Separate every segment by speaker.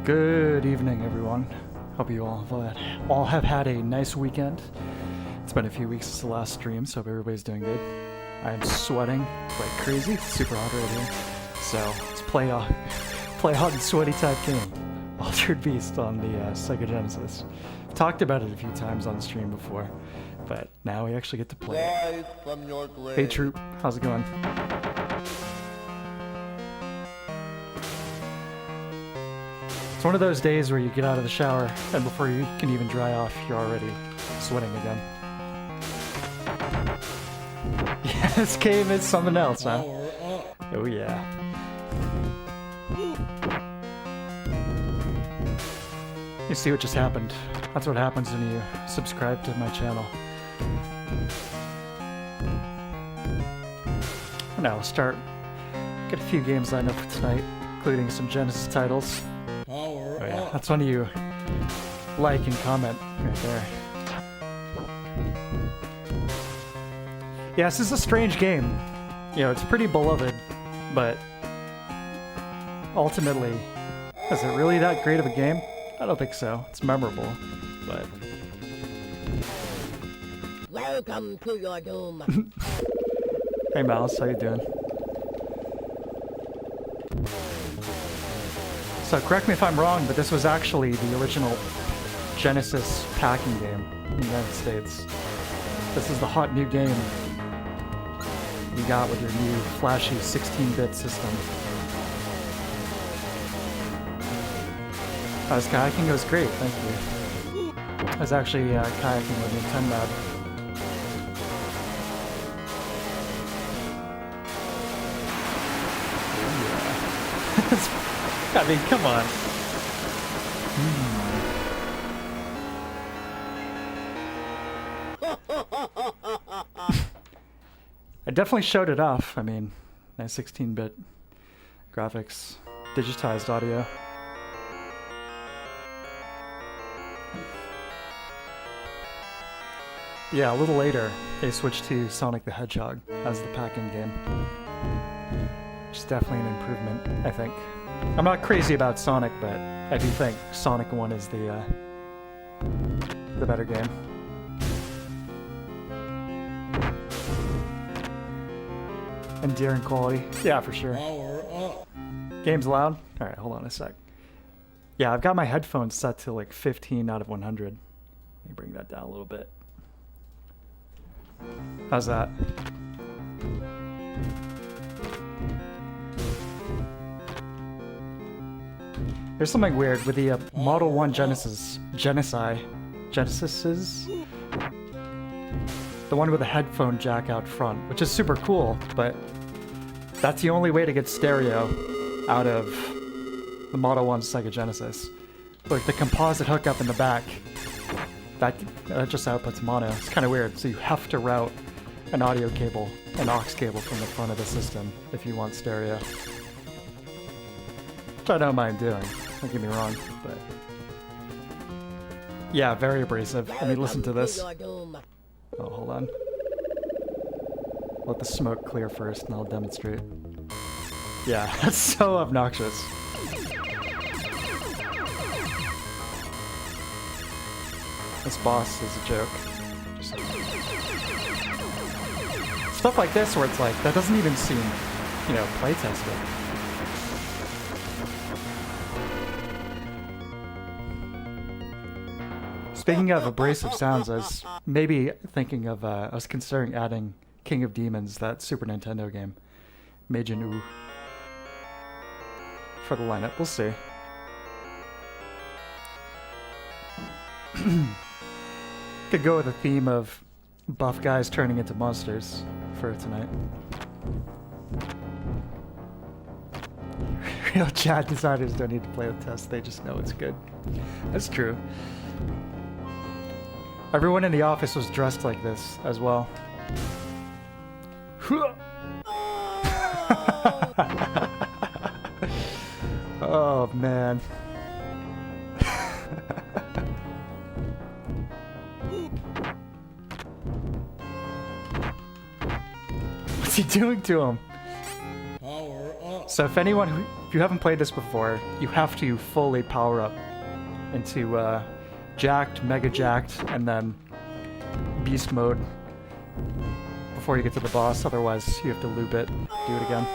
Speaker 1: Good evening, everyone. Hope you all have had a nice weekend. It's been a few weeks since the last stream, so hope everybody's doing good. I am sweating like crazy. It's super hot right here. So let's play hot and sweaty type game. Altered Beast on the Sega Genesis. I've talked about it a few times on the stream before, but now we actually get to play it. Hey Troop, how's it going? It's one of those days where you get out of the shower and before you can even dry off, you're already sweating again. Yeah, this game is something else, huh? Oh yeah. You see what just happened. That's what happens when you subscribe to my channel. Now we'll start. Get a few games lined up for tonight, including some Genesis titles. Oh yeah, that's one of you like and comment right there. Yeah, this is a strange game. You know, it's pretty beloved, but ultimately, is it really that great of a game? I don't think so. It's memorable, but...
Speaker 2: Welcome to your doom.
Speaker 1: Hey Mouse, how you doing? So correct me if I'm wrong, but this was actually the original Genesis packing game in the United States. This is the hot new game you got with your new flashy 16-bit system. This kayaking was great, thank you. I was actually kayaking with Nintendo. I mean, come on. I definitely showed it off. I mean, nice 16-bit graphics, digitized audio. Yeah, a little later, they switched to Sonic the Hedgehog as the packing game. Which is definitely an improvement, I think. I'm not crazy about Sonic, but I do think Sonic 1 is the better game. Endearing quality. Yeah, for sure. Game's loud? Alright, hold on a sec. Yeah, I've got my headphones set to like 15 out of 100. Let me bring that down a little bit. How's that? There's something weird with the Model 1 Genesis, Genesises, the one with the headphone jack out front, which is super cool, but that's the only way to get stereo out of the Model 1 Sega Genesis. Like the composite hookup in the back, that just outputs mono. It's kind of weird, so you have to route an audio cable, an aux cable from the front of the system if you want stereo. Which I don't mind doing, don't get me wrong, but... Yeah, very abrasive. I mean, listen to this. Oh, hold on. Let the smoke clear first and I'll demonstrate. Yeah, that's so obnoxious. This boss is a joke. Just... Stuff like this where it's like, that doesn't even seem, you know, play-tested. Speaking of abrasive sounds, I was maybe thinking of, I was considering adding King of Demons, that Super Nintendo game, Majin U, for the lineup. We'll see. Could go with a theme of buff guys turning into monsters for tonight. Real chat designers don't need to play the test, they just know it's good. That's true. Everyone in the office was dressed like this as well. Oh man. What's he doing to him? So if if you haven't played this before, you have to fully power up into jacked, mega jacked, and then beast mode before you get to the boss. Otherwise, you have to loop it, do it again.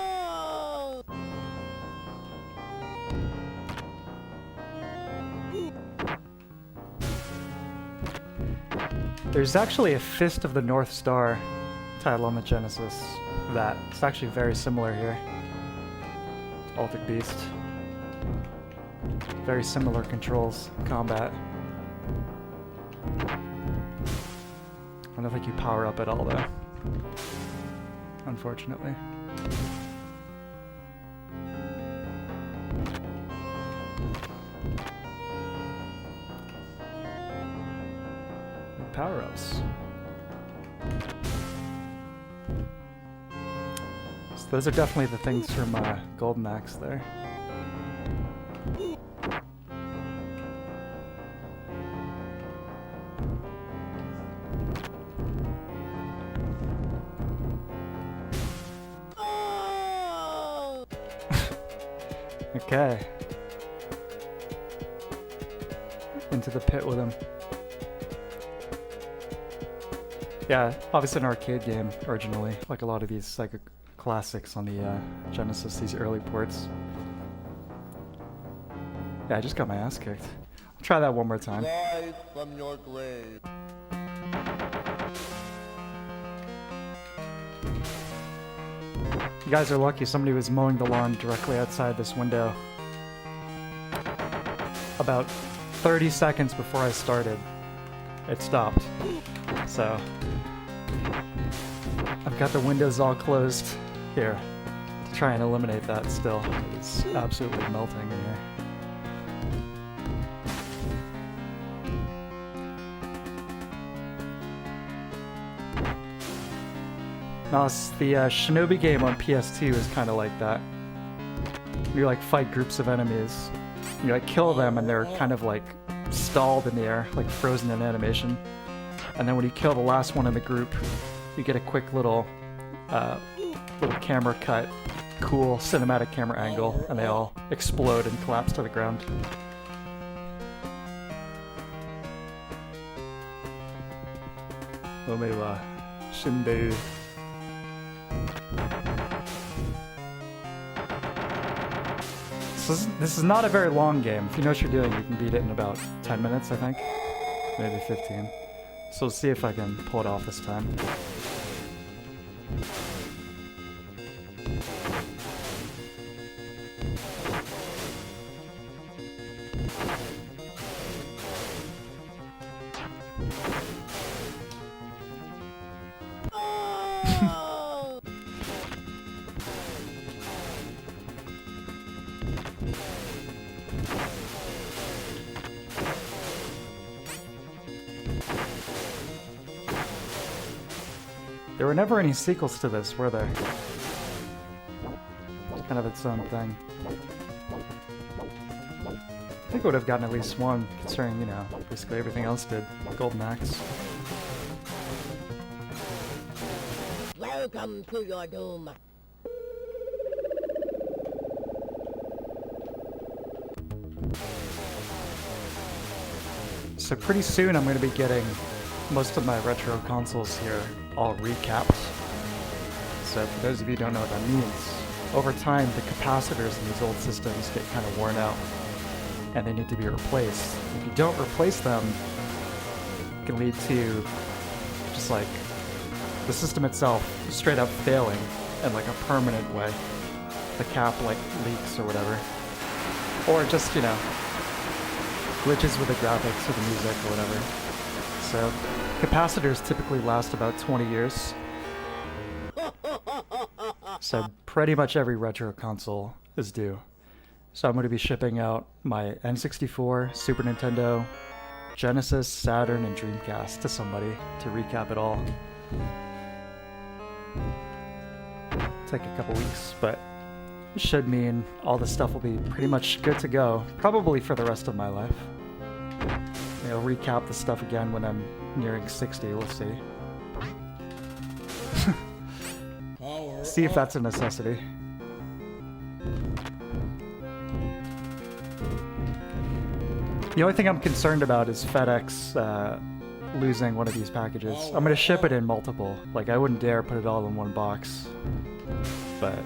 Speaker 1: There's actually a Fist of the North Star title on the Genesis that's actually very similar here. Altered Beast. Very similar controls, combat. I don't think you power up at all though, unfortunately. Power-ups. So those are definitely the things from Golden Axe there. Okay. Into the pit with him. Yeah, obviously an arcade game originally, like a lot of these Sega classics on the Genesis, these early ports. Yeah, I just got my ass kicked. I'll try that one more time.
Speaker 3: Rise from your grave.
Speaker 1: You guys are lucky, somebody was mowing the lawn directly outside this window. About 30 seconds before I started, it stopped. So, I've got the windows all closed here to try and eliminate that still. It's absolutely melting in here. Now, the Shinobi game on PS2 is kind of like that. You like fight groups of enemies. You like kill them and they're kind of like stalled in the air, like frozen in animation. And then when you kill the last one in the group, you get a quick little camera cut, cool cinematic camera angle, and they all explode and collapse to the ground. Omewa Shinbei. This is not a very long game. If you know what you're doing, you can beat it in about 10 minutes, I think. Maybe 15. So let's see if I can pull it off this time. There were never any sequels to this, were there? It's kind of its own thing. I think it would have gotten at least one, considering, you know, basically everything else did. Golden Axe.
Speaker 2: Welcome to your doom.
Speaker 1: So pretty soon I'm going to be getting most of my retro consoles here all recapped. So for those of you who don't know what that means, over time the capacitors in these old systems get kind of worn out and they need to be replaced. If you don't replace them, it can lead to just like the system itself straight up failing in like a permanent way. The cap like leaks or whatever. Or just, you know, glitches with the graphics or the music or whatever. So capacitors typically last about 20 years. So pretty much every retro console is due. So I'm going to be shipping out my N64, Super Nintendo, Genesis, Saturn, and Dreamcast to somebody to recap it all. Take a couple weeks, but it should mean all this stuff will be pretty much good to go, probably for the rest of my life. I'll recap the stuff again when I'm nearing 60, we'll see. See if that's a necessity. The only thing I'm concerned about is FedEx losing one of these packages. I'm gonna ship it in multiple. Like, I wouldn't dare put it all in one box. But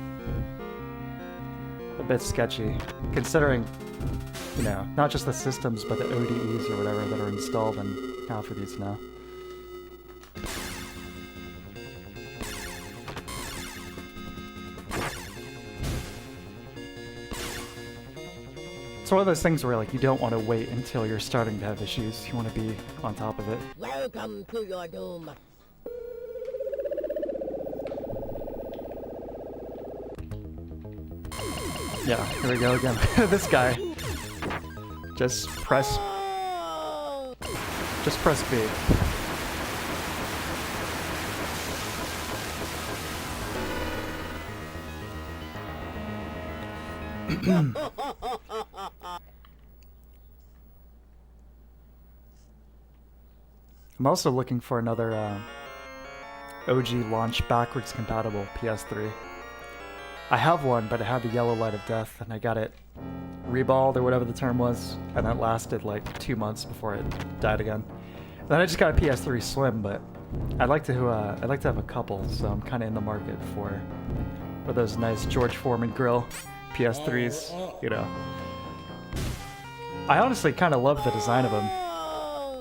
Speaker 1: a bit sketchy, considering, you know, not just the systems, but the ODEs or whatever that are installed in half of these now. It's one of those things where, like, you don't want to wait until you're starting to have issues. You want to be on top of it.
Speaker 2: Welcome to your doom.
Speaker 1: Yeah, here we go again. This guy. Just press B. I'm also looking for another OG launch backwards compatible PS3. I have one, but it had the yellow light of death, and I got it reballed or whatever the term was, and that lasted like 2 months before it died again. Then I just got a PS3 Slim, but I'd like to have a couple, so I'm kind of in the market for those nice George Foreman grill PS3s, you know. I honestly kind of love the design of them.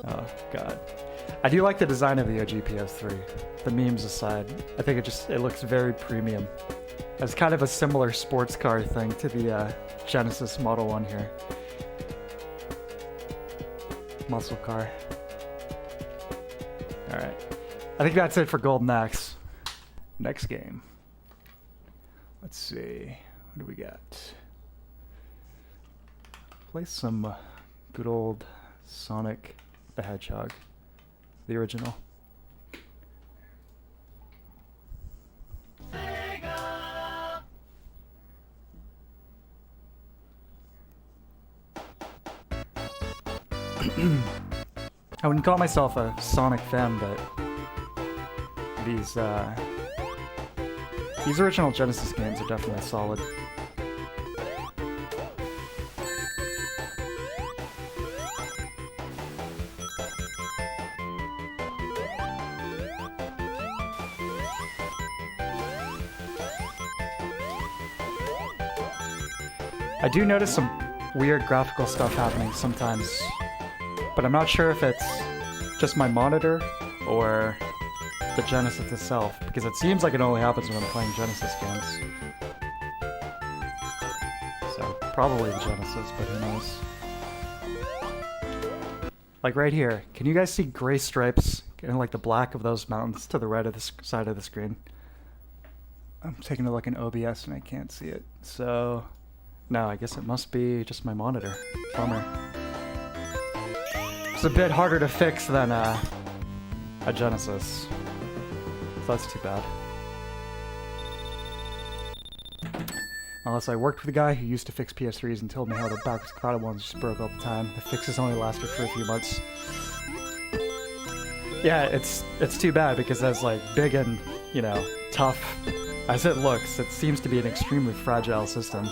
Speaker 1: Oh god, I do like the design of the OG PS3. The memes aside, I think it looks very premium. It's kind of a similar sports car thing to the Genesis Model 1 here. Muscle car. Alright. I think that's it for Golden Axe. Next game. Let's see. What do we got? Play some good old Sonic the Hedgehog. The original. I wouldn't call myself a Sonic fan, but these original Genesis games are definitely solid. I do notice some weird graphical stuff happening sometimes, but I'm not sure if it's just my monitor or the Genesis itself, because it seems like it only happens when I'm playing Genesis games. So, probably the Genesis, but who knows. Like right here, can you guys see gray stripes in like the black of those mountains to the right of the side of the screen? I'm taking a look in OBS and I can't see it, so... No, I guess it must be just my monitor. Bummer. It's a bit harder to fix than a Genesis. So that's too bad. Unless I worked with a guy who used to fix PS3s and told me how the backwards compatible ones just broke all the time. The fixes only lasted for a few months. Yeah, it's too bad because as like big and, you know, tough as it looks, it seems to be an extremely fragile system.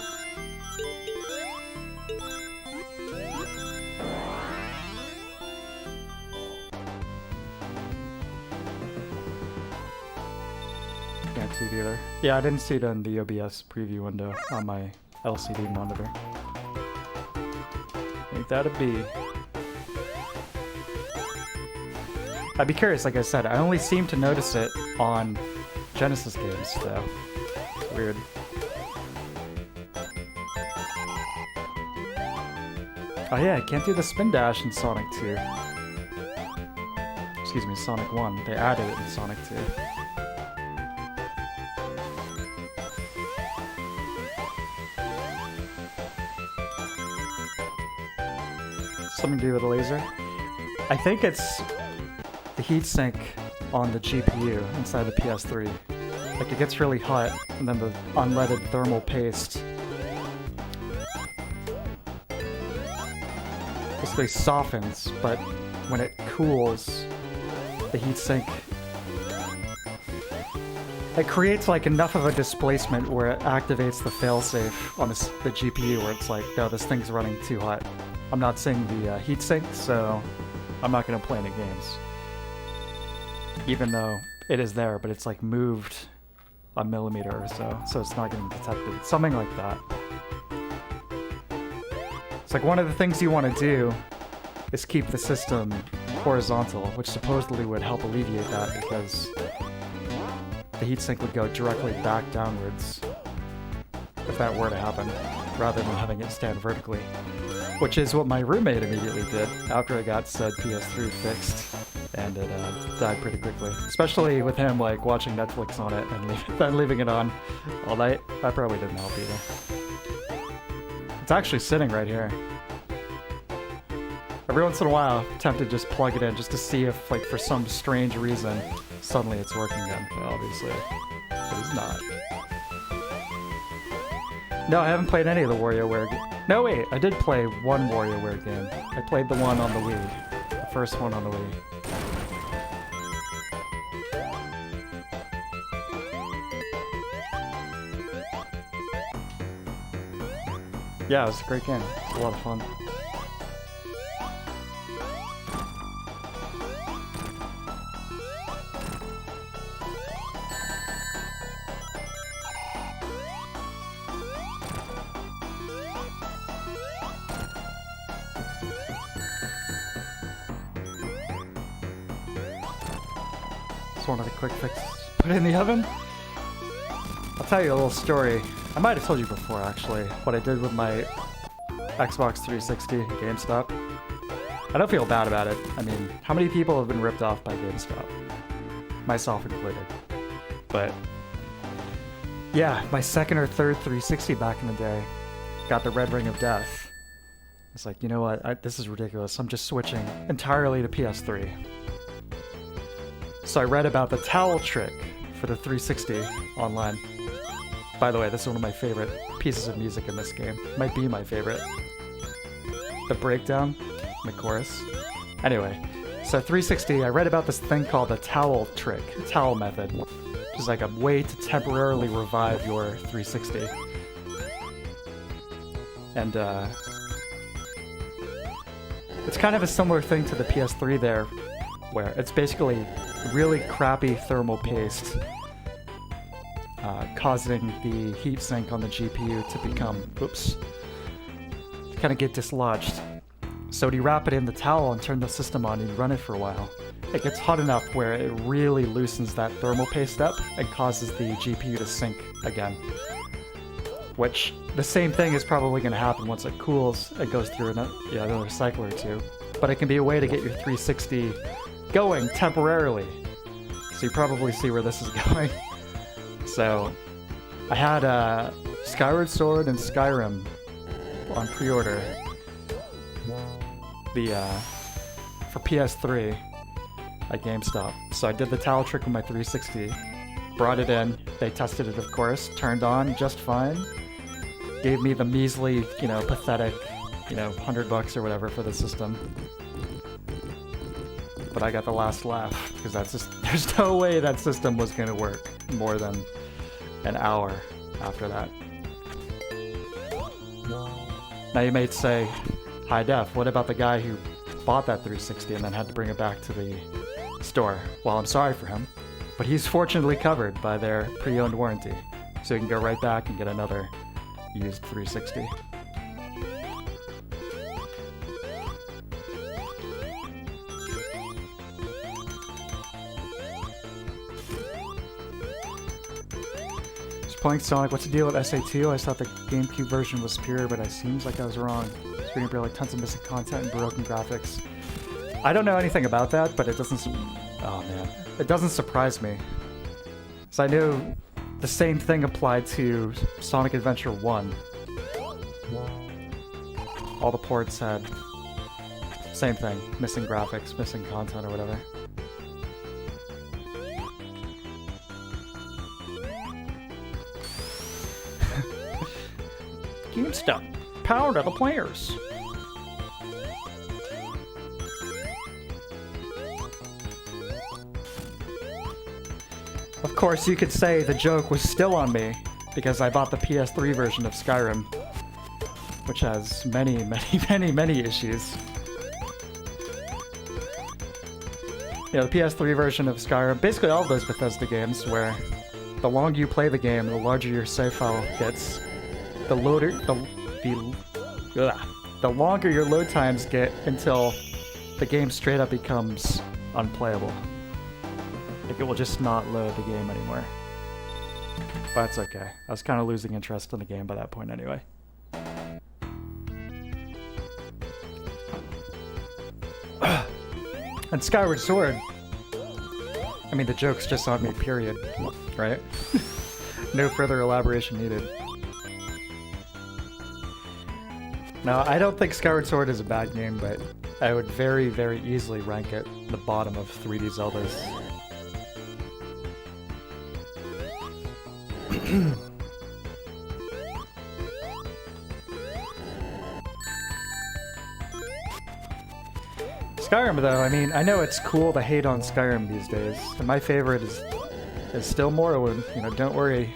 Speaker 1: Can't see it either. Yeah, I didn't see it in the OBS preview window on my LCD monitor. Ain't that a bee? I'd be curious, like I said, I only seem to notice it on Genesis games, though. It's weird. Oh yeah, I can't do the spin dash in Sonic 2. Excuse me, Sonic 1. They added it in Sonic 2. Something to do with a laser? I think it's the heatsink on the GPU inside the PS3. Like, it gets really hot, and then the unleaded thermal paste basically softens, but when it cools, the heatsink, it creates like enough of a displacement where it activates the failsafe on the GPU where it's like, no, this thing's running too hot. I'm not seeing the heatsink, so I'm not going to play any games. Even though it is there, but it's like moved a millimeter or so it's not getting detected. Something like that. It's like one of the things you want to do is keep the system horizontal, which supposedly would help alleviate that because the heatsink would go directly back downwards if that were to happen, rather than having it stand vertically. Which is what my roommate immediately did after I got said PS3 fixed, and it died pretty quickly. Especially with him like watching Netflix on it and then leaving it on all night. That probably didn't help either. It's actually sitting right here. Every once in a while, I'm tempted to just plug it in just to see if, like, for some strange reason, suddenly it's working again. But obviously, it is not. No, I haven't played any of the WarioWare games. No, wait, I did play one WarioWare game. I played the one on the Wii. The first one on the Wii. Yeah, it was a great game. It was a lot of fun. One of the quick fixes. Put it in the oven? I'll tell you a little story. I might have told you before, actually, what I did with my Xbox 360 at GameStop. I don't feel bad about it. I mean, how many people have been ripped off by GameStop? Myself included. But yeah, my second or third 360 back in the day got the red ring of death. It's like, you know what? This is ridiculous. I'm just switching entirely to PS3. So I read about the towel trick for the 360 online. By the way, this is one of my favorite pieces of music in this game. Might be my favorite. The breakdown, the chorus. Anyway, so 360, I read about this thing called the towel trick, towel method, which is like a way to temporarily revive your 360. And it's kind of a similar thing to the PS3 there, where it's basically really crappy thermal paste causing the heatsink on the GPU to become, to kind of get dislodged. So when you wrap it in the towel and turn the system on and you run it for a while, it gets hot enough where it really loosens that thermal paste up and causes the GPU to sink again. Which, the same thing is probably going to happen once it cools and goes through another cycle or two. But it can be a way to get your 360 going temporarily. So you probably see where this is going. So I had Skyward Sword and Skyrim on pre-order for PS3 at GameStop. So I did the towel trick with my 360, brought it in, they tested it of course, turned on just fine, gave me the measly, pathetic, $100 or whatever for the system. But I got the last laugh, because there's no way that system was going to work more than an hour after that. Now you may say, high def, what about the guy who bought that 360 and then had to bring it back to the store? Well, I'm sorry for him, but he's fortunately covered by their pre-owned warranty, so he can go right back and get another used 360. Playing Sonic, what's the deal with SA2? I thought the GameCube version was superior, but it seems like I was wrong. Screen appear like tons of missing content and broken graphics. I don't know anything about that, but it doesn't... Oh man. It doesn't surprise me. So I knew the same thing applied to Sonic Adventure 1. All the ports had... Same thing. Missing graphics, missing content or whatever. GameStop. Power to the players. Of course, you could say the joke was still on me because I bought the PS3 version of Skyrim. which has many, many, many, many issues. Yeah, the PS3 version of Skyrim, basically all of those Bethesda games, where the longer you play the game, the larger your save file gets. The longer your load times get until the game straight up becomes unplayable. Like, it will just not load the game anymore. But that's okay. I was kind of losing interest in the game by that point anyway. And Skyward Sword, I mean, the joke's just on me, period. Right? No further elaboration needed. No, I don't think Skyward Sword is a bad game, but I would very, very easily rank it the bottom of 3D Zeldas. Skyrim, though, I mean, I know it's cool to hate on Skyrim these days, and my favorite is still Morrowind. You know, don't worry,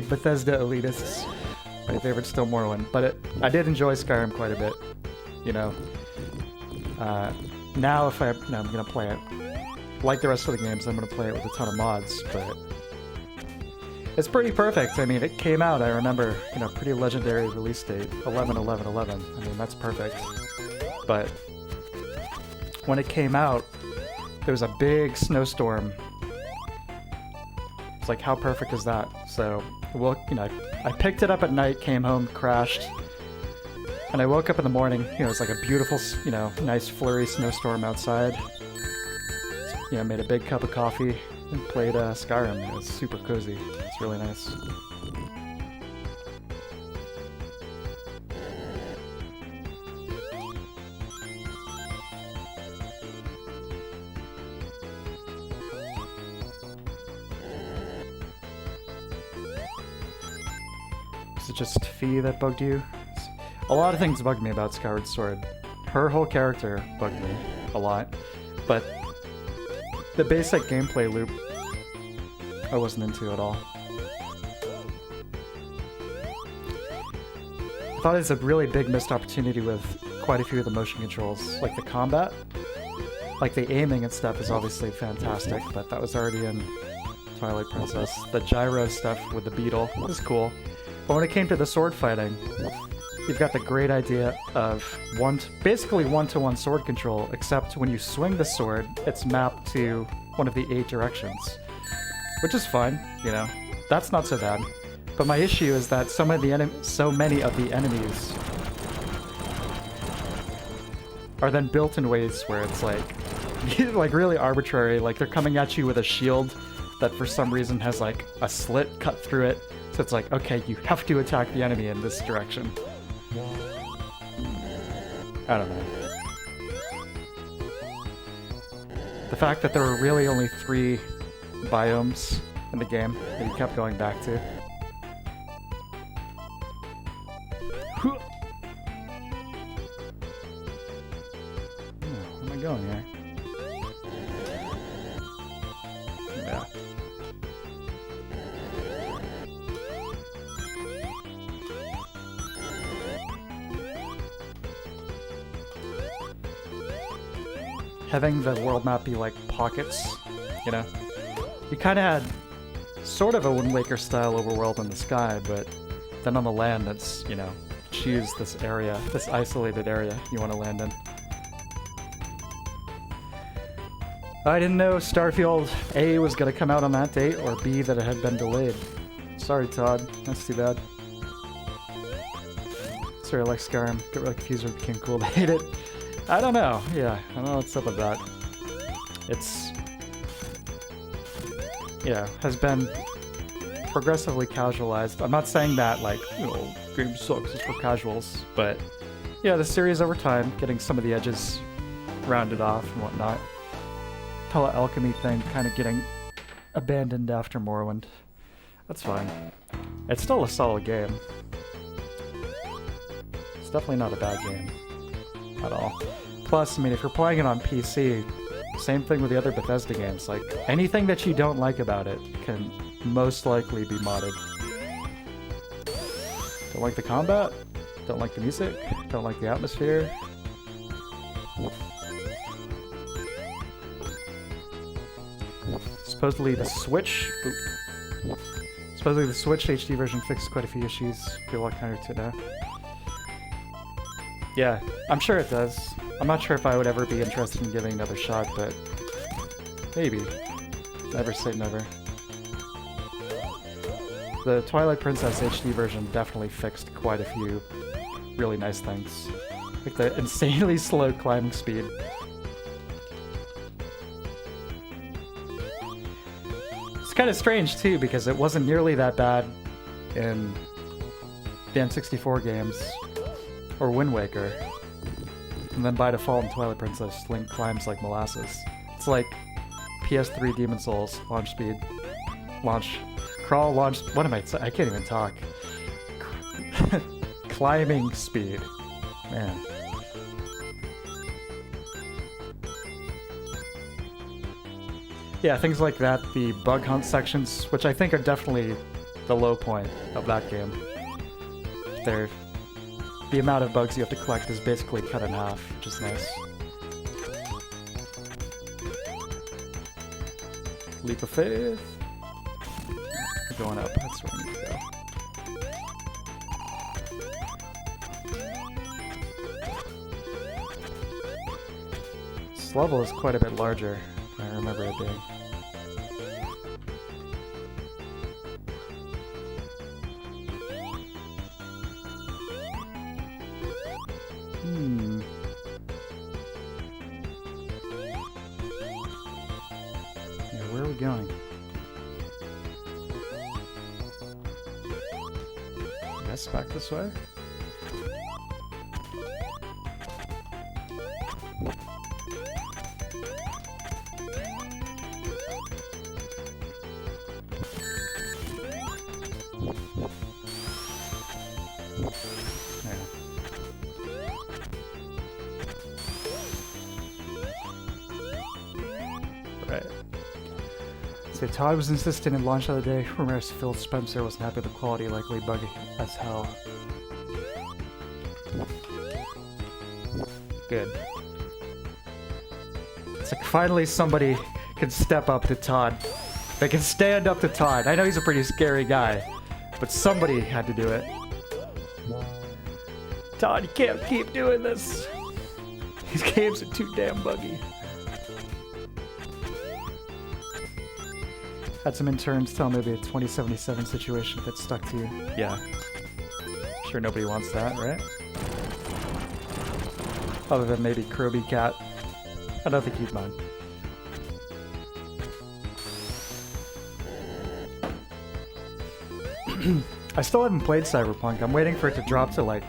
Speaker 1: Bethesda elitists. My favorite's still Morrowind, but I did enjoy Skyrim quite a bit. You know, now I'm gonna play it. Like the rest of the games, I'm gonna play it with a ton of mods, but it's pretty perfect. I mean, it came out, I remember, you know, pretty legendary release date, 11/11/11. I mean, that's perfect. But when it came out, there was a big snowstorm. It's like, how perfect is that? So, well, you know, I picked it up at night, came home, crashed, and I woke up in the morning. You know, it's like a beautiful, you know, nice flurry snowstorm outside. You know, made a big cup of coffee and played Skyrim. It was super cozy. It's really nice. Is it just Fee that bugged you? A lot of things bugged me about Skyward Sword. Her whole character bugged me a lot, but the basic gameplay loop I wasn't into at all. I thought it was a really big missed opportunity with quite a few of the motion controls, like the combat. Like the aiming and stuff is obviously fantastic, but that was already in Twilight Princess. The gyro stuff with the beetle was cool. But when it came to the sword fighting, you've got the great idea of basically one-to-one sword control, except when you swing the sword, it's mapped to one of the 8 directions. Which is fine, you know. That's not so bad. But my issue is that so many of the enemies are then built in ways where it's like, like really arbitrary. Like they're coming at you with a shield that for some reason has like a slit cut through it. So it's like, okay, you have to attack the enemy in this direction. I don't know. The fact that there were really only 3 biomes in the game that you kept going back to. Oh, where am I going here? Yeah. Having the world map be like pockets, you know? You kind of had sort of a Wind Waker style overworld in the sky, but then on the land it's, you know, choose this area, this isolated area you want to land in. I didn't know Starfield A was going to come out on that date, or B that it had been delayed. Sorry, Todd. That's too bad. Sorry, I like Skyrim. Get really confused with King Cool to hate it. I don't know. Yeah, I don't know what's up with that. It's... yeah, has been progressively casualized. I'm not saying that, like, you know, game sucks, it's for casuals, but yeah, the series over time, getting some of the edges rounded off and whatnot. Tele-alchemy thing kind of getting abandoned after Morrowind. That's fine. It's still a solid game. It's definitely not a bad game at all. Plus, I mean, if you're playing it on PC, same thing with the other Bethesda games. Like, anything that you don't like about it can most likely be modded. Don't like the combat? Don't like the music. Don't like the atmosphere. Supposedly the Switch HD version fixed quite a few issues. Good luck Hunter to know. Yeah, I'm sure it does. I'm not sure if I would ever be interested in giving another shot, but maybe. Never say never. The Twilight Princess HD version definitely fixed quite a few really nice things. Like the insanely slow climbing speed. It's kind of strange too, because it wasn't nearly that bad in the N64 games or Wind Waker. And then by default in Twilight Princess, Link climbs like molasses. It's like PS3 Demon Souls launch speed. Crawl, launch... What am I saying? I can't even talk. Climbing speed. Man. Yeah, things like that, the bug hunt sections, which I think are definitely the low point of that game. The amount of bugs you have to collect is basically cut in half, which is nice. Leap of faith. We're going up, that's where we need to go. This level is quite a bit larger than I remember it being. Yeah, where are we going? Yes, back this way? So Todd was insistent in launch the other day. Rumors Phil Spencer wasn't happy with the quality, likely buggy as hell. Good. It's like finally somebody can step up to Todd. They can stand up to Todd. I know he's a pretty scary guy, but somebody had to do it. Todd, you can't keep doing this. These games are too damn buggy. Had some interns tell me the 2077 situation if it stuck to you. Yeah. Sure nobody wants that, right? Other than maybe Kirby Cat. I don't think he'd mind. I still haven't played Cyberpunk. I'm waiting for it to drop to like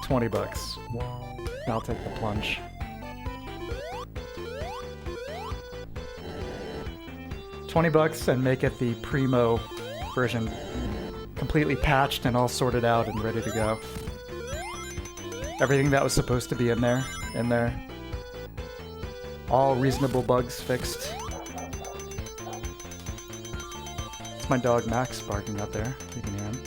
Speaker 1: $20. And I'll take the plunge. $20 and make it the primo version, completely patched and all sorted out and ready to go. Everything that was supposed to be in there. All reasonable bugs fixed. It's my dog Max barking out there. You can hear him.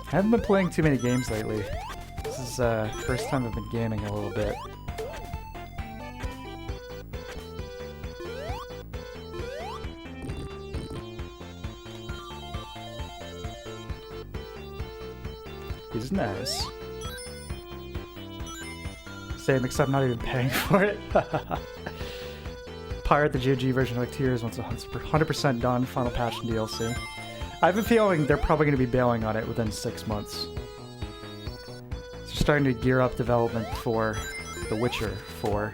Speaker 1: I haven't been playing too many games lately. This is the first time I've been gaming a little bit. He's nice. Same, except I'm not even paying for it. Pirate the GOG version like 2 years once it's 100% done, final patch and DLC. I have a feeling they're probably going to be bailing on it within 6 months. They're starting to gear up development for The Witcher 4.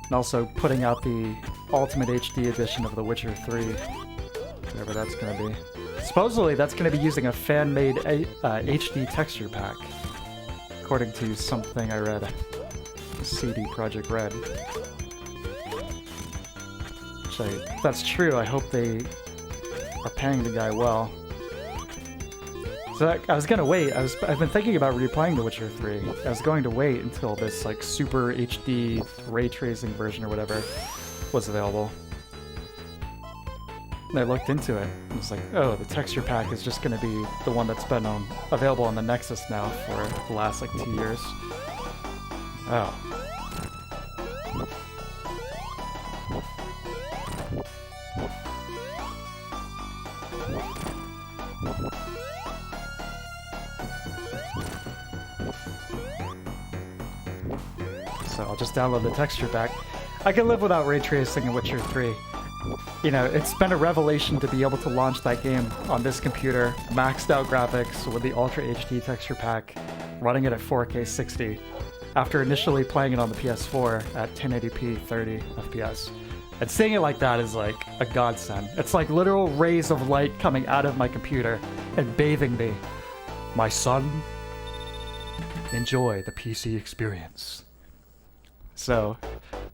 Speaker 1: And also putting out the Ultimate HD edition of The Witcher 3. Whatever that's going to be. Supposedly that's going to be using a fan-made HD texture pack. According to something I read. CD Projekt Red. Which if that's true, I hope they are paying the guy well. So I was gonna wait. I've been thinking about replaying The Witcher 3. I was going to wait until this like super HD ray tracing version or whatever was available. And I looked into it. And it's like, oh, the texture pack is just going to be the one that's been available on the Nexus now for the last like 2 years. Oh. So I'll just download the texture pack. I can live without ray tracing in Witcher 3. You know, it's been a revelation to be able to launch that game on this computer, maxed out graphics with the Ultra HD texture pack, running it at 4K 60, after initially playing it on the PS4 at 1080p 30 FPS. And seeing it like that is like a godsend. It's like literal rays of light coming out of my computer and bathing me. My son, enjoy the PC experience. So,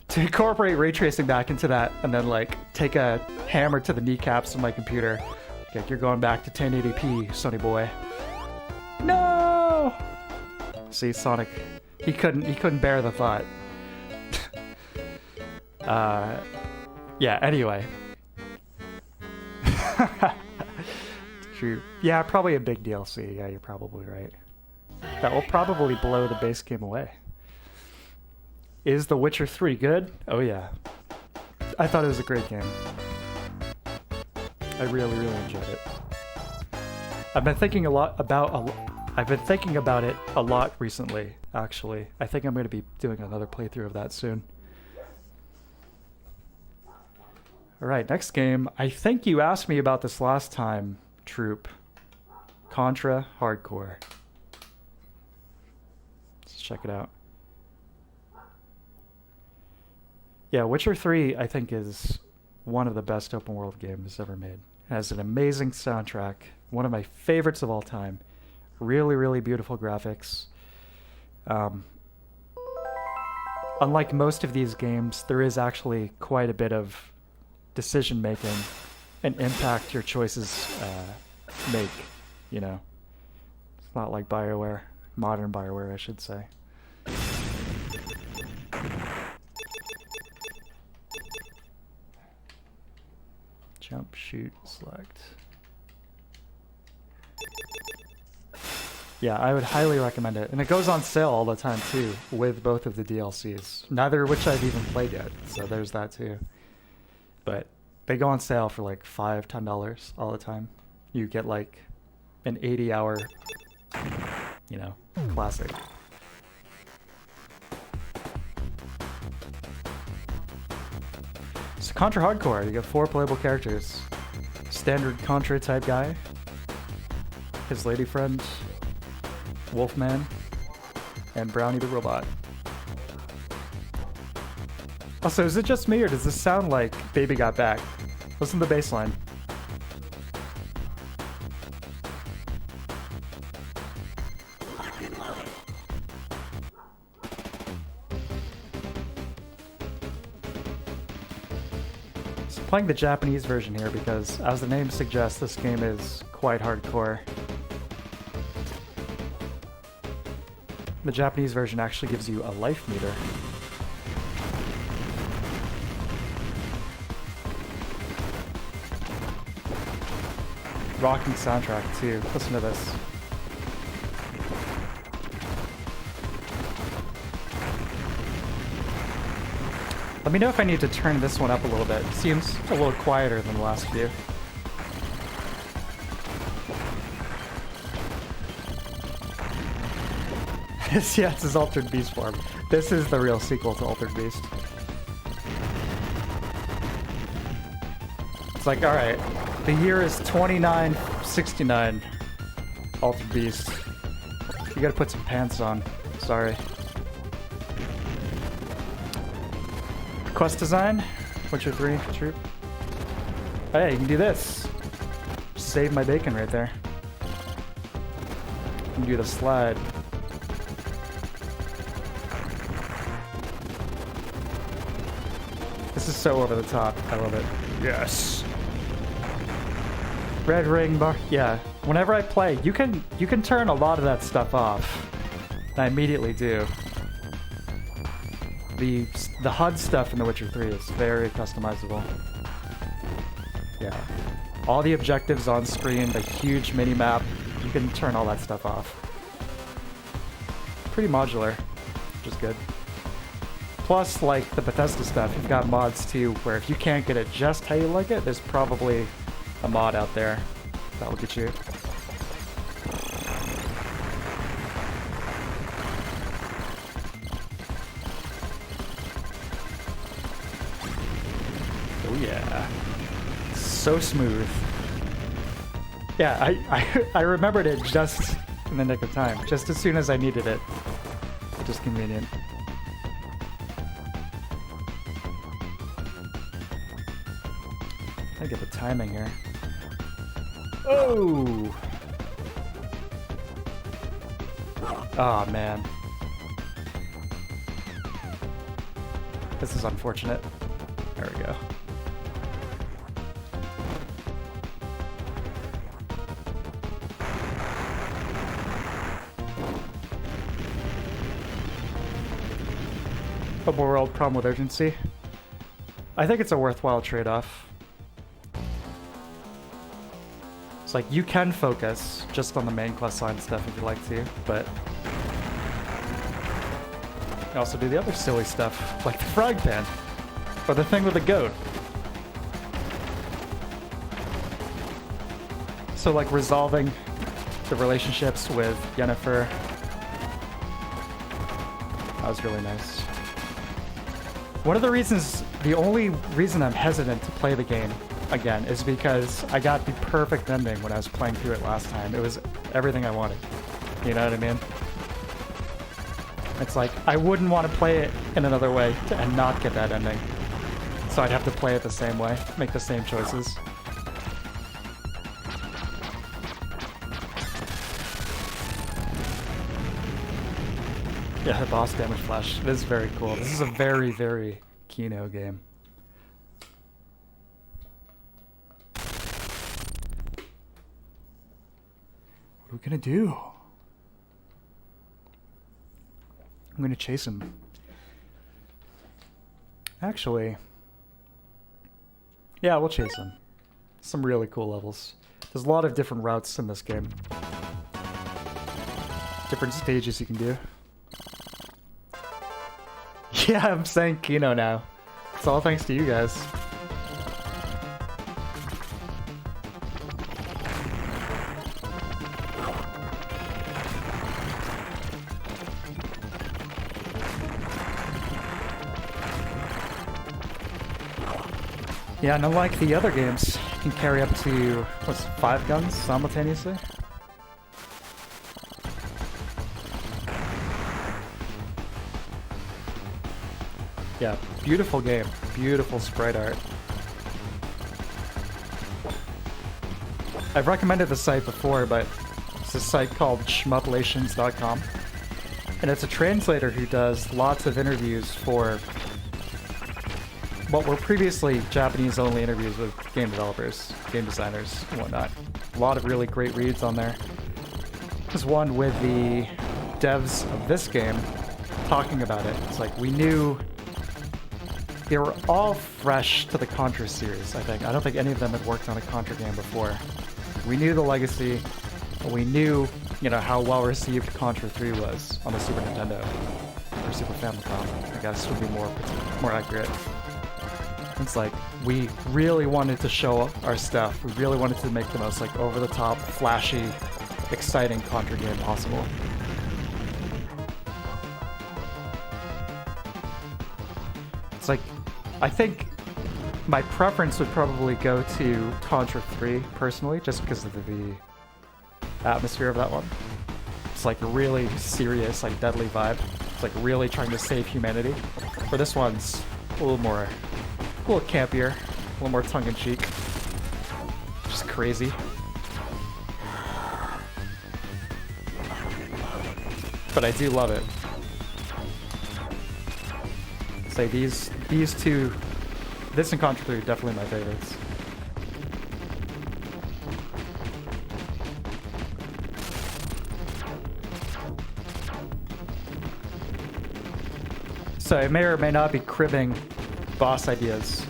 Speaker 1: to incorporate ray tracing back into that and then like take a hammer to the kneecaps of my computer, like you're going back to 1080p, sonny boy. No! See, Sonic, he couldn't bear the thought. Yeah, anyway. True. Yeah, probably a big DLC. Yeah, you're probably right. That will probably blow the base game away. Is The Witcher 3 good? Oh yeah. I thought it was a great game. I really, really enjoyed it. I've been thinking about it a lot recently, actually. I think I'm going to be doing another playthrough of that soon. Alright, next game. I think you asked me about this last time, Troop. Contra Hardcore. Let's check it out. Yeah, Witcher 3, I think, is one of the best open world games ever made. It has an amazing soundtrack, one of my favorites of all time. Really, really beautiful graphics. Unlike most of these games, there is actually quite a bit of decision making and impact your choices make, you know. It's not like BioWare, modern BioWare, I should say. Jump, shoot, select. Yeah, I would highly recommend it. And it goes on sale all the time too, with both of the DLCs. Neither of which I've even played yet, so there's that too. But they go on sale for like $5, $10 all the time. You get like an 80-hour, you know, classic. So Contra Hardcore, you get 4 playable characters. Standard Contra type guy, his lady friend, Wolfman, and Brownie the robot. Also, is it just me or does this sound like Baby Got Back? Listen to the bass line. Playing the Japanese version here because, as the name suggests, this game is quite hardcore. The Japanese version actually gives you a life meter. Rocking soundtrack too. Listen to this. Let me know if I need to turn this one up a little bit. It seems a little quieter than the last few. Yeah, it's his Altered Beast form. This is the real sequel to Altered Beast. It's like, alright, the year is 2969. Altered Beast. You gotta put some pants on. Sorry. Quest design, Witcher 3, Troop. Oh yeah, you can do this. Save my bacon right there. You can do the slide. This is so over the top. I love it. Yes. Red ring bar. Yeah. Whenever I play, you can turn a lot of that stuff off. And I immediately do. The HUD stuff in The Witcher 3 is very customizable. Yeah. All the objectives on screen, the huge mini-map, you can turn all that stuff off. Pretty modular, which is good. Plus, like the Bethesda stuff, you've got mods too, where if you can't get it just how you like it, there's probably a mod out there that will get you. Oh yeah. So smooth. Yeah, I remembered it just in the nick of time, just as soon as I needed it. Just convenient. I get the timing here. Oh! Oh man. This is unfortunate. There we go. Open world, problem with urgency. I think it's a worthwhile trade-off. It's like you can focus just on the main quest line stuff if you'd like to, but you can also do the other silly stuff, like the frog pan, or the thing with the goat. So like resolving the relationships with Yennefer. That was really nice. One of the reasons, the only reason I'm hesitant to play the game again is because I got the perfect ending when I was playing through it last time. It was everything I wanted. You know what I mean? It's like, I wouldn't want to play it in another way and not get that ending. So I'd have to play it the same way, make the same choices. Yeah, the boss damage flash. It is very cool. This is a very, very Kino game. What are we gonna do? I'm gonna chase him. Actually, yeah, we'll chase him. Some really cool levels. There's a lot of different routes in this game. Different stages you can do. Yeah, I'm saying Kino now. It's all thanks to you guys. Yeah, and unlike the other games, you can carry up to, what's it, 5 guns simultaneously? Yeah, beautiful game. Beautiful sprite art. I've recommended the site before, but it's a site called shmuplations.com. And it's a translator who does lots of interviews for what were previously Japanese-only interviews with game developers, game designers, and whatnot. A lot of really great reads on there. There's one with the devs of this game talking about it. It's like, we knew they were all fresh to the Contra series, I think. I don't think any of them had worked on a Contra game before. We knew the legacy, and we knew, you know, how well received Contra 3 was on the Super Nintendo, or Super Famicom, I guess would be more accurate. It's like, we really wanted to show our stuff. We really wanted to make the most, like, over-the-top, flashy, exciting Contra game possible. It's like, I think my preference would probably go to Contra 3, personally, just because of the atmosphere of that one. It's like a really serious, like, deadly vibe. It's like really trying to save humanity. For this one's a little campier, a little more tongue-in-cheek. Just crazy. But I do love it. Say these two, this and Contra 3 are definitely my favorites. So I may or may not be cribbing boss ideas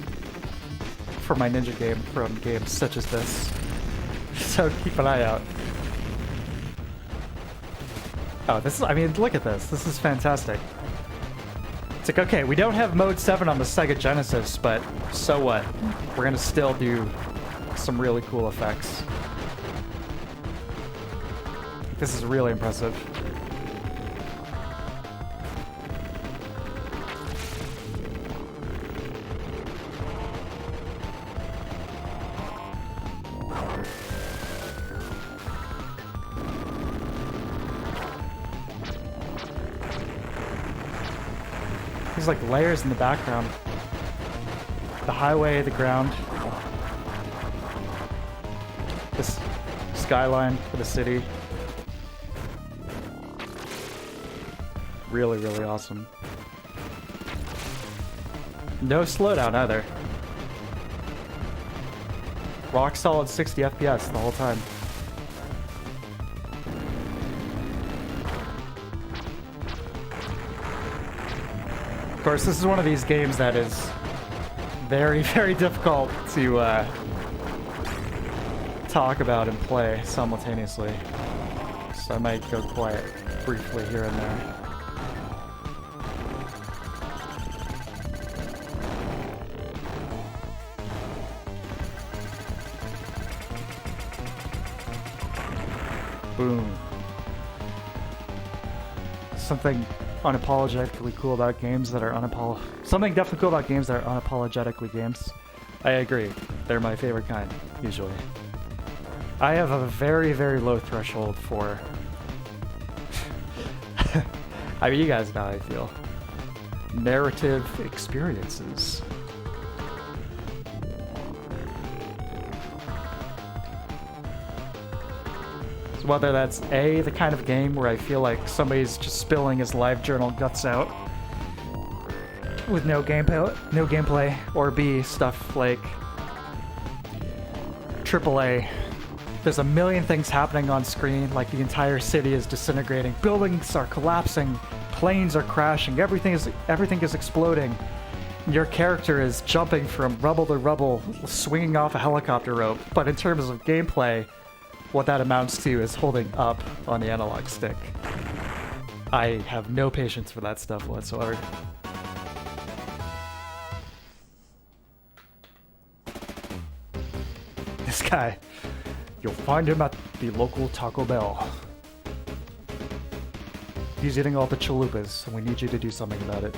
Speaker 1: for my ninja game from games such as this. So keep an eye out. Oh, this is, I mean, look at this. This is fantastic. It's like, okay, we don't have Mode 7 on the Sega Genesis, but so what? We're gonna still do some really cool effects. This is really impressive. There's like layers in the background. The highway, the ground. This skyline for the city. Really, really awesome. No slowdown either. Rock solid 60 FPS the whole time. Of course, this is one of these games that is very, very difficult to talk about and play simultaneously. So I might go quiet briefly here and there. Boom. Something unapologetically cool about games that are something definitely cool about games that are unapologetically games. I agree. They're my favorite kind, usually. I have a very, very low threshold for I mean, you guys know how I feel. Narrative experiences. Whether that's A, the kind of game where I feel like somebody's just spilling his live journal guts out with no gameplay, or B, stuff like AAA. There's a million things happening on screen, like the entire city is disintegrating, buildings are collapsing, planes are crashing, everything is exploding. Your character is jumping from rubble to rubble, swinging off a helicopter rope, but in terms of gameplay, what that amounts to is holding up on the analog stick. I have no patience for that stuff whatsoever. This guy, you'll find him at the local Taco Bell. He's eating all the chalupas, and we need you to do something about it.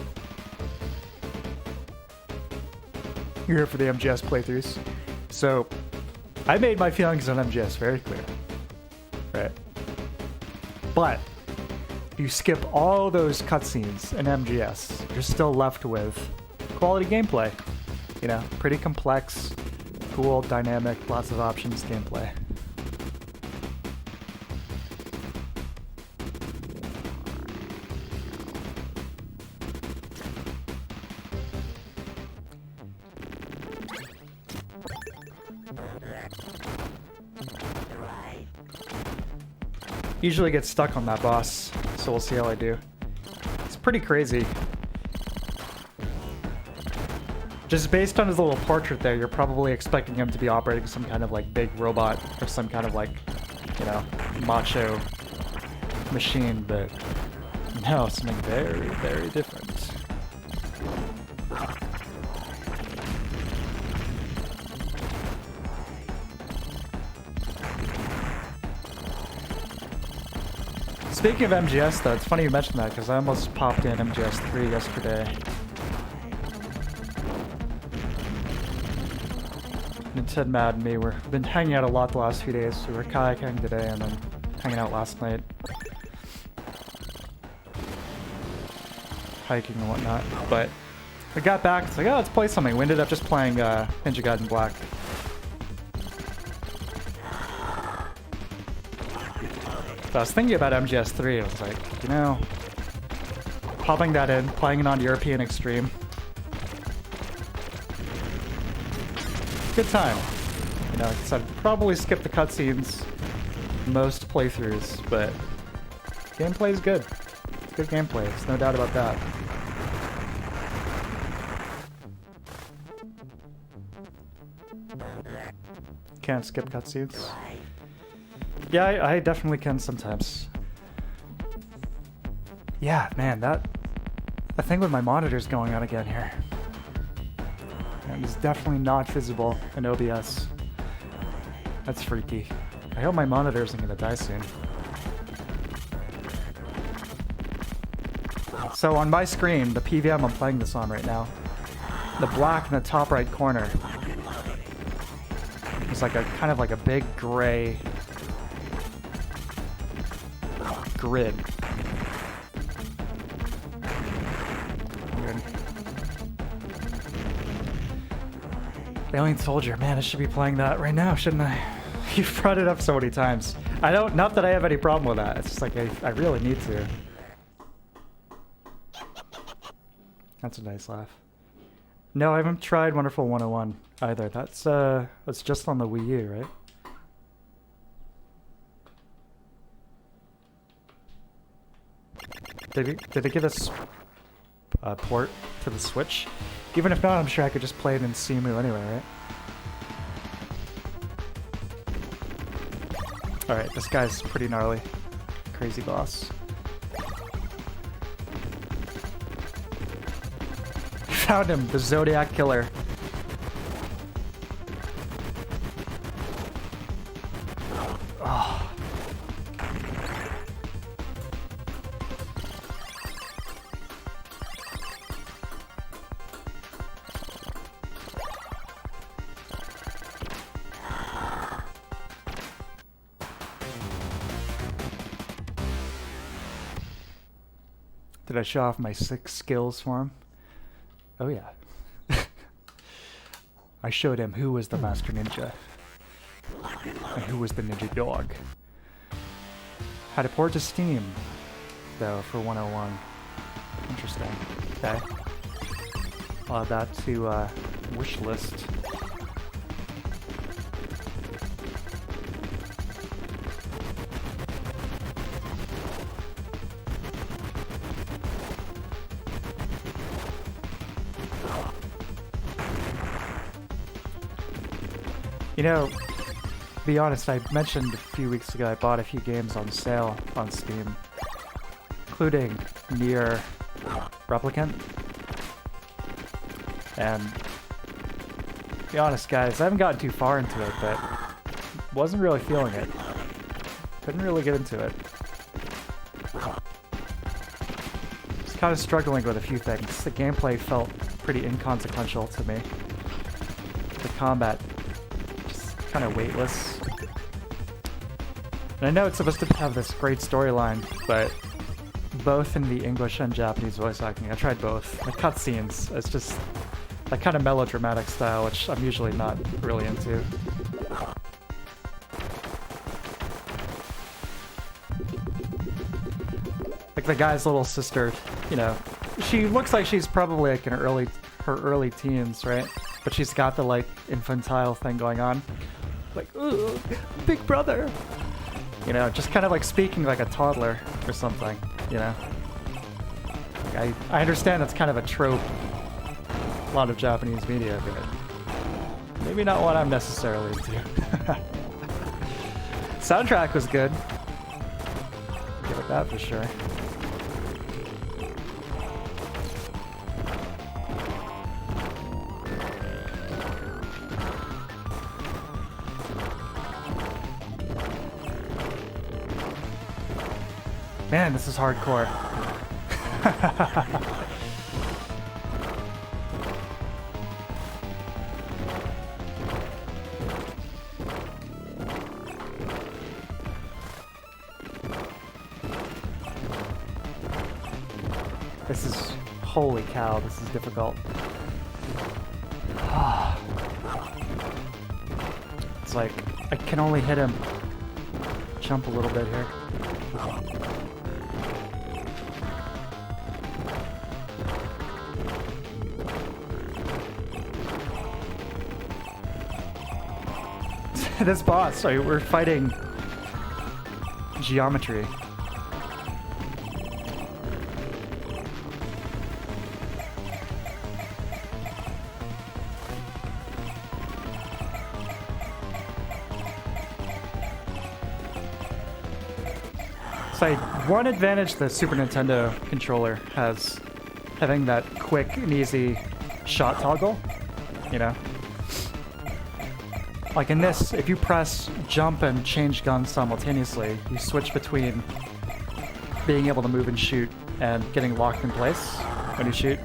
Speaker 1: You're here for the MGS playthroughs. So, I made my feelings on MGS very clear, right? But you skip all those cutscenes in MGS, you're still left with quality gameplay. You know, pretty complex, cool, dynamic, lots of options gameplay. Usually get stuck on that boss, so we'll see how I do. It's pretty crazy. Just based on his little portrait there, you're probably expecting him to be operating some kind of like big robot or some kind of like, you know, macho machine, but no, something very, very different. Speaking of MGS though, it's funny you mentioned that because I almost popped in MGS 3 yesterday. And Ted, Mad, and me, we've been hanging out a lot the last few days. We were kayaking today and then hanging out last night. Hiking and whatnot. But we got back, it's like, oh, let's play something. We ended up just playing Ninja Gaiden Black. So I was thinking about MGS 3, I was like, you know, popping that in, playing it on European Extreme. Good time. You know, like I said, probably skip the cutscenes most playthroughs, but gameplay is good. Good gameplay, there's no doubt about that. Can't skip cutscenes. Yeah, I definitely can sometimes. Yeah, man, that thing with my monitor's going on again here. And it's definitely not visible in OBS. That's freaky. I hope my monitor isn't gonna die soon. So on my screen, the PVM I'm playing this on right now, the black in the top right corner is like a kind of like a big gray grid. Weird. Alien Soldier, man, I should be playing that right now, shouldn't I? You've brought it up so many times. Not that I have any problem with that. It's just like I really need to. That's a nice laugh. No, I haven't tried Wonderful 101 either. That's just on the Wii U, right? Did they give us a port to the Switch? Even if not, I'm sure I could just play it in Cemu anyway, right? Alright, this guy's pretty gnarly. Crazy boss. Found him, the Zodiac Killer. Oh. Did I show off my 6 skills for him? Oh yeah. I showed him who was the Master Ninja. And who was the Ninja Dog. Had a port to Steam, though, for 101. Interesting. Okay. I'll add that to wish list. You know, to be honest, I mentioned a few weeks ago I bought a few games on sale on Steam, including Nier Replicant. And to be honest, guys, I haven't gotten too far into it, but wasn't really feeling it. Couldn't really get into it. Just kind of struggling with a few things. The gameplay felt pretty inconsequential to me. The combat kind of weightless. And I know it's supposed to have this great storyline, but both in the English and Japanese voice acting, I tried both. The cutscenes, it's just that kind of melodramatic style, which I'm usually not really into. Like the guy's little sister, you know, she looks like she's probably like in her early teens, right? But she's got the like infantile thing going on. Like, ooh, big brother. You know, just kind of like speaking like a toddler or something, you know? Like I understand that's kind of a trope, a lot of Japanese media, but maybe not what I'm necessarily into. Soundtrack was good. Give it that for sure. Man, this is hardcore. This is... holy cow, this is difficult. It's like, I can only hit him. Jump a little bit here. This boss, sorry, we're fighting geometry. So one advantage the Super Nintendo controller has, having that quick and easy shot toggle, you know? Like in this, if you press jump and change guns simultaneously, you switch between being able to move and shoot and getting locked in place when you shoot.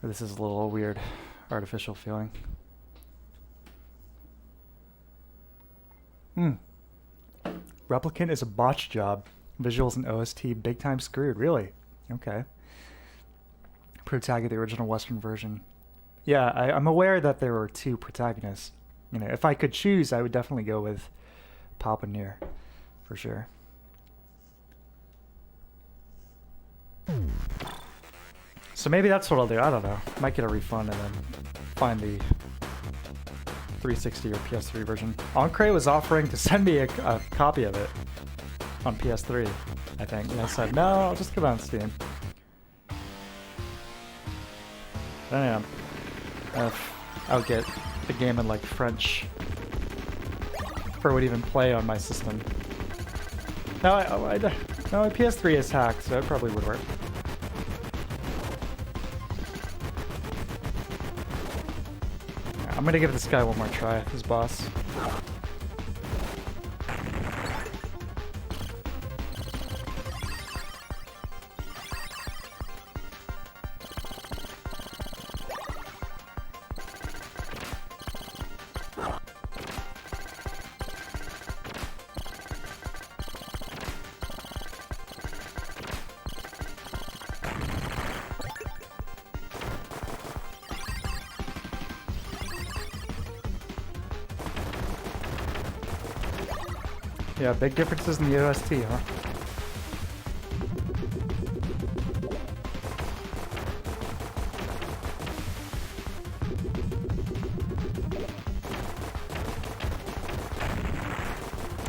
Speaker 1: This is a little weird, artificial feeling. Replicant is a botch job. Visuals and OST big time screwed. Really? Okay. Protagonist of the original Western version. Yeah, I'm aware that there were two protagonists. You know, if I could choose, I would definitely go with Palpanier, for sure. So maybe that's what I'll do. I don't know. Might get a refund and then find the 360 or PS3 version. Encre was offering to send me a copy of it on PS3, I think. And I said, no, I'll just get it on Steam. Damn. I'll get the game in like French for would even play on my system. No, my PS3 is hacked, so it probably would work. I'm gonna give this guy one more try, his boss. Yeah, big differences in the OST, huh?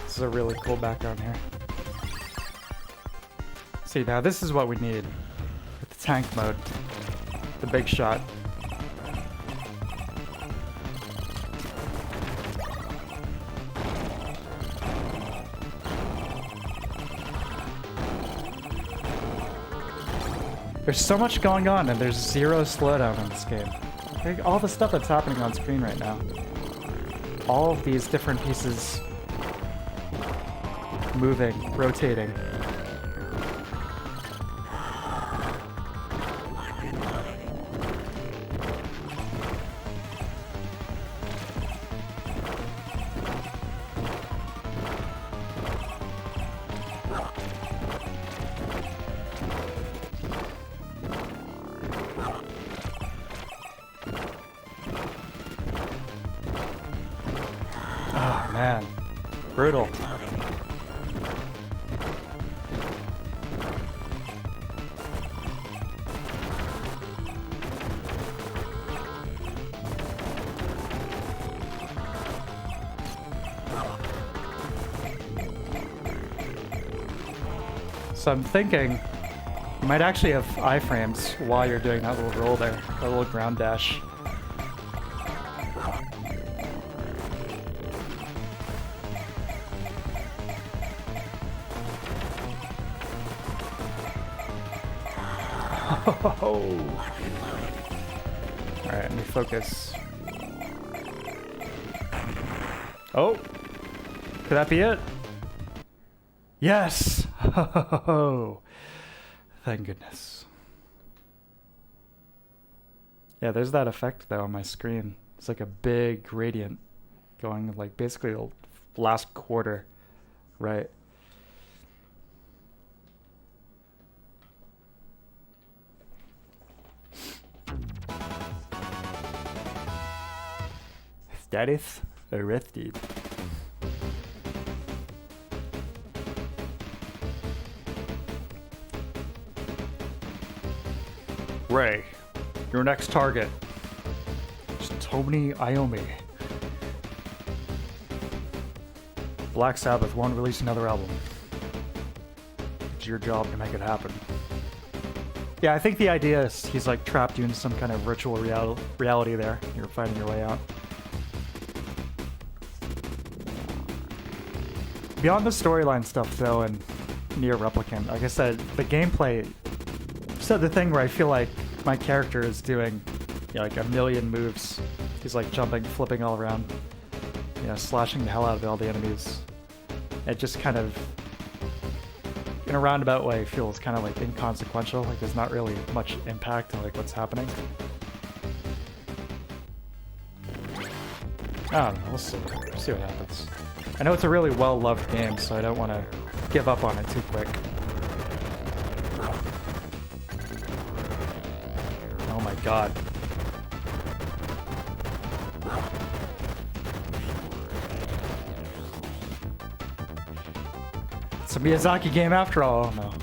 Speaker 1: This is a really cool background here. See, now this is what we need with the tank mode. The big shot. There's so much going on, and there's zero slowdown in this game. Like, all the stuff that's happening on screen right now. All of these different pieces moving, rotating. Oh man, brutal. So I'm thinking you might actually have iframes while you're doing that little roll there, that little ground dash. Alright, let me focus. Oh! Could that be it? Yes! Thank goodness. Yeah, there's that effect though on my screen. It's like a big gradient going like basically the last quarter, right? Status arrested. Ray, your next target is Tony Iommi. Black Sabbath won't release another album. It's your job to make it happen. Yeah, I think the idea is he's like trapped you in some kind of virtual reality there. You're fighting your way out. Beyond the storyline stuff, though, and Nier Replicant, like I said, the gameplay said the thing where I feel like my character is doing, you know, like a million moves. He's like jumping, flipping all around, you know, slashing the hell out of all the enemies. It just kind of, in a roundabout way, feels kind of like inconsequential. Like there's not really much impact on like what's happening. I don't know, we'll see what happens. I know it's a really well-loved game, so I don't want to give up on it too quick. Oh my god. It's a Miyazaki game after all. Oh no.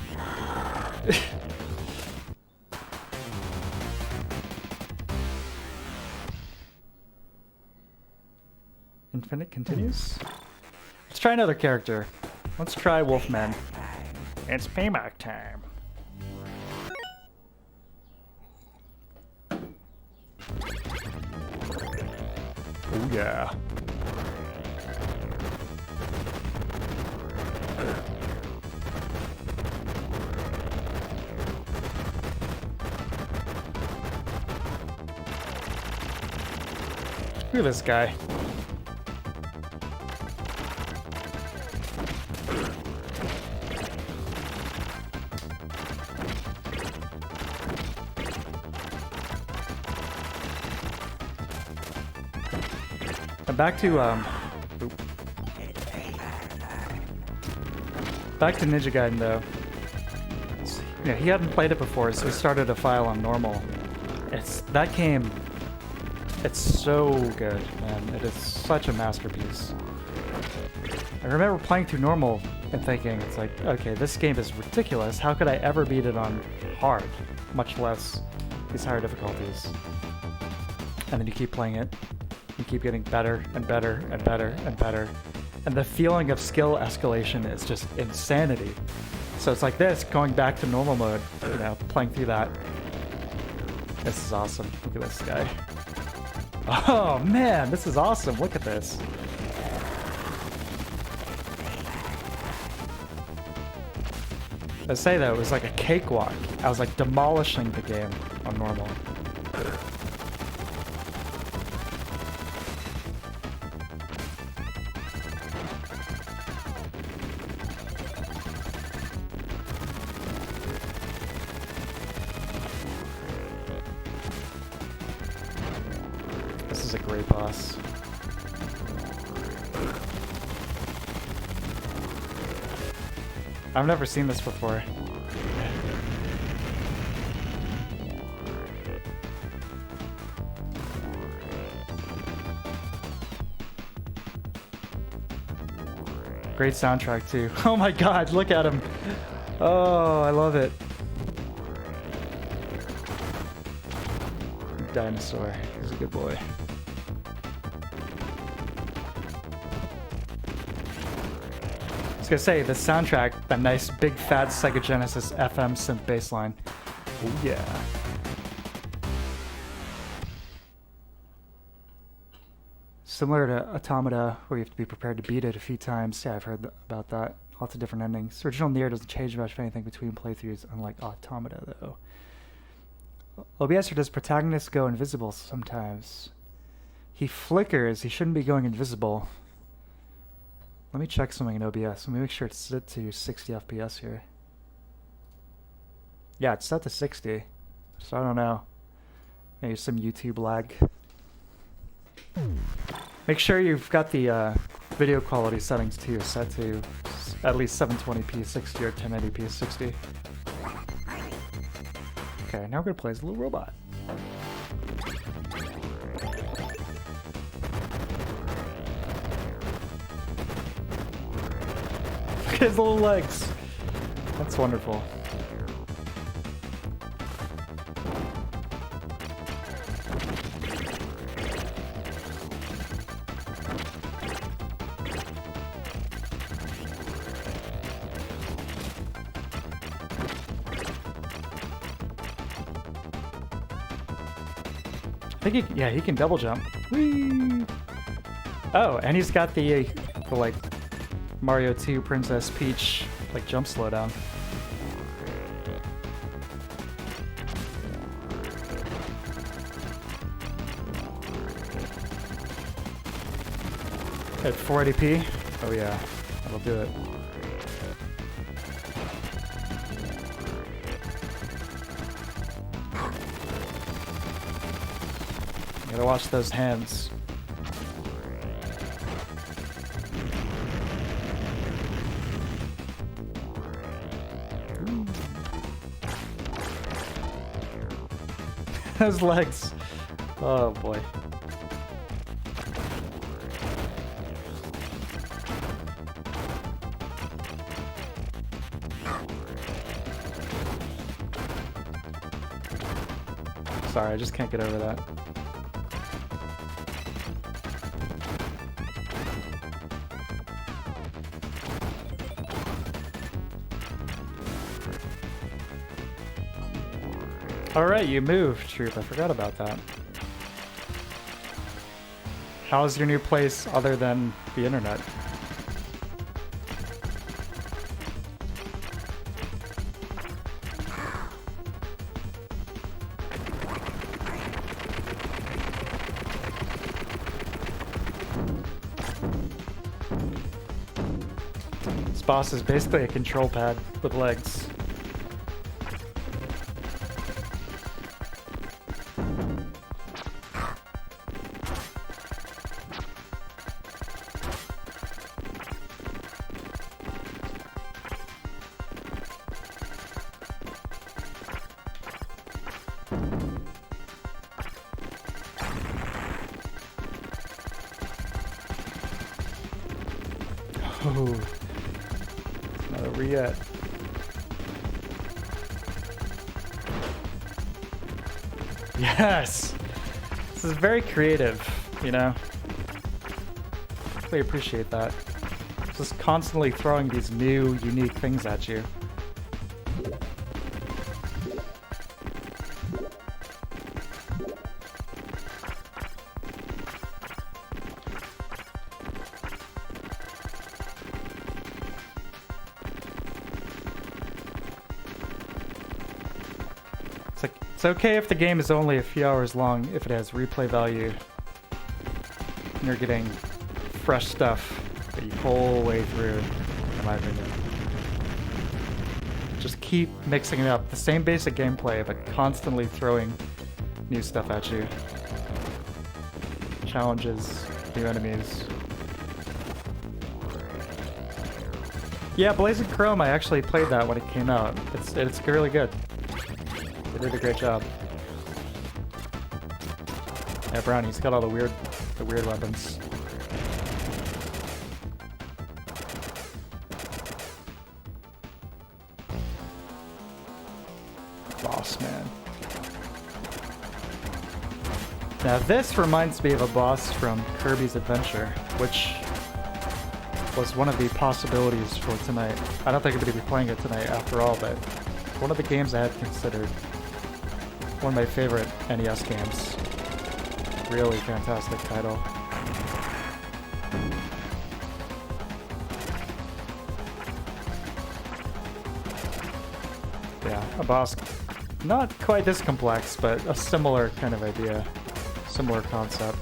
Speaker 1: Infinite continues? Let's try another character. Let's try Wolfman. It's payback time. Oh yeah. Look at this guy. Back to Ninja Gaiden though. Yeah, he hadn't played it before, so he started a file on normal. That game. It's so good, man. It is such a masterpiece. I remember playing through normal and thinking, it's like, okay, this game is ridiculous. How could I ever beat it on hard? Much less these higher difficulties. And then you keep playing it. You keep getting better and better and better and better. And the feeling of skill escalation is just insanity. So it's like this, going back to normal mode, you know, playing through that. This is awesome. Look at this guy. Oh man, this is awesome. Look at this. I say though, it was like a cakewalk. I was like demolishing the game on normal. This is a great boss. I've never seen this before. Great soundtrack too. Oh my god, look at him. Oh, I love it. Dinosaur. He's a good boy. I was gonna say, the soundtrack, that nice big fat Sega Genesis FM synth bass line. Oh yeah. Similar to Automata, where you have to be prepared to beat it a few times. Yeah, I've heard about that. Lots of different endings. Original Nier doesn't change much of anything between playthroughs, unlike Automata though. OBS, or does protagonist go invisible sometimes? He flickers. He shouldn't be going invisible. Let me check something in OBS. Let me make sure it's set to 60 FPS here. Yeah, it's set to 60. So I don't know. Maybe some YouTube lag. Make sure you've got the video quality settings too set to at least 720p 60 or 1080p 60. Okay, now we're gonna play as a little robot. Look at his little legs. That's wonderful. I think he can double jump. Whee! Oh, and he's got the like Mario 2 Princess Peach like jump slowdown. At 480p? Oh yeah, that'll do it. Gotta watch those hands. Those legs. Oh boy. Sorry, I just can't get over that. Alright, you moved, Troop. I forgot about that. How's your new place other than the internet? This boss is basically a control pad with legs. Oh, not over yet. Yes! This is very creative, you know? Really appreciate that. Just constantly throwing these new, unique things at you. It's okay if the game is only a few hours long if it has replay value. And you're getting fresh stuff the whole way through, in my opinion. Just keep mixing it up. The same basic gameplay, but constantly throwing new stuff at you. Challenges, new enemies. Yeah, Blazing Chrome, I actually played that when it came out. It's really good. They did a great job. Yeah, Brownie's got all the weird weapons. Boss man. Now this reminds me of a boss from Kirby's Adventure, which was one of the possibilities for tonight. I don't think I'm going to be playing it tonight after all, but one of the games I had considered. One of my favorite NES games. Really fantastic title. Yeah, a boss not quite this complex, but a similar kind of idea. Similar concept.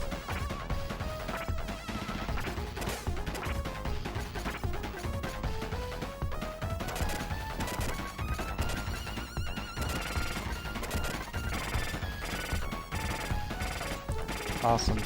Speaker 1: Awesome.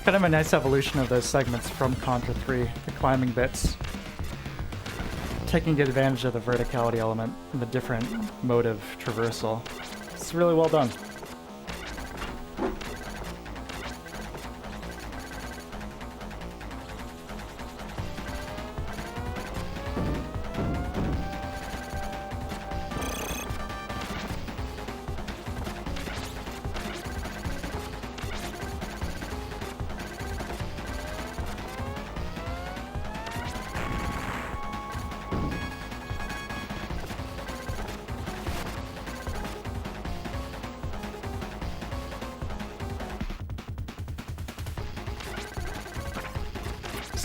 Speaker 1: Kind of a nice evolution of those segments from Contra 3, the climbing bits. Taking advantage of the verticality element and the different mode of traversal. It's really well done.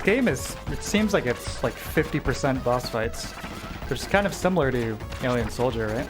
Speaker 1: game is, it seems like it's like 50% boss fights, which is kind of similar to Alien Soldier, right?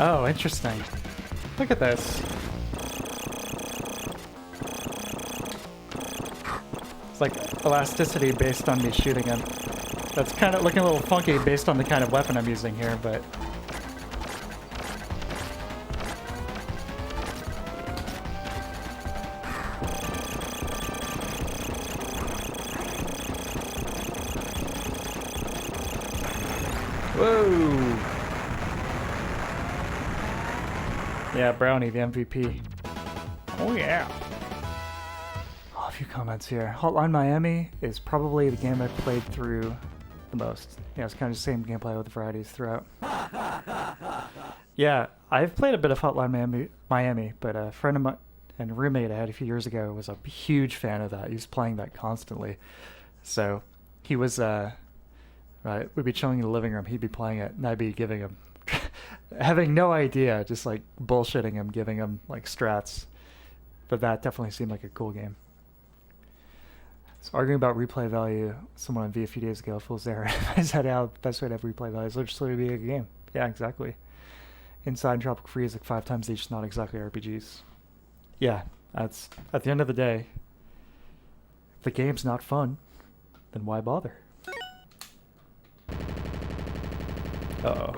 Speaker 1: Oh, interesting. Look at this. It's like elasticity based on me shooting him. That's kind of looking a little funky based on the kind of weapon I'm using here, but... Whoa! Yeah, Brownie, the MVP. Oh yeah. Oh, a few comments here. Hotline Miami is probably the game I've played through the most. Yeah, it's kind of the same gameplay with varieties throughout. Yeah, I've played a bit of Hotline Miami, but a friend of mine and roommate I had a few years ago was a huge fan of that. He was playing that constantly. So he was, right, we'd be chilling in the living room, he'd be playing it, and I'd be giving him having no idea, just like bullshitting him, giving him like strats. But that definitely seemed like a cool game. So arguing about replay value, someone on V a few days ago, Fool's Error, I said how the best way to have replay value is literally be a game. Yeah, exactly. Inside and Tropical Freeze like 5 times each, not exactly RPGs. Yeah, that's at the end of the day, if the game's not fun, then why bother? Uh-oh.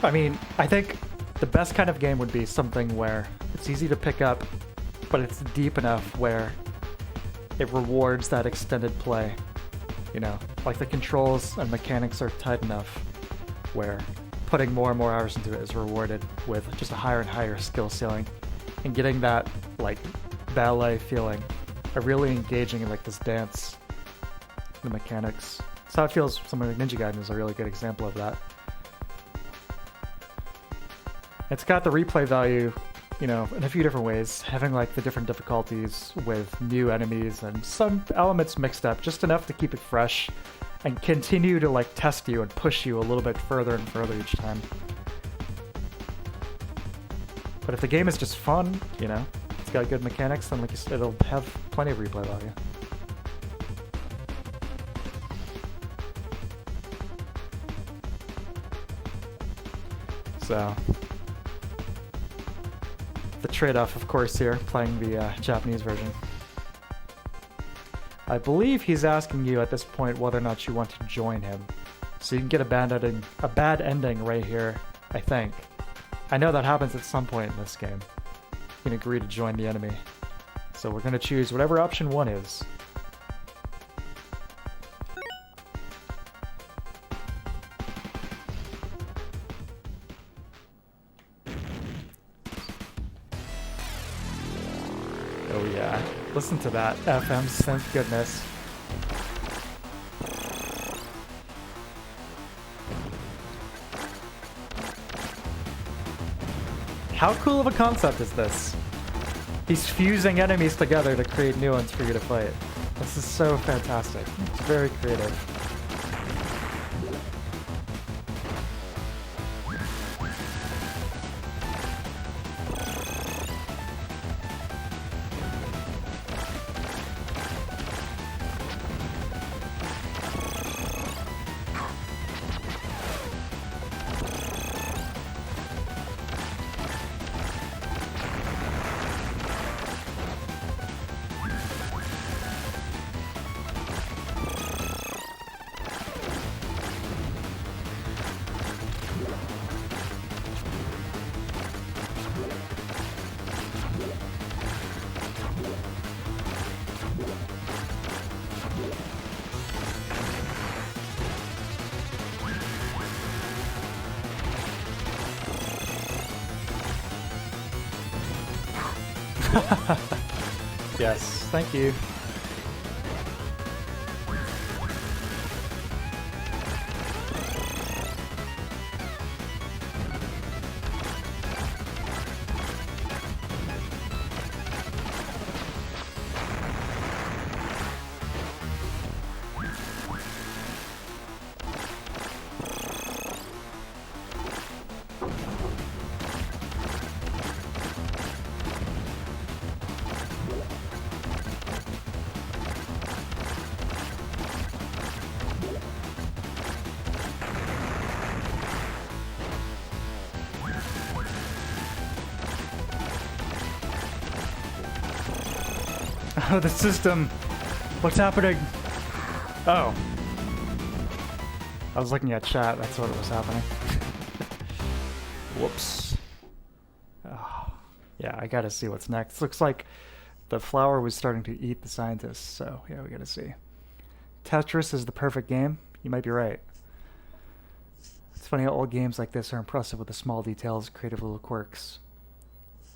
Speaker 1: I mean, I think the best kind of game would be something where it's easy to pick up, but it's deep enough where it rewards that extended play. You know, like the controls and mechanics are tight enough where putting more and more hours into it is rewarded with just a higher and higher skill ceiling, and getting that like ballet feeling, really engaging in like this dance, the mechanics. So it feels. Something like Ninja Gaiden is a really good example of that. It's got the replay value, you know, in a few different ways, having like the different difficulties with new enemies and some elements mixed up, just enough to keep it fresh and continue to like test you and push you a little bit further and further each time. But if the game is just fun, you know, it's got good mechanics, then like you said, it'll have plenty of replay value. So... the trade-off, of course, here, playing the Japanese version. I believe he's asking you at this point whether or not you want to join him. So you can get a bad ending right here, I think. I know that happens at some point in this game. You can agree to join the enemy. So we're going to choose whatever option 1 is. Oh yeah, listen to that FM synth goodness. How cool of a concept is this? He's fusing enemies together to create new ones for you to fight. This is so fantastic. It's very creative. Yes, thank you. Oh, the system! What's happening? Oh. I was looking at chat, that's what was happening. Whoops. Oh. Yeah, I gotta see what's next. Looks like the flower was starting to eat the scientists, so yeah, we gotta see. Tetris is the perfect game? You might be right. It's funny how old games like this are impressive with the small details, creative little quirks.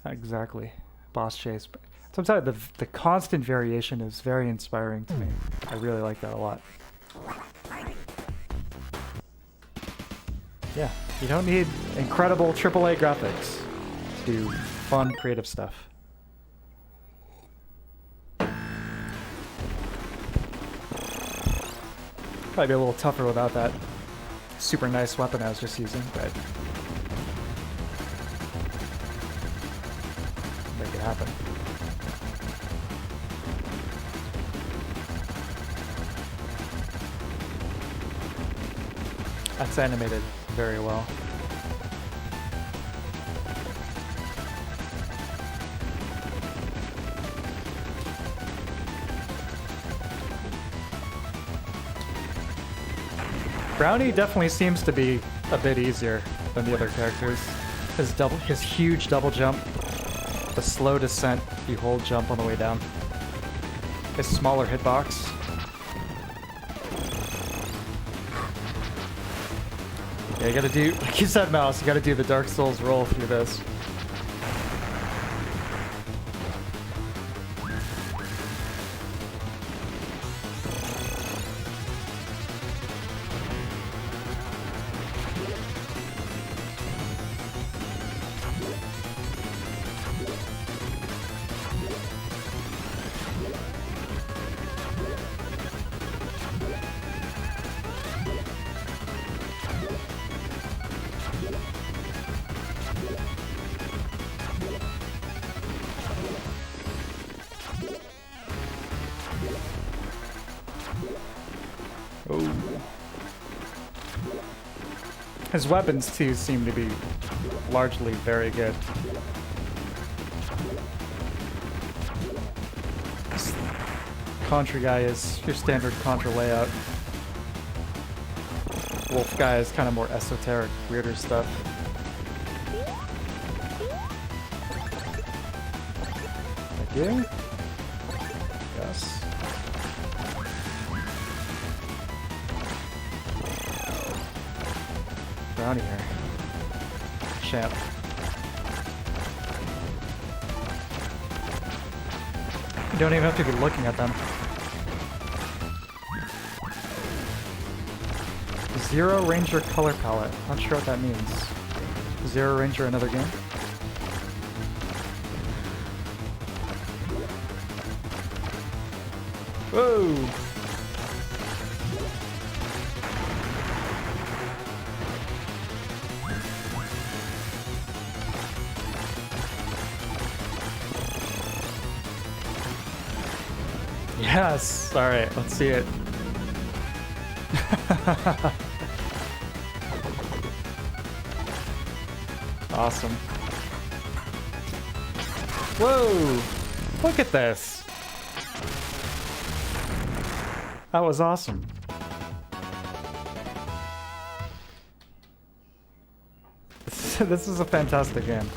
Speaker 1: Exactly. Boss chase. Sometimes the constant variation is very inspiring to me. I really like that a lot. Yeah, you don't need incredible AAA graphics to do fun, creative stuff. Probably be a little tougher without that super nice weapon I was just using, but make it happen. That's animated very well. Brownie definitely seems to be a bit easier than the other characters. His huge double jump, the slow descent, you hold jump on the way down. His smaller hitbox. Yeah, you gotta do, like you said, Mouse, you gotta do the Dark Souls roll through this. His weapons, too, seem to be largely very good. This Contra guy is your standard Contra layout. Wolf guy is kind of more esoteric, weirder stuff. Thank you. Yes. Brownie here. Champ. You don't even have to be looking at them. Zero Ranger color palette. Not sure what that means. Zero Ranger another game? Whoa! Yes! Alright, let's see it. Awesome. Whoa! Look at this! That was awesome. This is a fantastic game.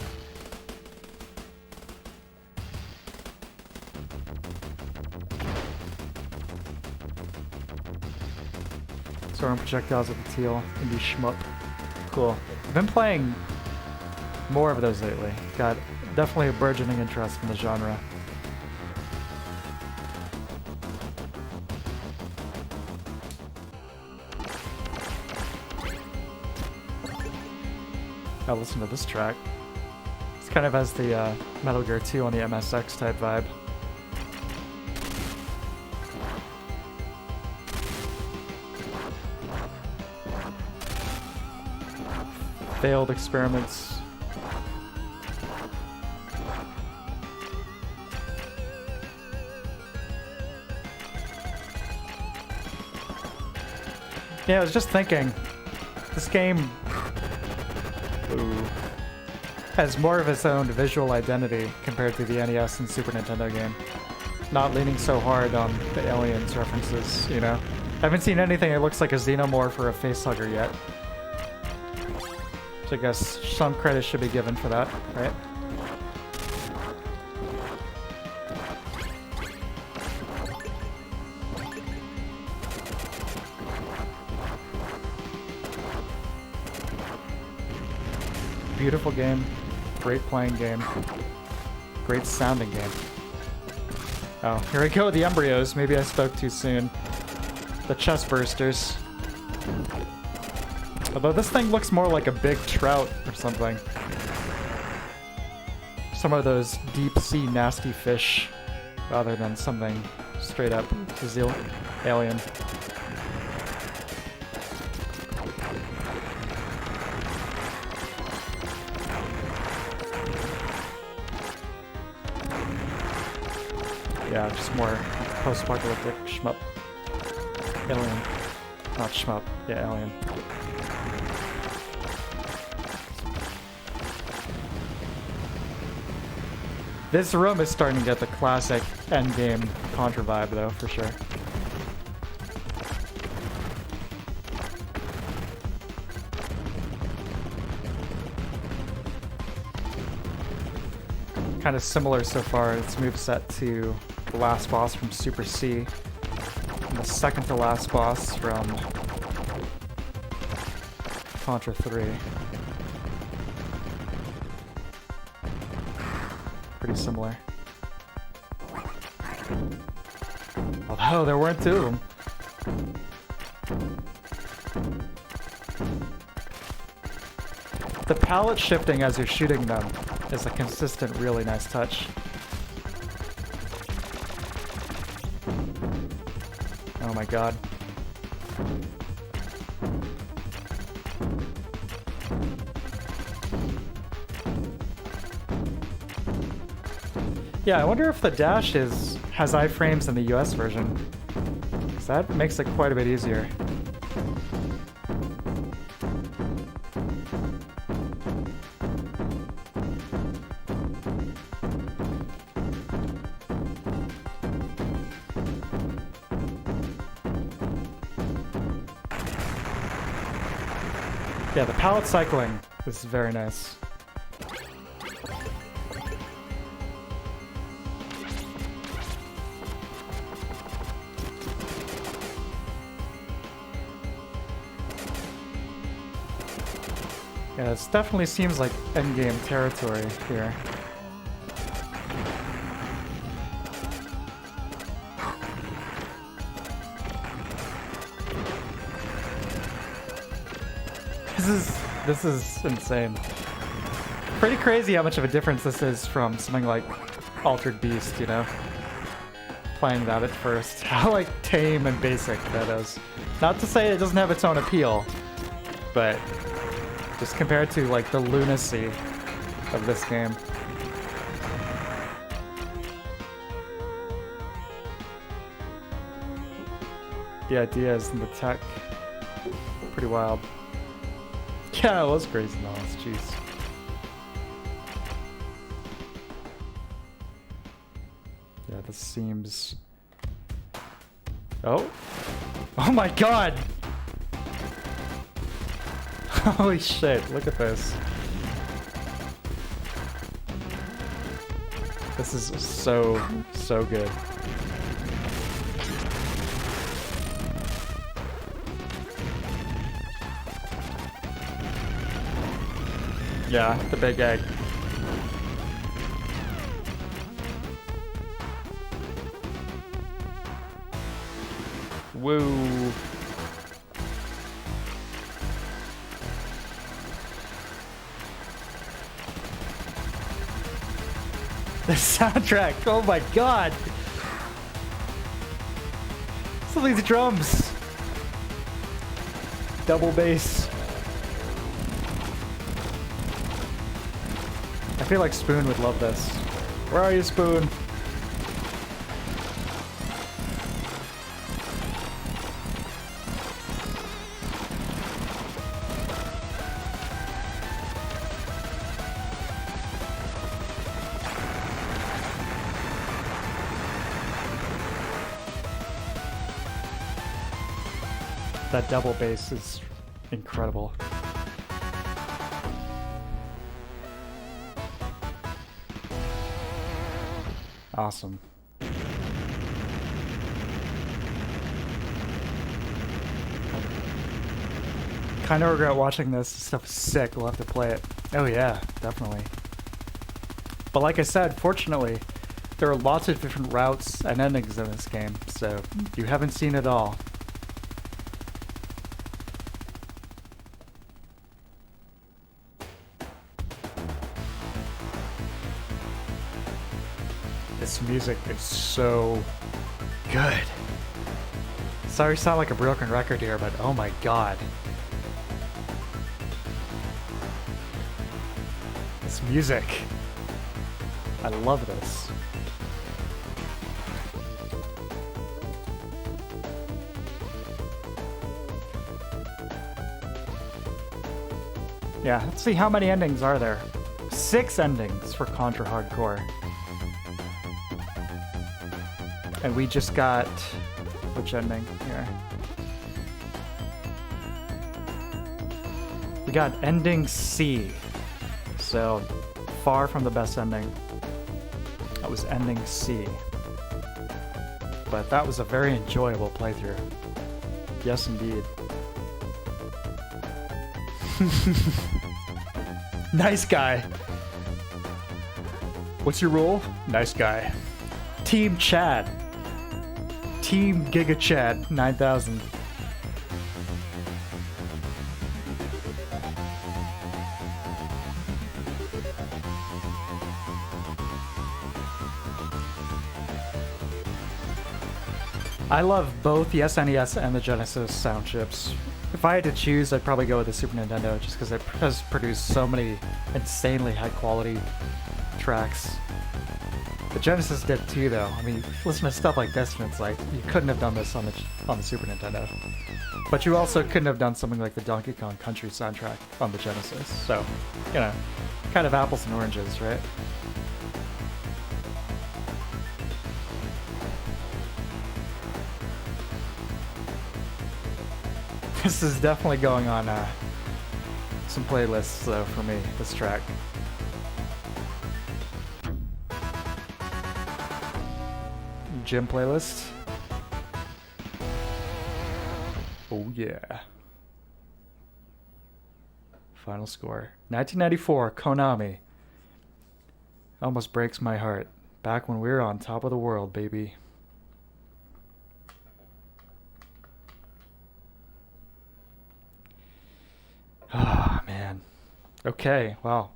Speaker 1: Soaring projectiles at the teal. Indie shmup. Cool. I've been playing more of those lately. Got definitely a burgeoning interest in the genre. I'll listen to this track. It's kind of has the Metal Gear 2 on the MSX type vibe. Failed experiments. Yeah, I was just thinking, this game has more of its own visual identity compared to the NES and Super Nintendo game. Not leaning so hard on the aliens references, you know? I haven't seen anything that looks like a xenomorph or a facehugger yet. So I guess some credit should be given for that, right? Beautiful game, great playing game, great sounding game. Oh, here we go with the embryos. Maybe I spoke too soon. The chest bursters. Although this thing looks more like a big trout or something. Some of those deep sea nasty fish rather than something straight up alien. Yeah, just more post-apocalyptic shmup. Alien. Not shmup. Yeah, alien. This room is starting to get the classic endgame Contra vibe, though, for sure. Kind of similar so far, its moveset to the last boss from Super C, and the second to last boss from Contra 3. Pretty similar. Although there weren't two of them. The palette shifting as you're shooting them is a consistent, really nice touch. Oh my god. Yeah, I wonder if the dash has iframes in the US version. 'Cause that makes it quite a bit easier. Yeah, the palette cycling is very nice. Yeah, this definitely seems like endgame territory here. This is insane. Pretty crazy how much of a difference this is from something like Altered Beast, you know? Playing that at first. How like tame and basic that is. Not to say it doesn't have its own appeal, but just compared to like the lunacy of this game. The ideas and the tech, pretty wild. Yeah, it was crazy nice, jeez. Yeah, this seems... Oh? Oh my god! Holy shit, look at this. This is so good. Yeah, the big egg. Woo. The soundtrack, oh my god! So these drums! Double bass. I feel like Spoon would love this. Where are you, Spoon? That double bass is incredible. Awesome. Kind of regret watching this. This stuff is sick. We'll have to play it. Oh yeah, definitely. But like I said, fortunately, there are lots of different routes and endings in this game, so you haven't seen it all. This music is so good. Sorry to sound like a broken record here, but oh my god. This music. I love this. Yeah, let's see how many endings are there. 6 endings for Contra Hardcore. And we just got, which ending here? We got ending C. So, far from the best ending. That was ending C. But that was a very enjoyable playthrough. Yes, indeed. Nice guy. What's your role? Nice guy. Team Chad. Team Giga Chad 9000. I love both the SNES and the Genesis sound chips. If I had to choose, I'd probably go with the Super Nintendo just because it has produced so many insanely high quality tracks. The Genesis did too, though. I mean, listen to stuff like this, and it's like you couldn't have done this on the Super Nintendo. But you also couldn't have done something like the Donkey Kong Country soundtrack on the Genesis. So, you know, kind of apples and oranges, right? This is definitely going on some playlists, though, for me, this track. Gym playlist. Oh yeah. Final score. 1994, Konami. Almost breaks my heart. Back when we were on top of the world, baby. Ah, man. Okay, wow.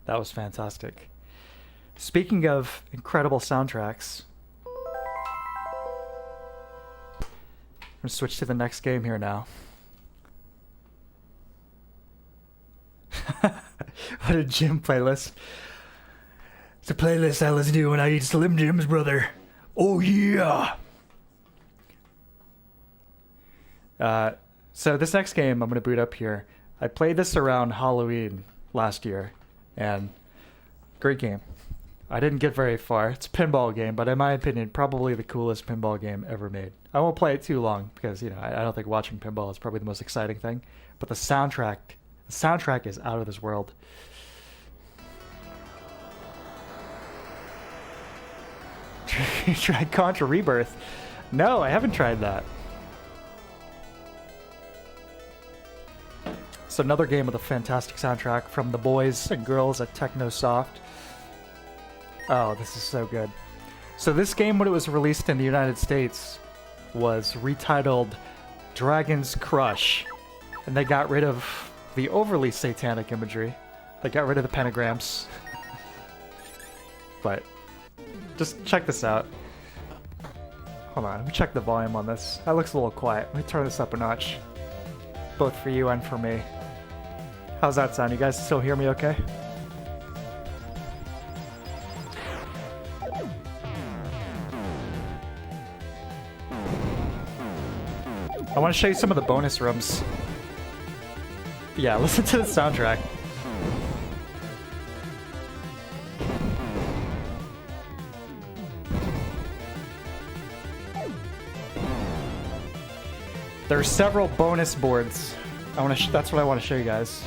Speaker 1: That was fantastic. Speaking of incredible soundtracks, I'm going to switch to the next game here now. What a gym playlist. It's a playlist I listen to when I eat Slim Jims, brother. Oh, yeah. So this next game I'm going to boot up here. I played this around Halloween last year, and great game. I didn't get very far. It's a pinball game, but in my opinion, probably the coolest pinball game ever made. I won't play it too long because, you know, I don't think watching pinball is probably the most exciting thing. But the soundtrack is out of this world. You tried Contra Rebirth? No, I haven't tried that. So another game with a fantastic soundtrack from the boys and girls at Technosoft. Oh, this is so good. So this game, when it was released in the United States, was retitled Dragon's Crush. And they got rid of the overly satanic imagery. They got rid of the pentagrams. But just check this out. Hold on, let me check the volume on this. That looks a little quiet. Let me turn this up a notch. Both for you and for me. How's that sound? You guys still hear me okay? I want to show you some of the bonus rooms. Yeah, listen to the soundtrack. There are several bonus boards. That's what I want to show you guys.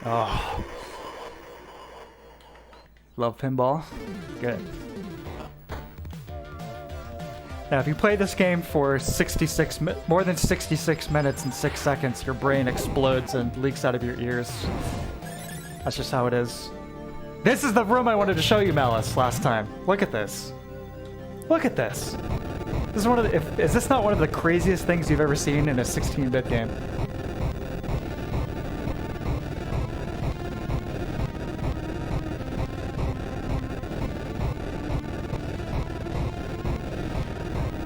Speaker 1: Oh. Love pinball. Good. Now, if you play this game for more than 66 minutes and 6 seconds, your brain explodes and leaks out of your ears. That's just how it is. This is the room I wanted to show you, Malice, last time. Look at this. Look at this. This is one of the, is this not one of the craziest things you've ever seen in a 16-bit game?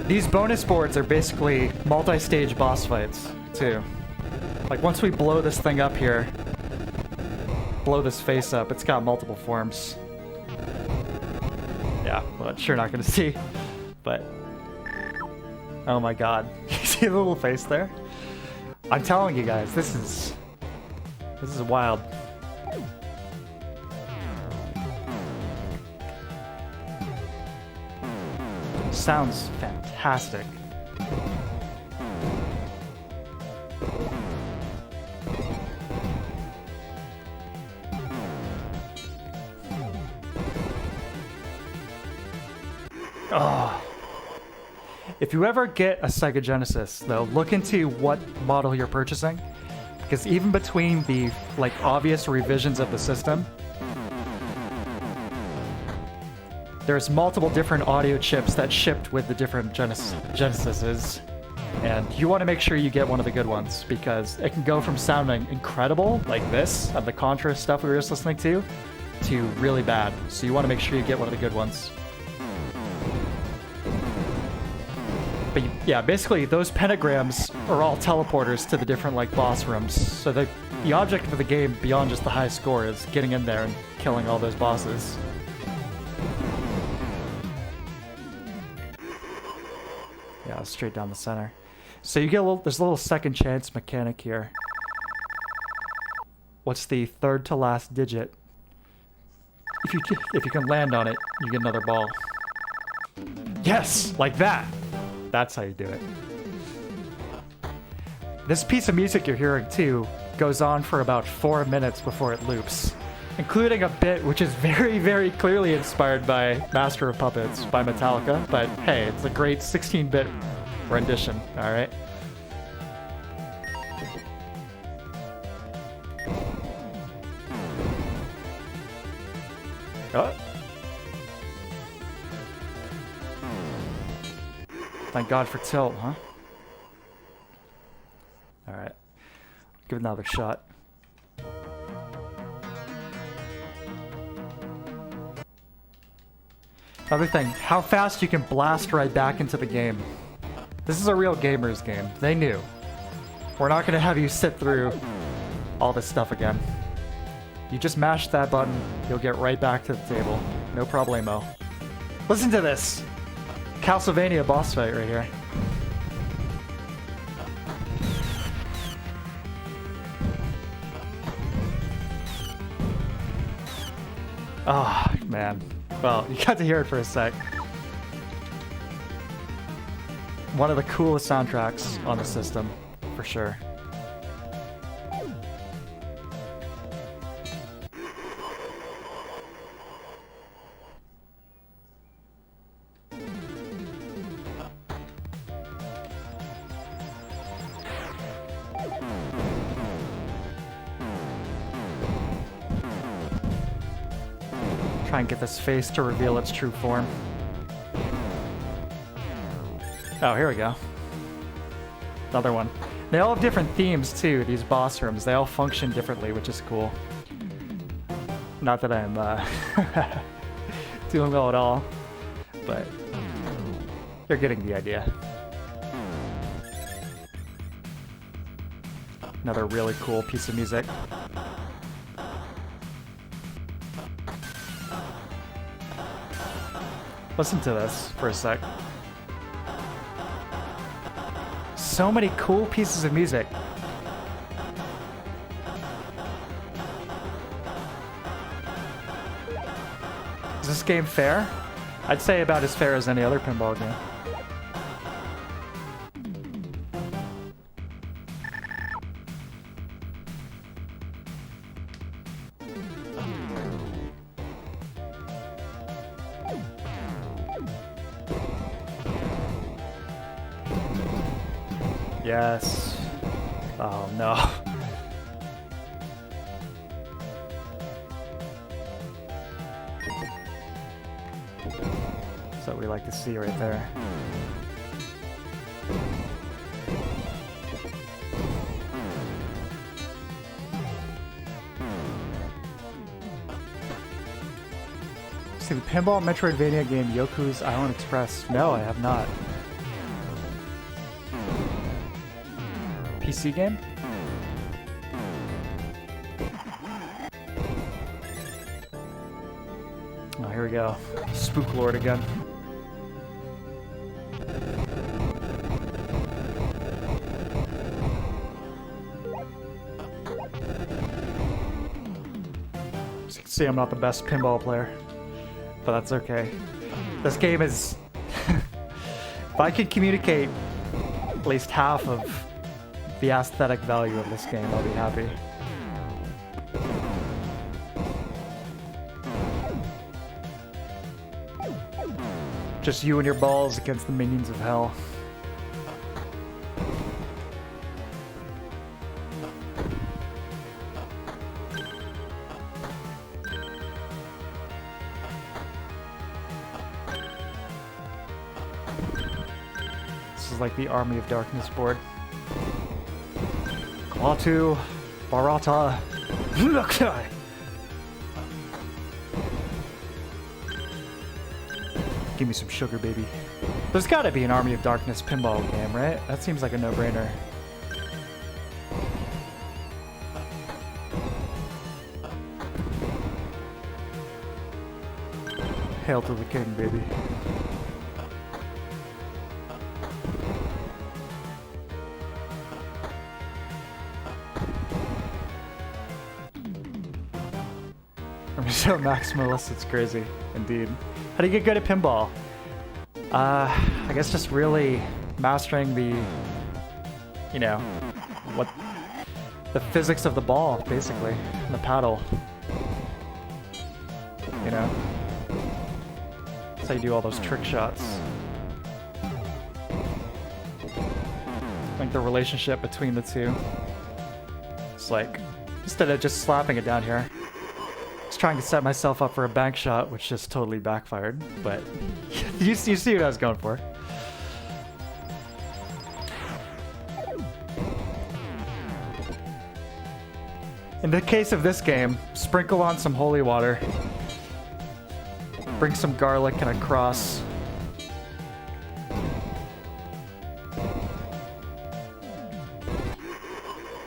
Speaker 1: These bonus boards are basically multi-stage boss fights, too. Like, once we blow this thing up here, blow this face up, it's got multiple forms. Yeah, well, I'm sure not gonna see, but... Oh my god. You see the little face there? I'm telling you guys, this is wild. Sounds fantastic. Oh. If you ever get a Sega Genesis, though, look into what model you're purchasing, because even between the obvious revisions of the system, there's multiple different audio chips that shipped with the different Genesises, and you want to make sure you get one of the good ones, because it can go from sounding incredible, like this, and the Contra stuff we were just listening to really bad. So you want to make sure you get one of the good ones. But yeah, basically those pentagrams are all teleporters to the different boss rooms. So the object of the game, beyond just the high score, is getting in there and killing all those bosses. Yeah, straight down the center. So you get there's a little second chance mechanic here. What's the third to last digit? If you can land on it, you get another ball. Yes, like that. That's how you do it. This piece of music you're hearing too goes on for about 4 minutes before it loops, including a bit which is very, very clearly inspired by Master of Puppets by Metallica, but hey, it's a great 16-bit rendition, alright? Oh. Thank God for tilt, huh? Alright. Give it another shot. Another thing, how fast you can blast right back into the game. This is a real gamer's game. They knew. We're not gonna have you sit through all this stuff again. You just mash that button, you'll get right back to the table. No problemo. Listen to this! Castlevania boss fight right here. Oh, man. Well, you got to hear it for a sec. One of the coolest soundtracks on the system, for sure. Try and get this face to reveal its true form. Oh, here we go. Another one. They all have different themes too, these boss rooms. They all function differently, which is cool. Not that I'm doing well at all, but you're getting the idea. Another really cool piece of music. Listen to this for a sec. So many cool pieces of music. Is this game fair? I'd say about as fair as any other pinball game. Yes. Oh no. That's what we like to see right there. See the pinball Metroidvania game Yoku's Island Express. No, I have not. PC game? Oh, here we go. Spook Lord again. As you can see, I'm not the best pinball player, but that's okay. This game is... If I could communicate at least half of the aesthetic value of this game, I'll be happy. Just you and your balls against the minions of hell. This is like the Army of Darkness board. Klaatu, Barata, give me some sugar, baby. There's gotta be an Army of Darkness pinball game, right? That seems like a no-brainer. Hail to the king, baby. So maximalist, it's crazy, indeed. How do you get good at pinball? I guess just really mastering the, you know, what the physics of the ball, basically, and the paddle. You know, that's how you do all those trick shots. Like the relationship between the two. It's like, instead of just slapping it down here, trying to set myself up for a bank shot, which just totally backfired, but you see what I was going for. In the case of this game, sprinkle on some holy water, bring some garlic and a cross.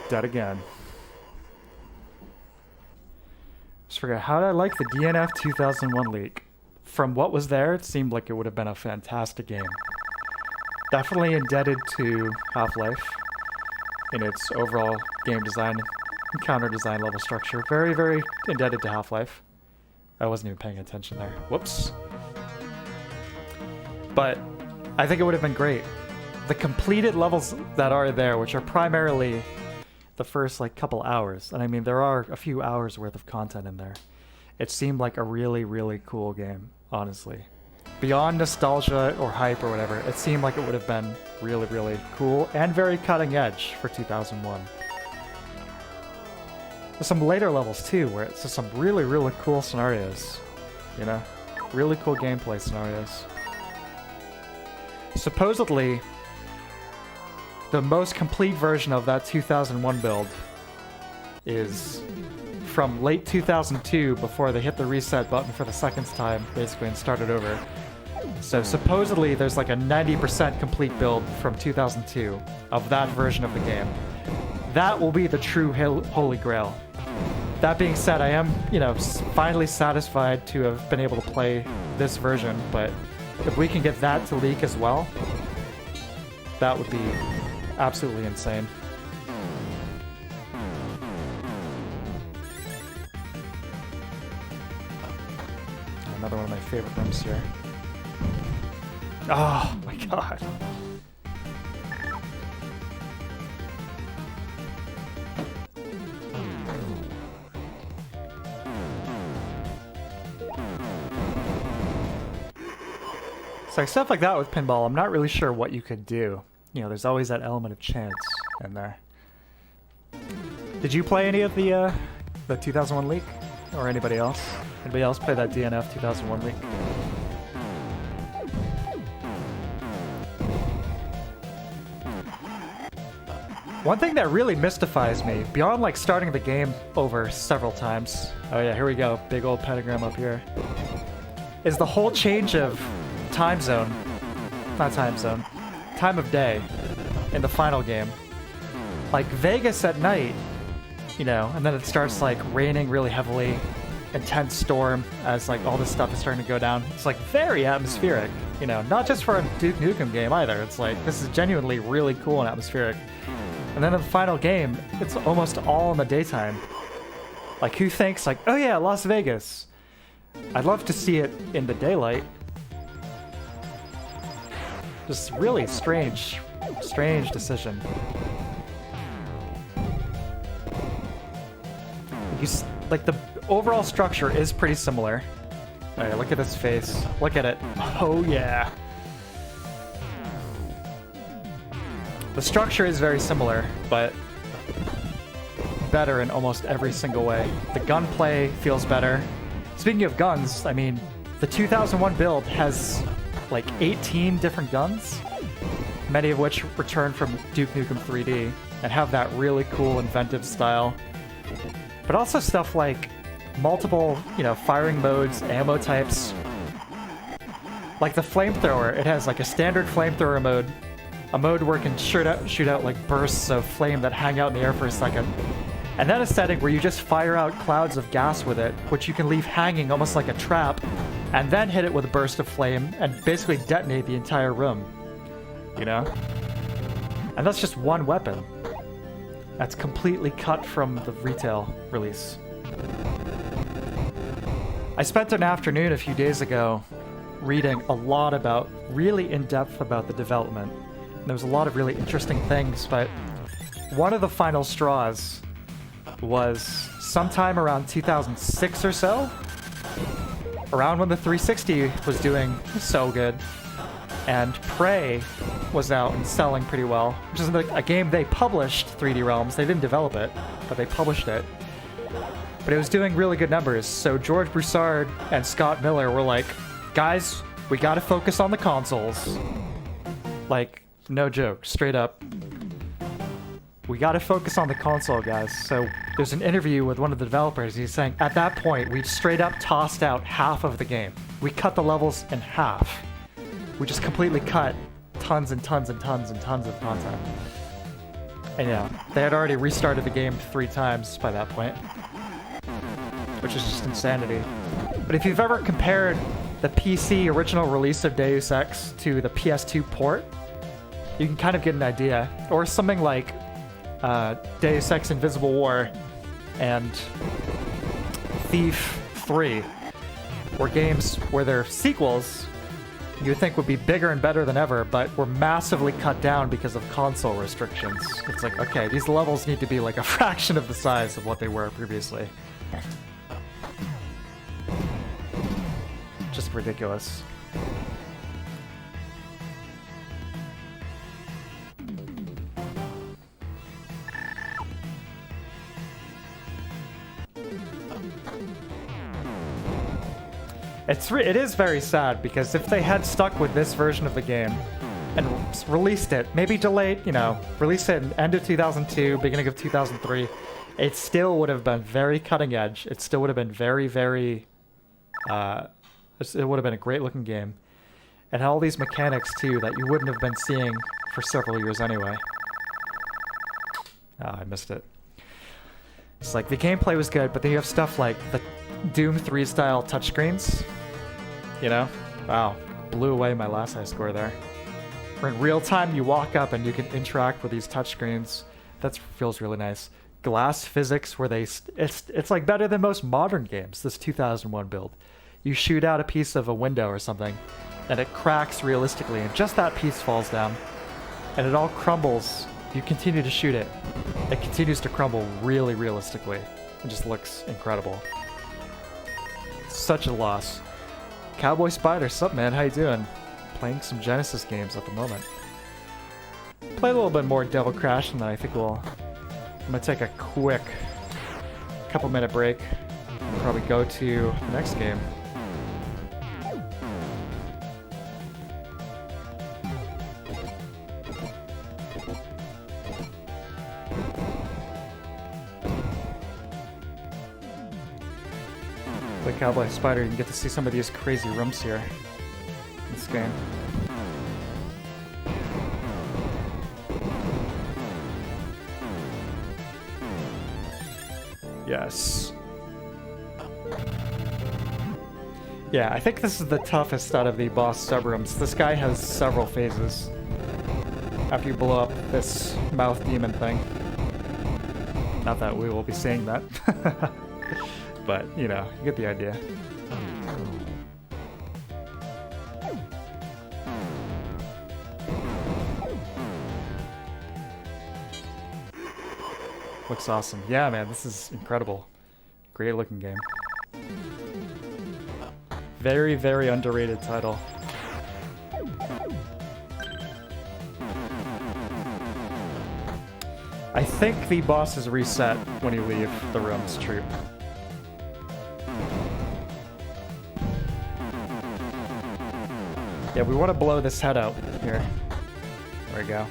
Speaker 1: Dead again. Forget how did I like the DNF 2001 leak? From what was there, it seemed like it would have been a fantastic game. Definitely indebted to Half-Life in its overall game design and counter design level structure. Very, very indebted to Half-Life. I wasn't even paying attention there. Whoops. But I think it would have been great. The completed levels that are there, which are primarily the first like couple hours, and I mean there are a few hours worth of content in there. It seemed like a really, really cool game, honestly. Beyond nostalgia or hype or whatever, it seemed like it would have been really, really cool and very cutting edge for 2001. There's some later levels too, where it's just some really, really cool scenarios. you know? Really cool gameplay scenarios. Supposedly, the most complete version of that 2001 build is from late 2002 before they hit the reset button for the second time, basically, and started over. So supposedly there's like a 90% complete build from 2002 of that version of the game. That will be the true holy grail. That being said, I am, finally satisfied to have been able to play this version, but if we can get that to leak as well, that would be absolutely insane. Another one of my favorite rooms here. Oh my god. So stuff like that with pinball, I'm not really sure what you could do. There's always that element of chance in there. Did you play any of the 2001 leak? Or anybody else? Anybody else play that DNF 2001 leak? One thing that really mystifies me, beyond like starting the game over several times, oh yeah, here we go, big old pentagram up here, is the whole change of time of day in the final game. Like Vegas at night, and then it starts like raining really heavily, intense storm as like all this stuff is starting to go down. It's like very atmospheric, not just for a Duke Nukem game either. It's like, this is genuinely really cool and atmospheric. And then in the final game, it's almost all in the daytime. Like, who thinks like, oh yeah, Las Vegas. I'd love to see it in the daylight. Just really strange decision. Like, the overall structure is pretty similar. Alright, look at this face. Look at it. Oh yeah. The structure is very similar, but better in almost every single way. The gunplay feels better. Speaking of guns, I mean, the 2001 build has like 18 different guns, many of which return from Duke Nukem 3D and have that really cool inventive style. But also stuff like multiple, firing modes, ammo types. Like the flamethrower, it has like a standard flamethrower mode, a mode where it can shoot out like bursts of flame that hang out in the air for a second. And then a setting where you just fire out clouds of gas with it, which you can leave hanging almost like a trap, and then hit it with a burst of flame and basically detonate the entire room. And that's just one weapon. That's completely cut from the retail release. I spent an afternoon a few days ago reading a lot really in-depth about the development. And there was a lot of really interesting things, but one of the final straws was sometime around 2006 or so, around when the 360 was doing so good, and Prey was out and selling pretty well, which is a game they published, 3D Realms. They didn't develop it, but they published it. But it was doing really good numbers, so George Broussard and Scott Miller were like, guys, we gotta focus on the consoles. Like, no joke, straight up. We gotta focus on the console, guys. So there's an interview with one of the developers. He's saying, at that point, we straight up tossed out half of the game. We cut the levels in half. We just completely cut tons and tons and tons and tons of content. And they had already restarted the game 3 times by that point, which is just insanity. But if you've ever compared the PC original release of Deus Ex to the PS2 port, you can kind of get an idea. Or something like Deus Ex Invisible War and Thief 3, were games where they're sequels you would think would be bigger and better than ever, but were massively cut down because of console restrictions. It's like, okay, these levels need to be like a fraction of the size of what they were previously. Just ridiculous. It is very sad, because if they had stuck with this version of the game and released it, maybe delayed, released it in end of 2002, beginning of 2003, it still would have been very cutting edge. It still would have been very, very, it would have been a great looking game. It had all these mechanics too that you wouldn't have been seeing for several years anyway. Oh, I missed it. It's like the gameplay was good, but then you have stuff like the Doom 3 style touchscreens. Wow, blew away my last high score there. Where in real time you walk up and you can interact with these touchscreens. That feels really nice. Glass physics where it's like better than most modern games. This 2001 build, you shoot out a piece of a window or something, and it cracks realistically, and just that piece falls down, and it all crumbles. You continue to shoot it. It continues to crumble really realistically. It just looks incredible. Such a loss. Cowboy Spider, sup man, how you doing? Playing some Genesis games at the moment. Play a little bit more Devil Crash, and then I think I'm gonna take a quick couple-minute break. And probably go to the next game. Play Cowboy Spider, you can get to see some of these crazy rooms here in this game. Yes. Yeah, I think this is the toughest out of the boss subrooms. This guy has several phases after you blow up this mouth demon thing. Not that we will be saying that. But, you get the idea. Looks awesome. Yeah, man, this is incredible. Great looking game. Very, very underrated title. I think the bosses reset when you leave the room, it's true. Yeah, we want to blow this head out here. There we go.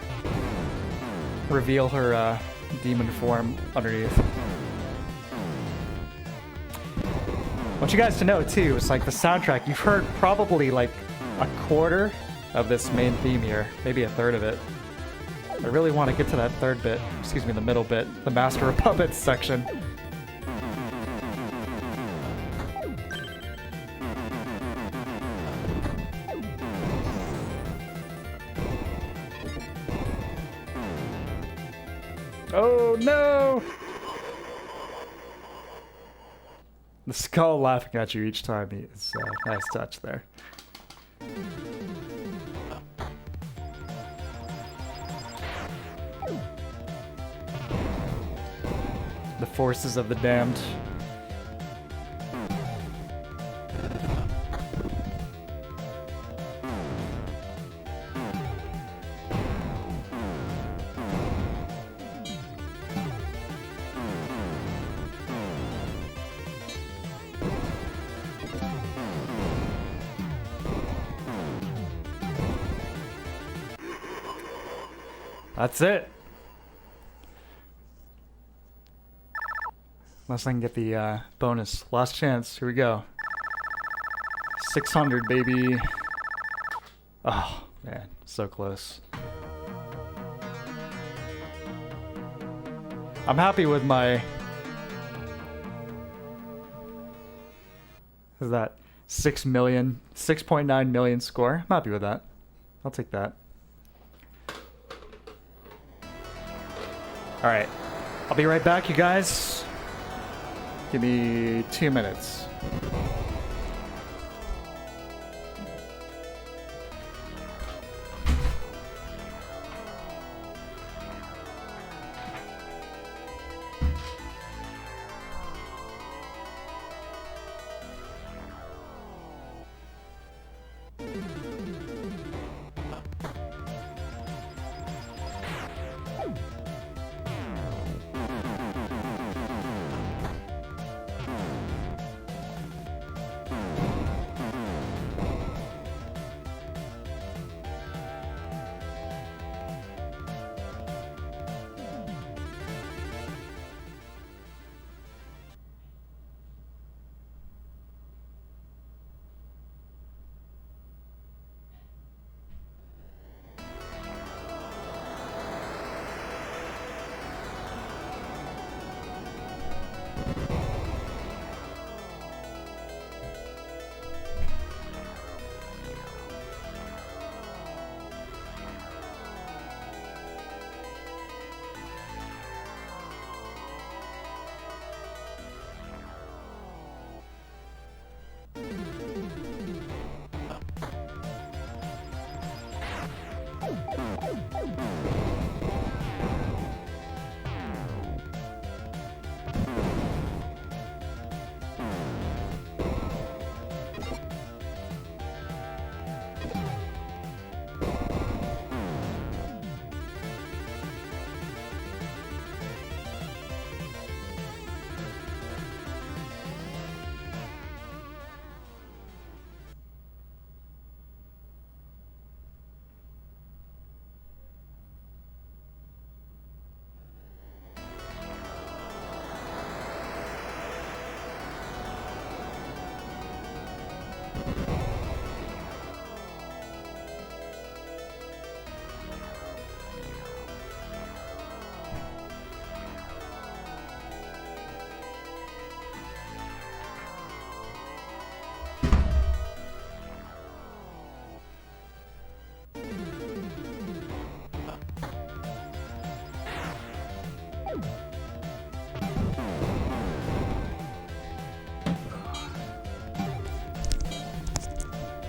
Speaker 1: Reveal her demon form underneath. I want you guys to know too, it's like the soundtrack, you've heard probably like a quarter of this main theme here, maybe a third of it. I really want to get to that third bit, the middle bit, the Master of Puppets section. Oh no! The skull laughing at you each time is a nice touch there. The forces of the damned. That's it. Unless I can get the bonus. Last chance. Here we go. 600, baby. Oh, man. So close. I'm happy with my... Is that 6.9 million score? I'm happy with that. I'll take that. Alright. I'll be right back, you guys. Give me 2 minutes.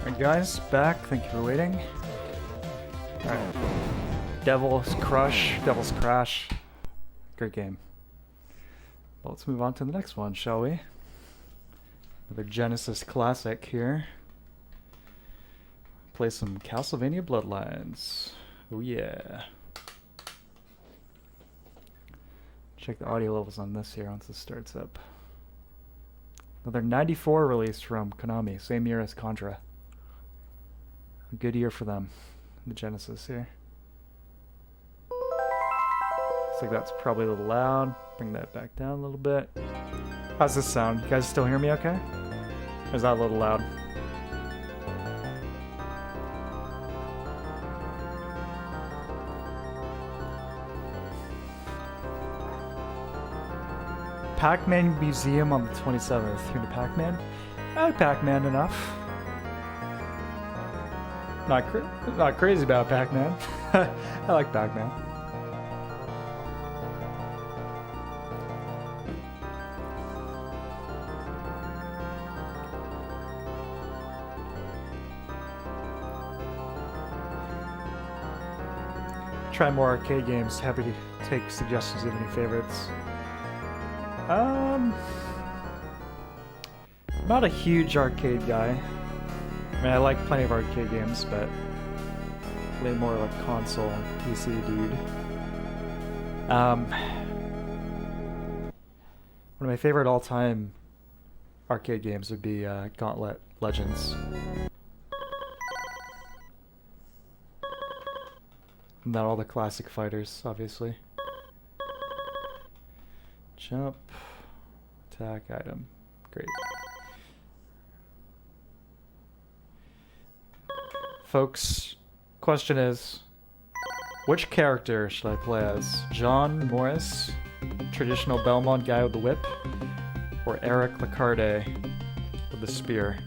Speaker 1: Alright guys, back. Thank you for waiting. Alright. Devil's Crash. Great game. Well, let's move on to the next one, shall we? Another Genesis classic here. Play some Castlevania Bloodlines. Oh yeah. Check the audio levels on this here once it starts up. Another 94 release from Konami, same year as Contra. A good year for them. The Genesis here. Looks like that's probably a little loud. Bring that back down a little bit. How's this sound? You guys still hear me okay? Or is that a little loud? Pac-Man Museum on the 27th. You're into Pac-Man? I like Pac-Man enough. Not crazy about Pac-Man. I like Pac-Man. Try more arcade games. Happy to take suggestions of any favorites. Not a huge arcade guy. I mean, I like plenty of arcade games, but way more like console, PC dude. One of my favorite all-time arcade games would be Gauntlet Legends. Not all the classic fighters, obviously. Jump, attack, item. Great. Folks, question is, which character should I play as? John Morris, traditional Belmont guy with the whip, or Eric Lacarde with the spear?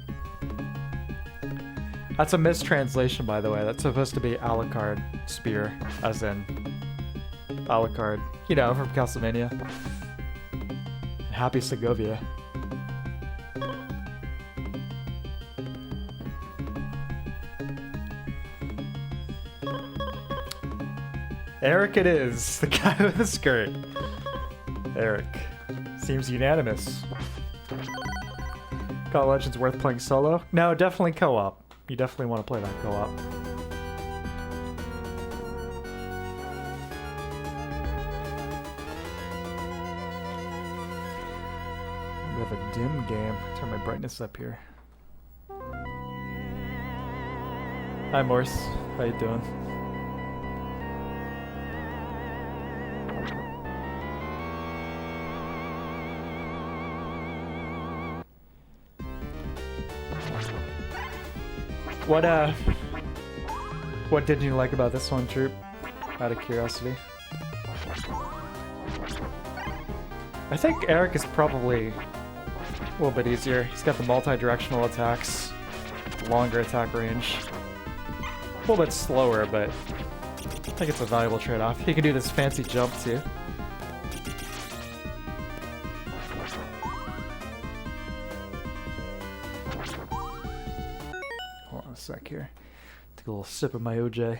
Speaker 1: That's a mistranslation, by the way. That's supposed to be Alucard spear, as in Alucard, you know, from Castlevania. Happy Segovia. Eric it is, the guy with the skirt. Eric. Seems unanimous. Got Legends worth playing solo? No, definitely co-op. You definitely want to play that co-op. We have a dim game. Turn my brightness up here. Hi Morse, how you doing? What did you like about this one, Troop? Out of curiosity. I think Eric is probably a little bit easier. He's got the multi-directional attacks, longer attack range. A little bit slower, but I think it's a valuable trade-off. He can do this fancy jump too. Hold on a sec here. Take a little sip of my OJ.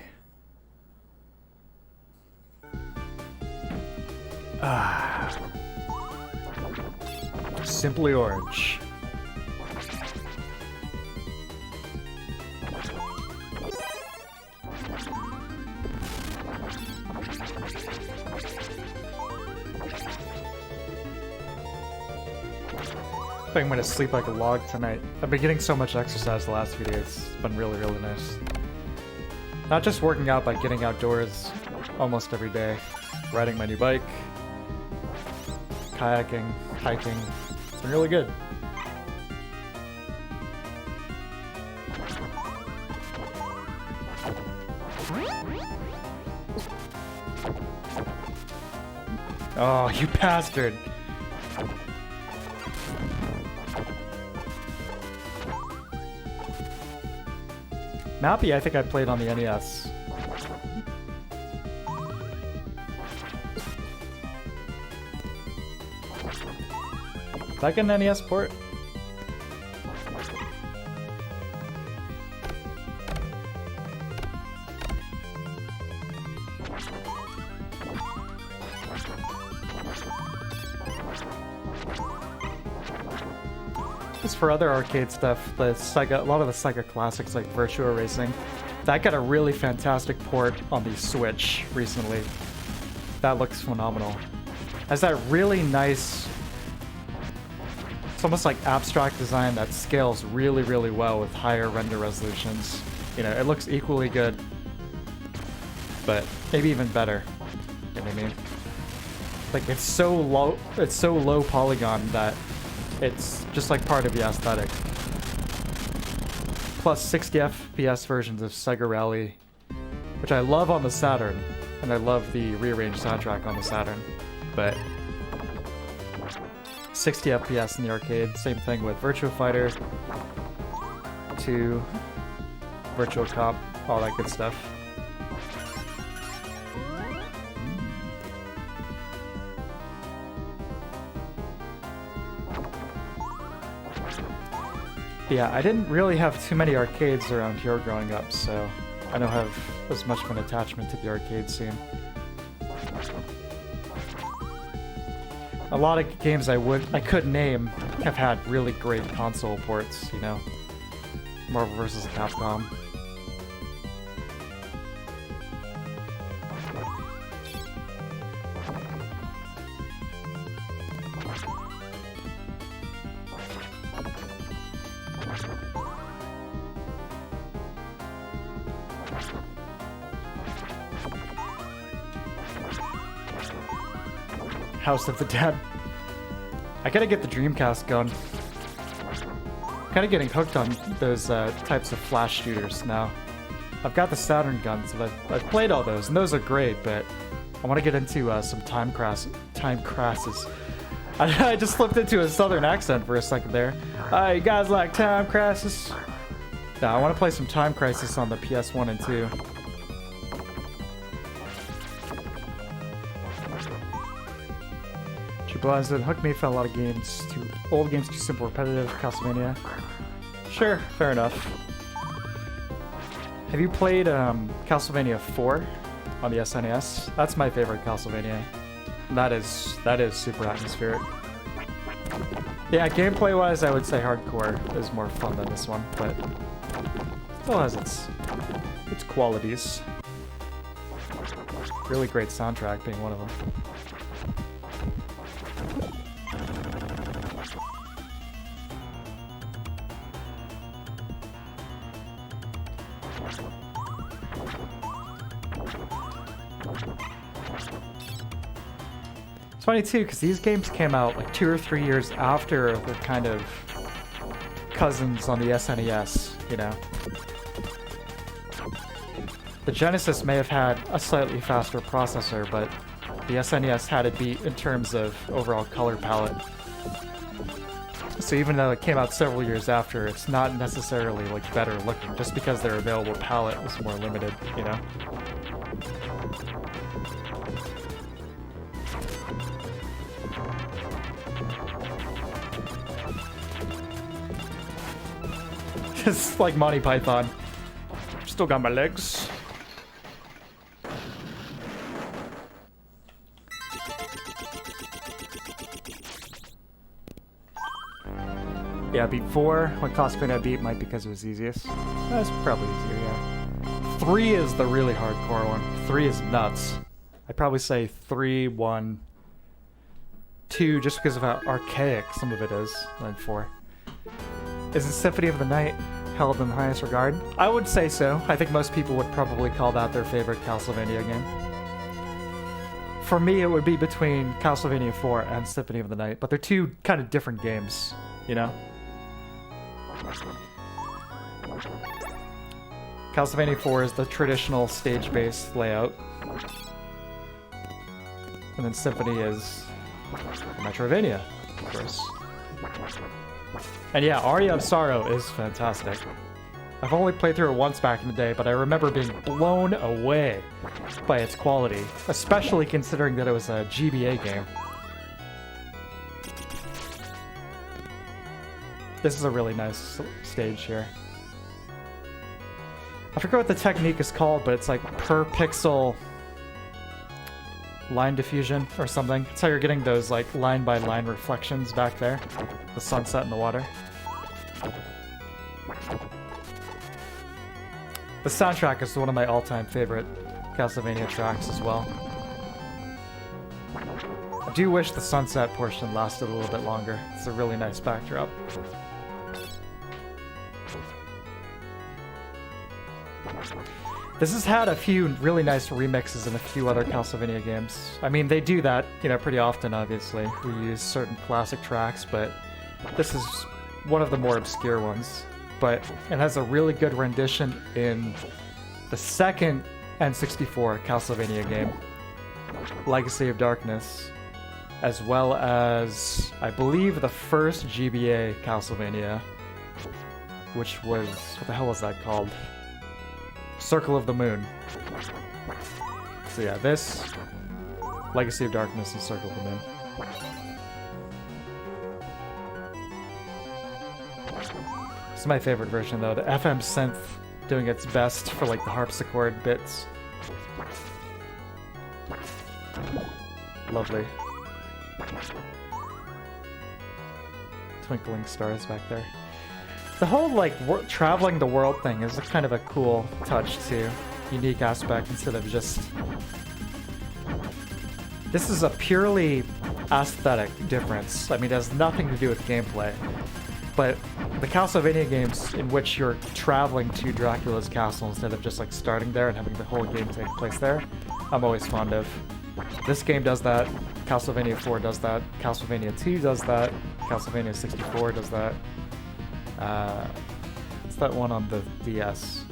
Speaker 1: Ah. Simply orange. I think I'm gonna sleep like a log tonight. I've been getting so much exercise the last few days. It's been really, really nice. Not just working out, but getting outdoors almost every day. Riding my new bike, kayaking, hiking. It's been really good. Oh, you bastard! Mappy, I think I played on the NES. Is that an NES port? as for other arcade stuff, a lot of the Sega classics like Virtua Racing, that got a really fantastic port on the Switch recently. That looks phenomenal. Has that really nice, it's almost like abstract design that scales really, really well with higher render resolutions. You know, it looks equally good, but maybe even better. You know what I mean? Like it's so low polygon that it's just like part of the aesthetic. Plus 60 FPS versions of Sega Rally, which I love on the Saturn, and I love the rearranged soundtrack on the Saturn, but 60 FPS in the arcade. Same thing with Virtua Fighter 2, Virtual Cop, all that good stuff. Yeah, I didn't really have too many arcades around here growing up, so I don't have as much of an attachment to the arcade scene. A lot of games I could name have had really great console ports, you know? Marvel vs. Capcom. House of the Dead. I gotta get the Dreamcast going. Kinda getting hooked on those types of flash shooters now. I've got the Saturn guns, and I've played all those, and those are great, but I want to get into some time crasses. I just slipped into a southern accent for a second there. You guys like Time Crisis? No, I want to play some Time Crisis on the PS1 and 2. Blast didn't hook me for a lot of games. Old games too simple, repetitive. Castlevania. Sure, fair enough. Have you played Castlevania 4 on the SNES? That's my favorite Castlevania. That is super atmospheric. Yeah, gameplay-wise, I would say Hardcore is more fun than this one, but still has its qualities. Really great soundtrack being one of them. It's funny too, because these games came out like 2 or 3 years after the kind of cousins on the SNES, you know. The Genesis may have had a slightly faster processor, but the SNES had it beat in terms of overall color palette. So even though it came out several years after, it's not necessarily like better looking, just because their available palette was more limited, you know. Just like Monty Python. Still got my legs. Yeah, beat 4. What Castlevania I beat might be because it was easiest. That's probably easier, yeah. 3 is the really hardcore one. 3 is nuts. I'd probably say 3, 1, 2, just because of how archaic some of it is, and 4. Isn't Symphony of the Night held in the highest regard? I would say so. I think most people would probably call that their favorite Castlevania game. For me, it would be between Castlevania 4 and Symphony of the Night, but they're two kind of different games, you know? Castlevania 4 is the traditional stage-based layout. And then Symphony is Metroidvania, of course. And yeah, Aria of Sorrow is fantastic. I've only played through it once back in the day, but I remember being blown away by its quality, especially considering that it was a GBA game. This is a really nice stage here. I forget what the technique is called, but it's like per pixel line diffusion or something. It's how you're getting those like line by line reflections back there. The sunset in the water. The soundtrack is one of my all-time favorite Castlevania tracks as well. I do wish the sunset portion lasted a little bit longer. It's a really nice backdrop. This has had a few really nice remixes in a few other Castlevania games. I mean, they do that, you know, pretty often, obviously. We use certain classic tracks, but this is one of the more obscure ones. But it has a really good rendition in the second N64 Castlevania game, Legacy of Darkness, as well as, I believe, the first GBA Castlevania, which was, what the hell was that called? Circle of the Moon. So yeah, this, Legacy of Darkness, and Circle of the Moon. This is my favorite version though, the FM synth doing its best for like the harpsichord bits. Lovely. Twinkling stars back there. The whole like traveling the world thing is kind of a cool touch too. Unique aspect instead of just... This is a purely aesthetic difference. I mean, it has nothing to do with gameplay. But the Castlevania games in which you're traveling to Dracula's castle instead of just like starting there and having the whole game take place there, I'm always fond of. This game does that. Castlevania 4 does that. Castlevania 2 does that. Castlevania 64 does that. What's that one on the DS?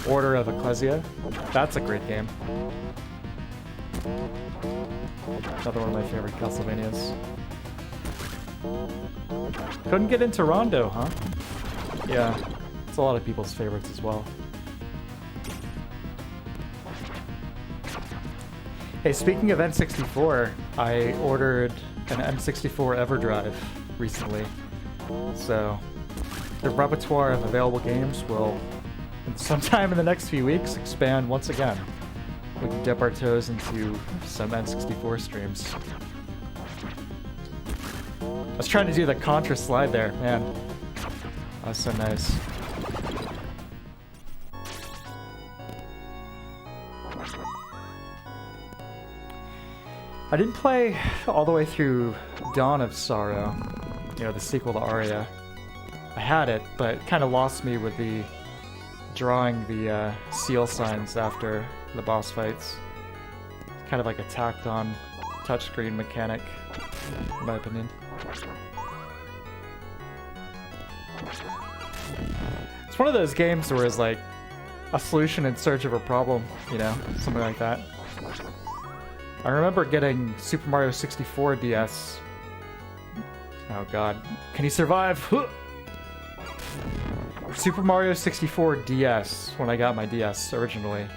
Speaker 1: Order of Ecclesia. That's a great game. Another one of my favorite Castlevanias. Couldn't get into Rondo, huh? Yeah, it's a lot of people's favorites as well. Hey, speaking of N64, I ordered an N64 EverDrive recently. So, the repertoire of available games will, sometime in the next few weeks, expand once again. We can dip our toes into some N64 streams. I was trying to do the Contra slide there, man. That was so nice. I didn't play all the way through Dawn of Sorrow, you know, the sequel to Aria. I had it, but it kind of lost me with the drawing the seal signs after the boss fights. It's kind of like a tacked on touchscreen mechanic, in my opinion. It's one of those games where it's like a solution in search of a problem, you know, something like that. I remember getting Super Mario 64 DS. Oh god. Can he survive? Super Mario 64 DS, when I got my DS originally.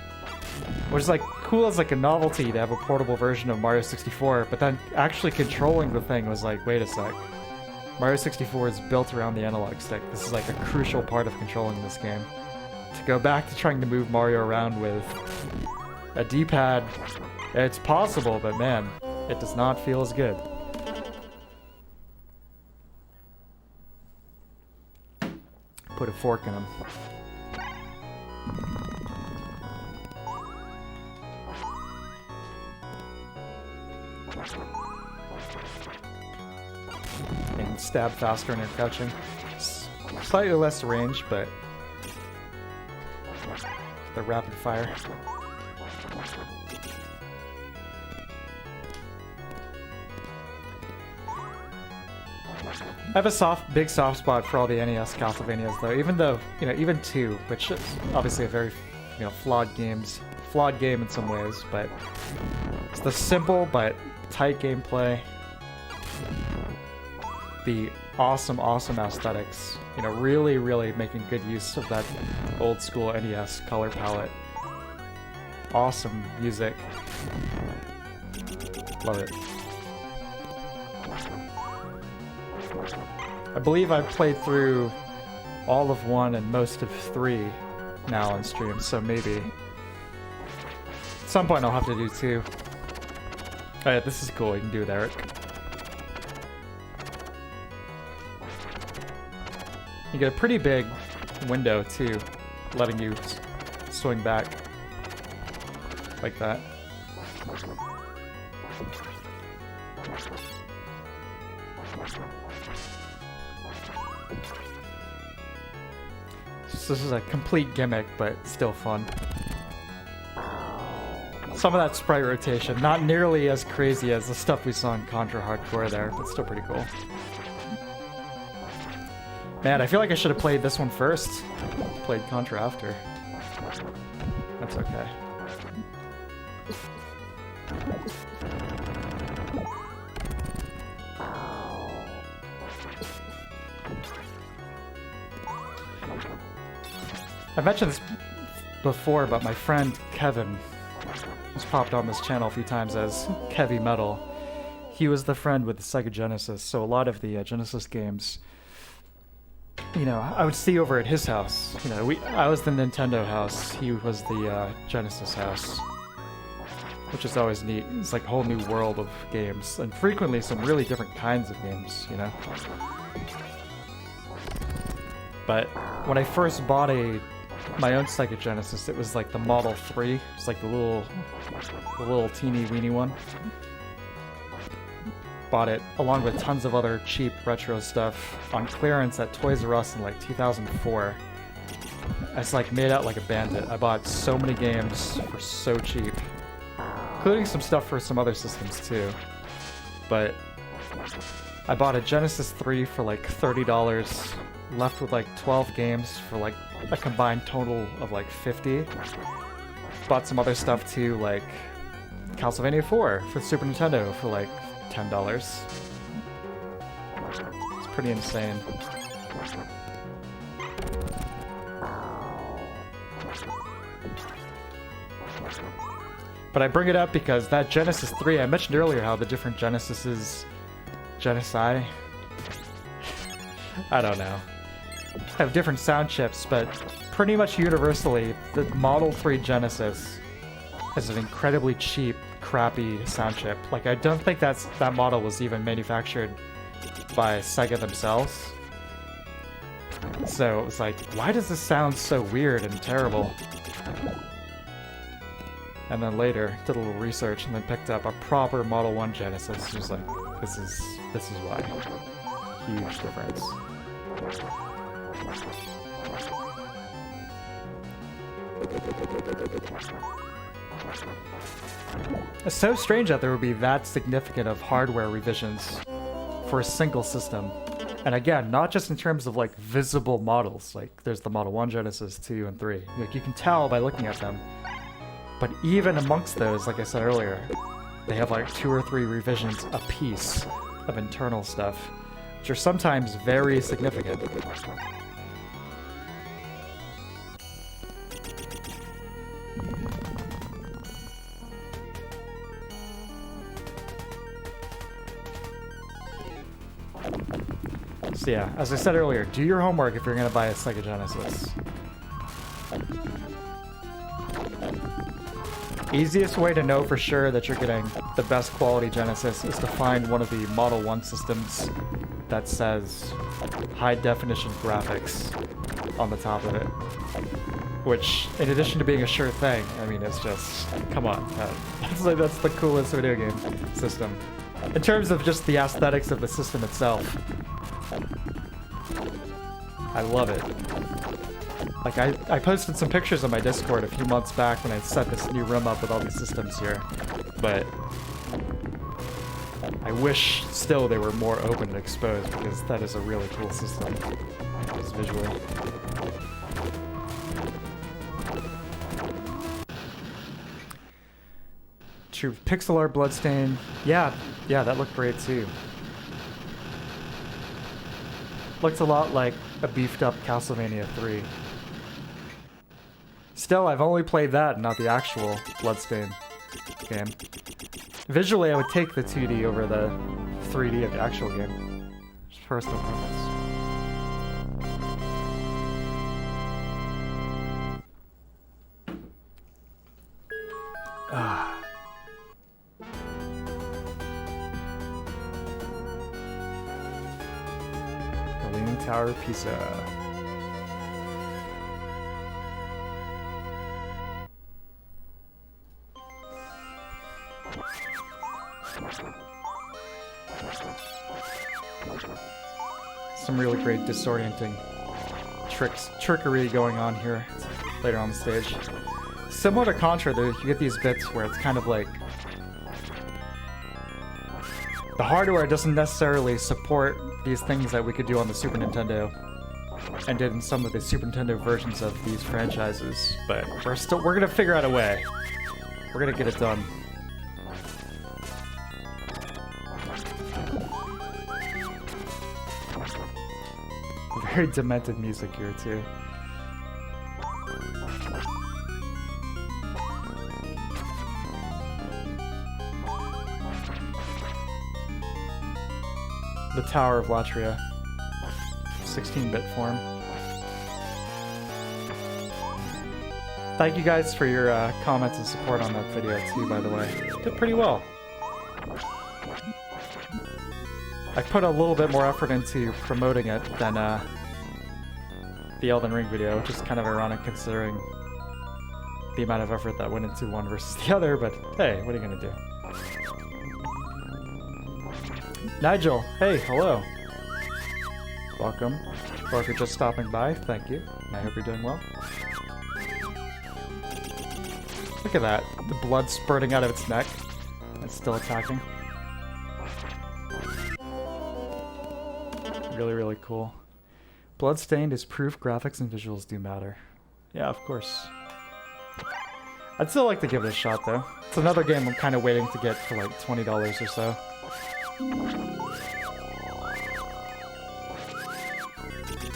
Speaker 1: Which is like cool as like a novelty to have a portable version of Mario 64, but then actually controlling the thing was like, wait a sec. Mario 64 is built around the analog stick. This is like a crucial part of controlling this game. To go back to trying to move Mario around with a D-pad, it's possible, but man, it does not feel as good. Put a fork in him. And stab faster when you're crouching. Slightly less range, but the rapid fire. I have a big soft spot for all the NES Castlevanias, though. Even though, you know, even 2, which is obviously a very, you know, flawed game in some ways, but it's the simple but tight gameplay, the awesome aesthetics. You know, really making good use of that old school NES color palette. Awesome music. Love it. I believe I've played through all of 1 and most of 3 now on stream, so maybe at some point I'll have to do 2. Oh yeah, this is cool, you can do with Eric. You get a pretty big window too, letting you swing back like that. So this is a complete gimmick, but still fun. Some of that sprite rotation, not nearly as crazy as the stuff we saw in Contra Hardcore there, but still pretty cool. Man, I feel like I should have played this one first. Played Contra after. That's okay. I've mentioned this before, but my friend Kevin has popped on this channel a few times as Kevy Metal. He was the friend with the Sega Genesis, so a lot of the Genesis games, you know, I would see over at his house. You know, I was the Nintendo house, he was the Genesis house, which is always neat. It's like a whole new world of games, and frequently some really different kinds of games, you know. But when I first bought my own Sega Genesis, it was like the Model 3. It's like the little teeny weeny one. Bought it along with tons of other cheap retro stuff on clearance at Toys R Us in like 2004. I was like made out like a bandit. I bought so many games for so cheap, including some stuff for some other systems too. But I bought a Genesis 3 for like $30, left with like 12 games for like a combined total of like 50. Bought some other stuff too, like Castlevania 4 for the Super Nintendo for like $10. It's pretty insane. But I bring it up because that Genesis 3, I mentioned earlier how the different Genesises, Genesi, I don't know, have different sound chips, but pretty much universally, the Model 3 Genesis has an incredibly cheap, crappy sound chip. Like, I don't think that model was even manufactured by Sega themselves. So it was like, why does this sound so weird and terrible? And then later, did a little research and then picked up a proper Model 1 Genesis. She was like, this is why. Huge difference. It's so strange that there would be that significant of hardware revisions for a single system. And again, not just in terms of like visible models, like there's the Model 1 Genesis 2 and 3. Like you can tell by looking at them. But even amongst those, like I said earlier, they have like 2 or 3 revisions a piece of internal stuff, which are sometimes very significant. So yeah, as I said earlier, do your homework if you're going to buy a Sega Genesis. Easiest way to know for sure that you're getting the best quality Genesis is to find one of the Model 1 systems that says high definition graphics on the top of it. Which, in addition to being a sure thing, I mean, it's just, come on, that's the coolest video game system. In terms of just the aesthetics of the system itself, I love it. Like, I posted some pictures on my Discord a few months back when I set this new room up with all these systems here, but I wish still they were more open and exposed, because that is a really cool system, just visually. True. Pixel art Bloodstain. Yeah, that looked great too. Looks a lot like a beefed up Castlevania 3. Still, I've only played that, not the actual Bloodstain game. Visually, I would take the 2D over the 3D of the actual game. Just personal preference. The Leaning Tower of Pisa. really great disorienting trickery going on here later on the stage. Similar to Contra, though, you get these bits where it's kind of like the hardware doesn't necessarily support these things that we could do on the Super Nintendo and did in some of the Super Nintendo versions of these franchises, but we're gonna figure out a way. We're gonna get it done. Very demented music here too. The Tower of Latria, 16-bit form. Thank you guys for your comments and support on that video too, by the way. Did pretty well. I put a little bit more effort into promoting it than the Elden Ring video, which is kind of ironic considering the amount of effort that went into one versus the other, but hey, what are you gonna do? Nigel, hey, hello. Welcome. Or if you're just stopping by, thank you. I hope you're doing well. Look at that. The blood spurting out of its neck. It's still attacking. Really, really cool. Bloodstained is proof graphics and visuals do matter. Yeah, of course. I'd still like to give it a shot, though. It's another game I'm kind of waiting to get for like $20 or so.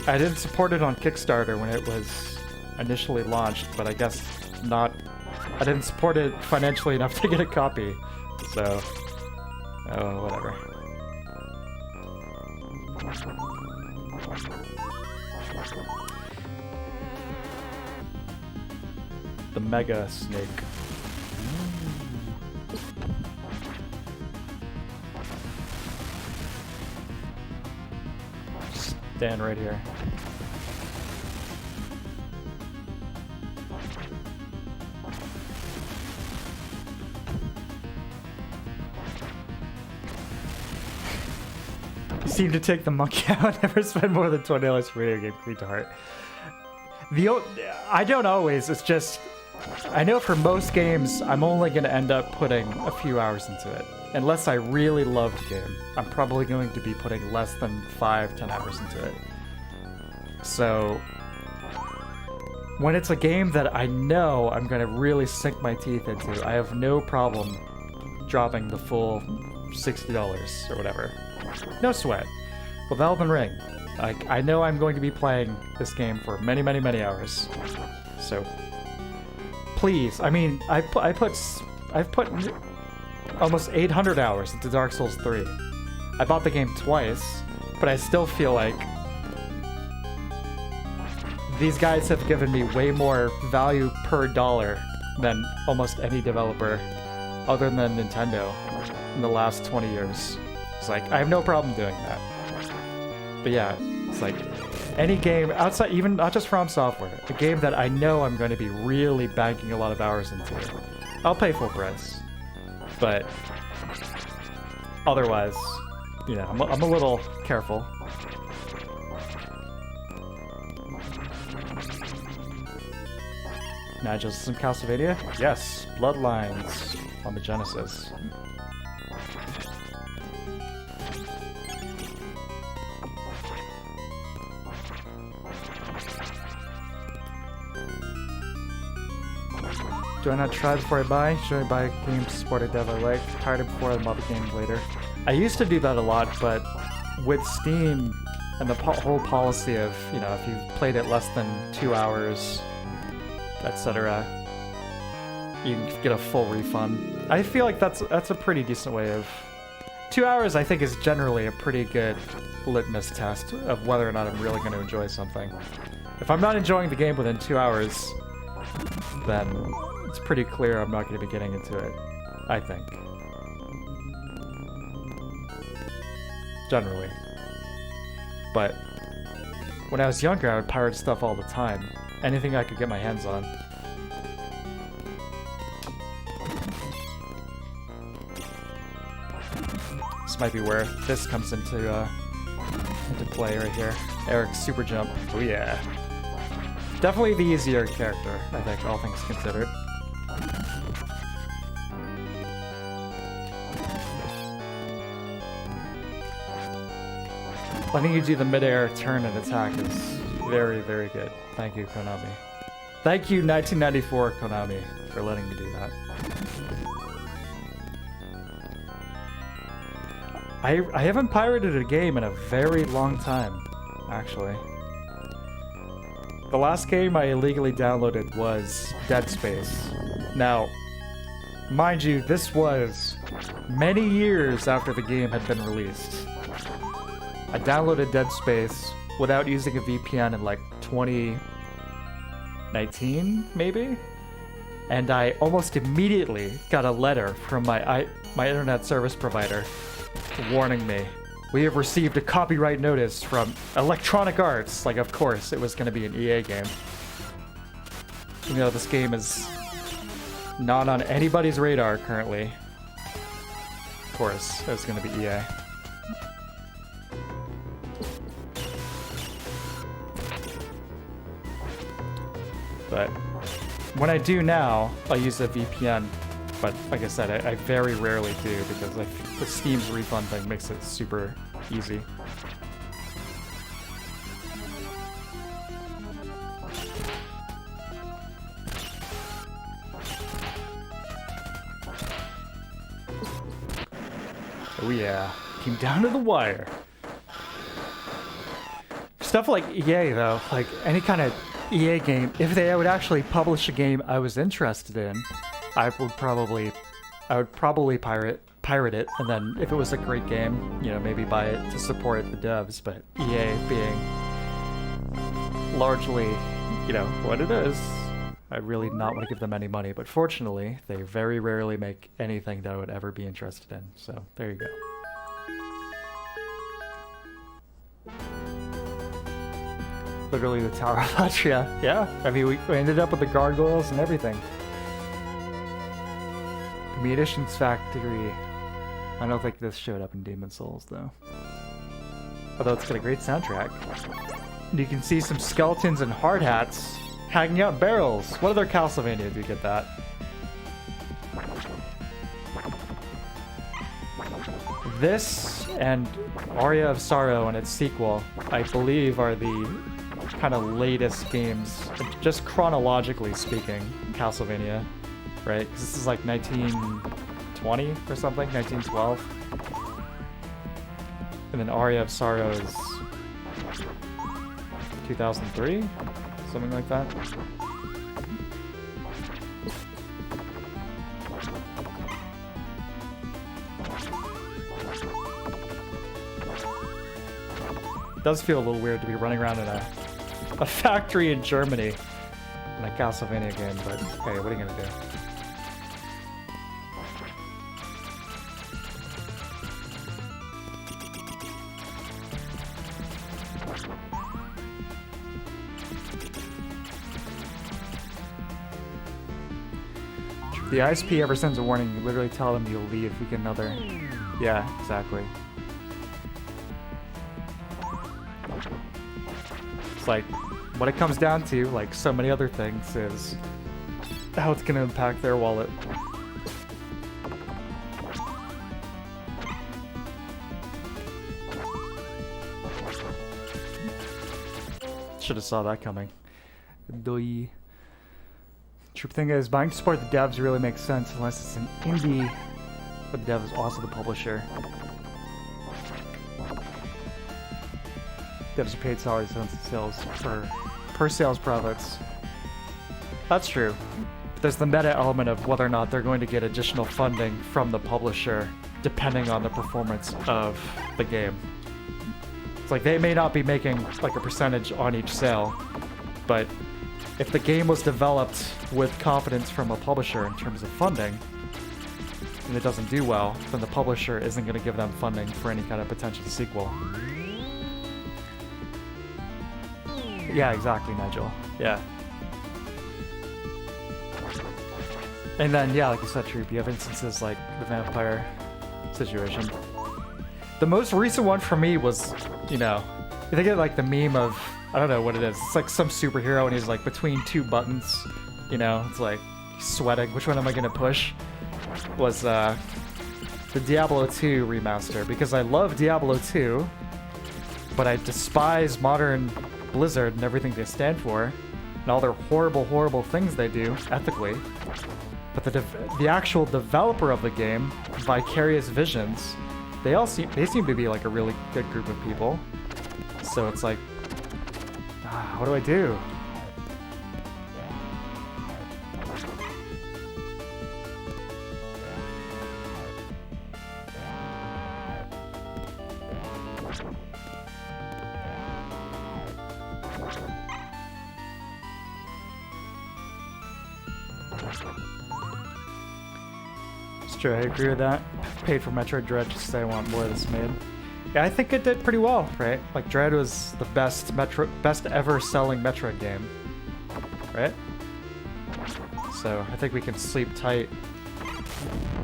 Speaker 1: I didn't support it on Kickstarter when it was initially launched, but I guess not. I didn't support it financially enough to get a copy, so oh, whatever. The Mega Snake. Stand right here. You seem to take the monkey out. Never spend more than $20 for video game. Clean to heart. I don't always. It's just I know for most games I'm only going to end up putting a few hours into it. Unless I really love the game, I'm probably going to be putting less than 5-10 hours into it. So when it's a game that I know I'm going to really sink my teeth into, I have no problem dropping the full $60 or whatever. No sweat. With Elden Ring, I know I'm going to be playing this game for many, many, many hours. So please, I mean, I've put almost 800 hours into Dark Souls 3. I bought the game twice, but I still feel like these guys have given me way more value per dollar than almost any developer other than Nintendo in the last 20 years. It's like, I have no problem doing that. But yeah, it's like any game outside, even not just From Software, a game that I know I'm going to be really banking a lot of hours into, I'll pay full price. But otherwise, you know, I'm a little careful. Nigel's some Castlevania? Yes, Bloodlines on the Genesis. Do I not try before I buy? Should I buy a game to support a dev I like? Tired it before I buy the game later. I used to do that a lot, but with Steam and the whole policy of, you know, if you've played it less than 2 hours, etc., you can get a full refund. I feel like that's a pretty decent way of... 2 hours, I think, is generally a pretty good litmus test of whether or not I'm really going to enjoy something. If I'm not enjoying the game within 2 hours, then it's pretty clear I'm not going to be getting into it, I think. Generally. But when I was younger, I would pirate stuff all the time. Anything I could get my hands on. This might be where this comes into play right here. Eric's super jump. Oh yeah. Definitely the easier character, I think, all things considered. Letting you do the mid-air turn and attack is very, very good. Thank you, Konami. Thank you, 1994 Konami, for letting me do that. I haven't pirated a game in a very long time, actually. The last game I illegally downloaded was Dead Space. Now, mind you, this was many years after the game had been released. I downloaded Dead Space without using a VPN in like 2019, maybe? And I almost immediately got a letter from my internet service provider warning me. We have received a copyright notice from Electronic Arts. Like, of course, it was going to be an EA game. You know, this game is not on anybody's radar currently. Of course, it was going to be EA. But when I do now, I use a VPN. But like I said, I very rarely do because the Steam's refund thing makes it super easy. Oh yeah, came down to the wire. Stuff like EA though, like any kind of EA game, if they would actually publish a game I was interested in, I would probably pirate it, and then if it was a great game, you know, maybe buy it to support the devs. But EA being largely, you know, what it is, I really not want to give them any money. But fortunately, they very rarely make anything that I would ever be interested in. So there you go. Literally the Tower of Latria. Yeah, I mean, we ended up with the gargoyles and everything. The Munitions Factory. I don't think this showed up in Demon Souls, though. Although it's got a great soundtrack. And you can see some skeletons and hard hats hanging out barrels. What other Castlevania do you get that? This and Aria of Sorrow and its sequel, I believe, are the kind of latest games, just chronologically speaking, Castlevania, right? 'Cause this is like 1920 or something, 1912. And then Aria of Sorrow is 2003, something like that. It does feel a little weird to be running around in a factory in Germany in a Castlevania game, but hey, what are you gonna do? If the ISP ever sends a warning, you literally tell them you'll leave. We get another. Yeah, exactly. It's like, what it comes down to, like so many other things, is how it's going to impact their wallet. Should have saw that coming. The true thing is, buying to support the devs really makes sense unless it's an indie, but the dev is also the publisher. Devs are paid salaries on sales per sales profits. That's true. But there's the meta element of whether or not they're going to get additional funding from the publisher depending on the performance of the game. It's like they may not be making like a percentage on each sale, but if the game was developed with confidence from a publisher in terms of funding, and it doesn't do well, then the publisher isn't going to give them funding for any kind of potential sequel. Yeah, exactly, Nigel. Yeah. And then, yeah, like you said, Troop, you have instances like the vampire situation. The most recent one for me was, you know, You think of like the meme of, I don't know what it is. It's like some superhero and he's like between two buttons. You know, it's like he's sweating. Which one am I gonna push? Was the Diablo 2 remaster, because I love Diablo 2, but I despise modern Blizzard and everything they stand for, and all their horrible, horrible things they do ethically. But the actual developer of the game, Vicarious Visions, they seem to be like a really good group of people. So it's like, what do I do? It's true, I agree with that. Paid for Metroid Dread just to say I want more of this made. Yeah, I think it did pretty well, right? Like, Dread was the best ever selling Metroid game, right? So I think we can sleep tight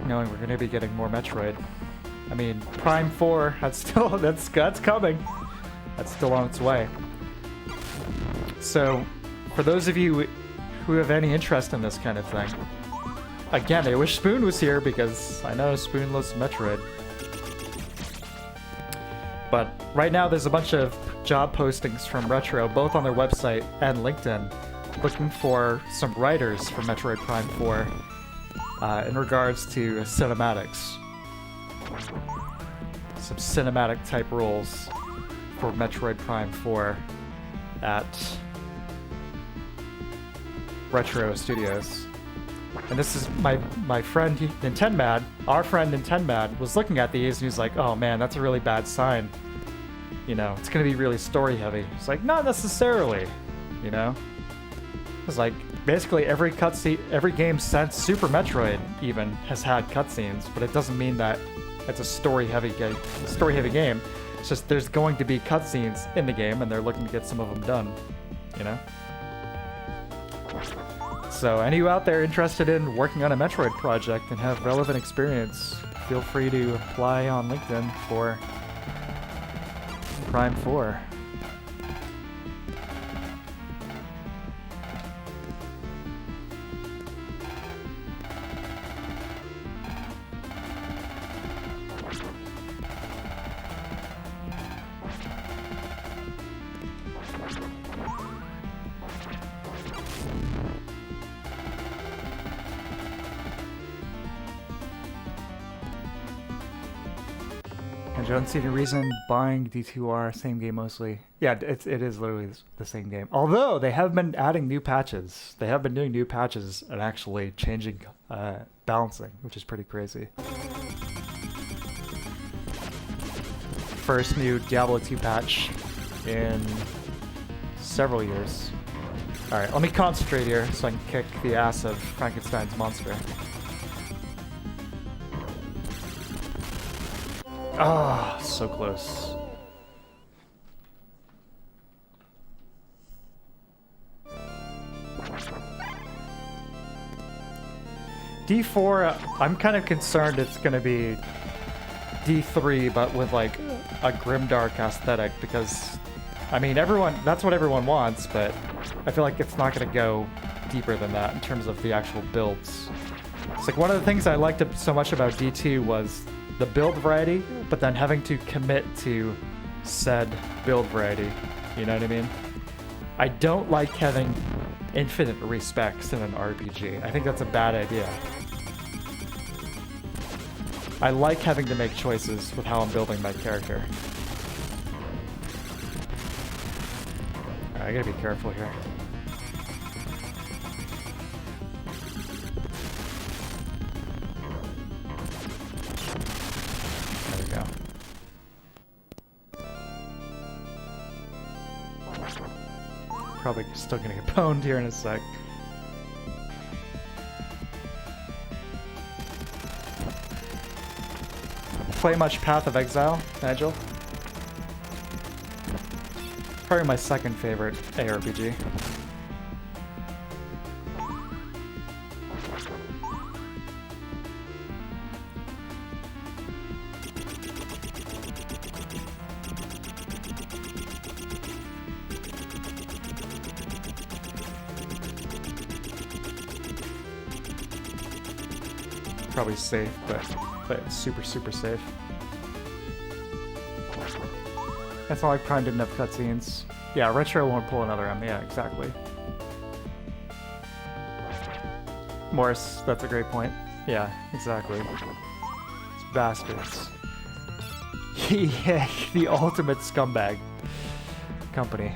Speaker 1: knowing we're going to be getting more Metroid. I mean, Prime 4, that's coming. That's still on its way. So, for those of you who have any interest in this kind of thing, again, I wish Spoon was here because I know Spoon loves Metroid. But right now there's a bunch of job postings from Retro, both on their website and LinkedIn, looking for some writers for Metroid Prime 4 in regards to cinematics. Some cinematic type roles for Metroid Prime 4 at Retro Studios. And this is my friend Nintenmad, our friend Nintenmad, was looking at these and he's like, oh man, that's a really bad sign. You know, it's gonna be really story heavy. It's like, not necessarily, you know? It's like, basically every cutscene, every game since Super Metroid even has had cutscenes, but it doesn't mean that it's a story heavy game. It's just there's going to be cutscenes in the game and they're looking to get some of them done, you know? So any of you out there interested in working on a Metroid project and have relevant experience, feel free to apply on LinkedIn for Prime 4. I don't see any reason buying D2R, same game mostly. Yeah, it is literally the same game. Although they have been adding new patches. They have been doing new patches and actually changing balancing, which is pretty crazy. First new Diablo 2 patch in several years. Alright, let me concentrate here so I can kick the ass of Frankenstein's monster. Ah, so close. D4, I'm kind of concerned it's going to be D3, but with like a grimdark aesthetic, because, I mean, that's what everyone wants, but I feel like it's not going to go deeper than that in terms of the actual builds. It's like one of the things I liked so much about D2 was the build variety, but then having to commit to said build variety. You know what I mean? I don't like having infinite respecs in an RPG. I think that's a bad idea. I like having to make choices with how I'm building my character. Alright, I gotta be careful here. Probably still gonna get pwned here in a sec. Play much Path of Exile, Nigel? Probably my second favorite ARPG. probably safe, but it's super, super safe. It's not like Prime didn't have cutscenes. Yeah, Retro won't pull another M. Yeah, exactly. Morris, that's a great point. Yeah, exactly. It's bastards. Yeah, the ultimate scumbag company.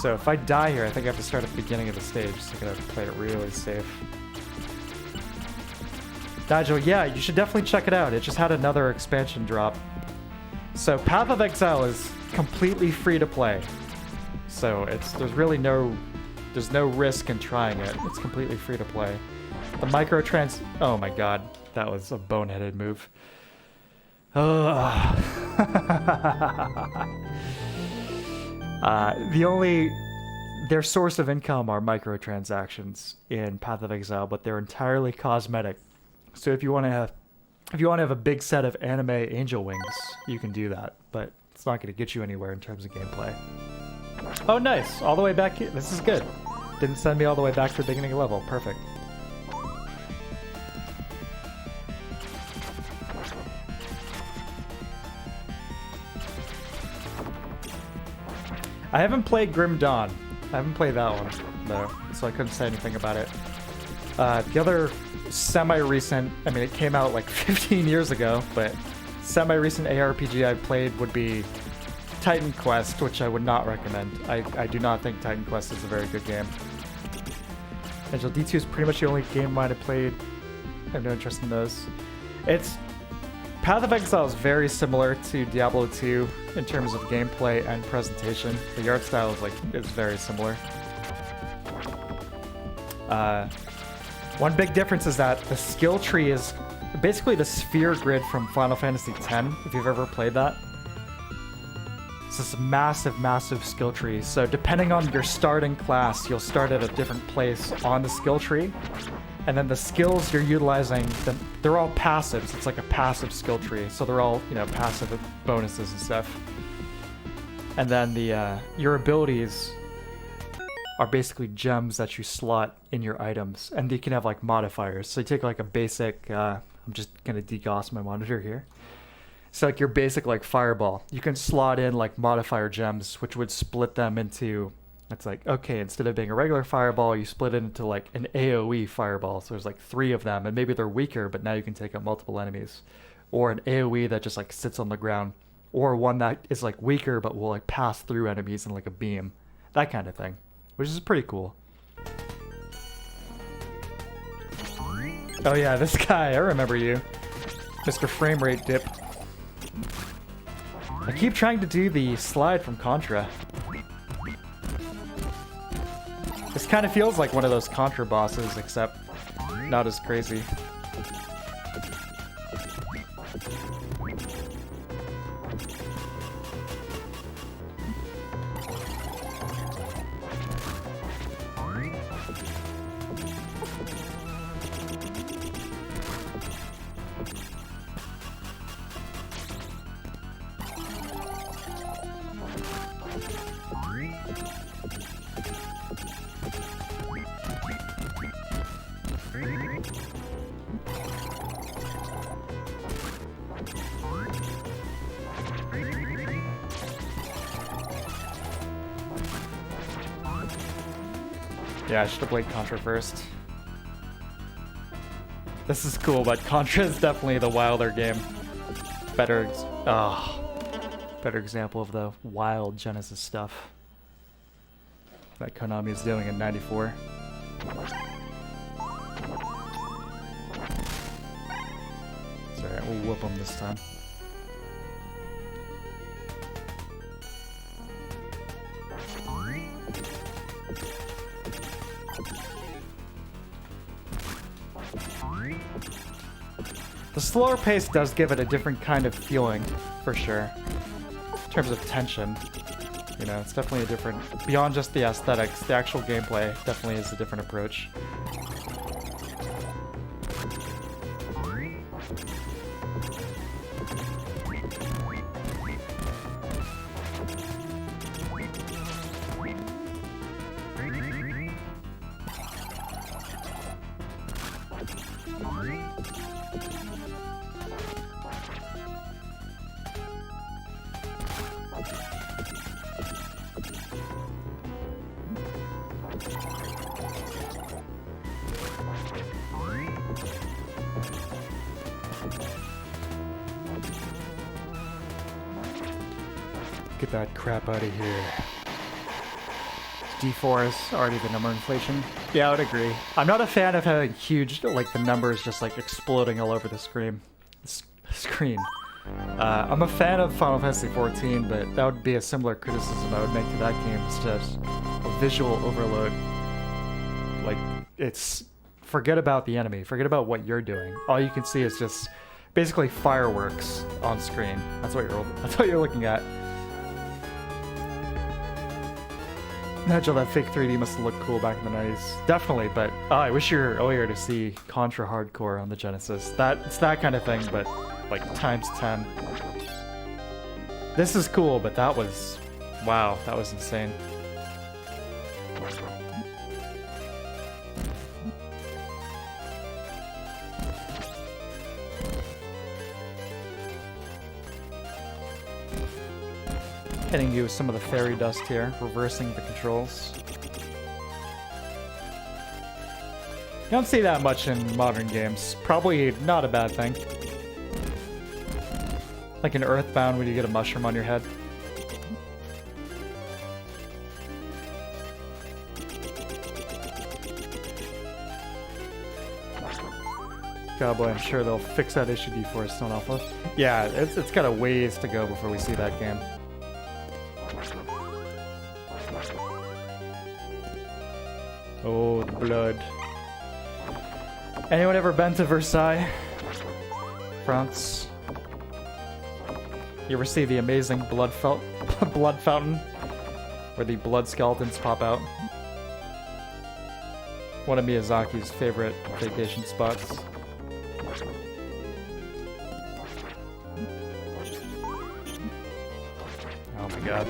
Speaker 1: So if I die here, I think I have to start at the beginning of the stage, so I gotta play it really safe. Nigel, yeah, you should definitely check it out. It just had another expansion drop. So Path of Exile is completely free to play. So there's really no risk in trying it. It's completely free to play. The microtrans, oh my god, that was a boneheaded move. Their source of income are microtransactions in Path of Exile, but they're entirely cosmetic. So if you want to have a big set of anime angel wings, you can do that, but it's not going to get you anywhere in terms of gameplay. Oh, nice! All the way back here. This is good. Didn't send me all the way back to the beginning level. Perfect. I haven't played Grim Dawn. I haven't played that one, though, so I couldn't say anything about it. The other semi-recent, I mean, it came out like 15 years ago, but semi-recent ARPG I played would be Titan Quest, which I would not recommend. I do not think Titan Quest is a very good game. Angel D2 is pretty much the only game I might have played. I have no interest in those. Path of Exile is very similar to Diablo 2 in terms of gameplay and presentation. The art style is very similar. One big difference is that the skill tree is basically the sphere grid from Final Fantasy X, if you've ever played that. It's this massive, massive skill tree. So depending on your starting class, you'll start at a different place on the skill tree. And then the skills you're utilizing, they're all passives. It's like a passive skill tree. So they're all, passive bonuses and stuff. And then your abilities are basically gems that you slot in your items. And you can have like modifiers. So you take like a basic, I'm just going to degauss my monitor here. So like your basic like fireball, you can slot in like modifier gems, which would split them into, it's like, okay, instead of being a regular fireball, you split it into like an AoE fireball. So there's like 3 of them, and maybe they're weaker, but now you can take out multiple enemies. Or an AoE that just like sits on the ground. Or one that is like weaker, but will like pass through enemies in like a beam. That kind of thing, which is pretty cool. Oh yeah, this guy, I remember you. Mr. Framerate Dip. I keep trying to do the slide from Contra. This kind of feels like one of those Contra bosses, except not as crazy. Yeah, I should have played Contra first. This is cool, but Contra is definitely the wilder game. Better example of the wild Genesis stuff that Konami is doing in '94. It's alright, we'll whoop them this time. The slower pace does give it a different kind of feeling, for sure. In terms of tension, it's definitely a different, beyond just the aesthetics, the actual gameplay definitely is a different approach. Get that crap out of here. D4 is already the number inflation. Yeah, I would agree. I'm not a fan of having huge, like, the numbers just, like, exploding all over the screen. I'm a fan of Final Fantasy XIV, but that would be a similar criticism I would make to that game. It's just a visual overload. Like, it's... Forget about the enemy. Forget about what you're doing. All you can see is just basically fireworks on screen. That's what you're looking at. Nigel, that fake 3D must have looked cool back in the 90s. Definitely, but I wish you were earlier to see Contra Hardcore on the Genesis. It's that kind of thing, but like times 10. This is cool, but that was... Wow, that was insane. Hitting you with some of the fairy dust here, reversing the controls. You don't see that much in modern games. Probably not a bad thing. Like in Earthbound when you get a mushroom on your head. God boy, I'm sure they'll fix that issue before it's not awful. Yeah, it's got a ways to go before we see that game. Oh, the blood. Anyone ever been to Versailles, France? You ever see the amazing blood fountain where the blood skeletons pop out? One of Miyazaki's favorite vacation spots. Oh my god.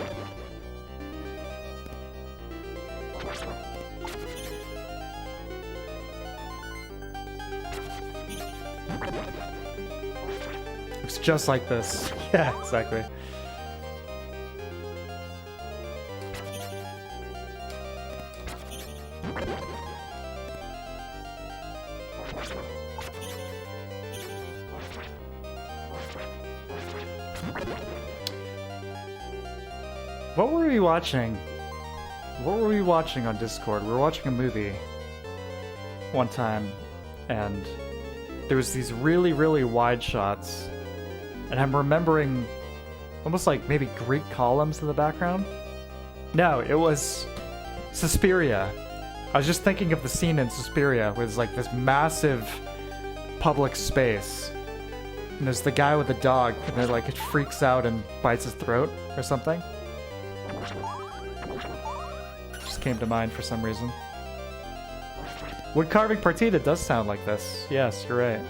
Speaker 1: Looks just like this. Yeah, exactly. What were we watching? What were we watching on Discord? We were watching a movie one time, and there was these really, really wide shots, and I'm remembering almost like maybe Greek columns in the background. No, it was Suspiria. I was just thinking of the scene in Suspiria, where it's like this massive public space, and there's the guy with the dog, and then like it freaks out and bites his throat or something. Just came to mind for some reason. Wood Carving Partita does sound like this. Yes, you're right.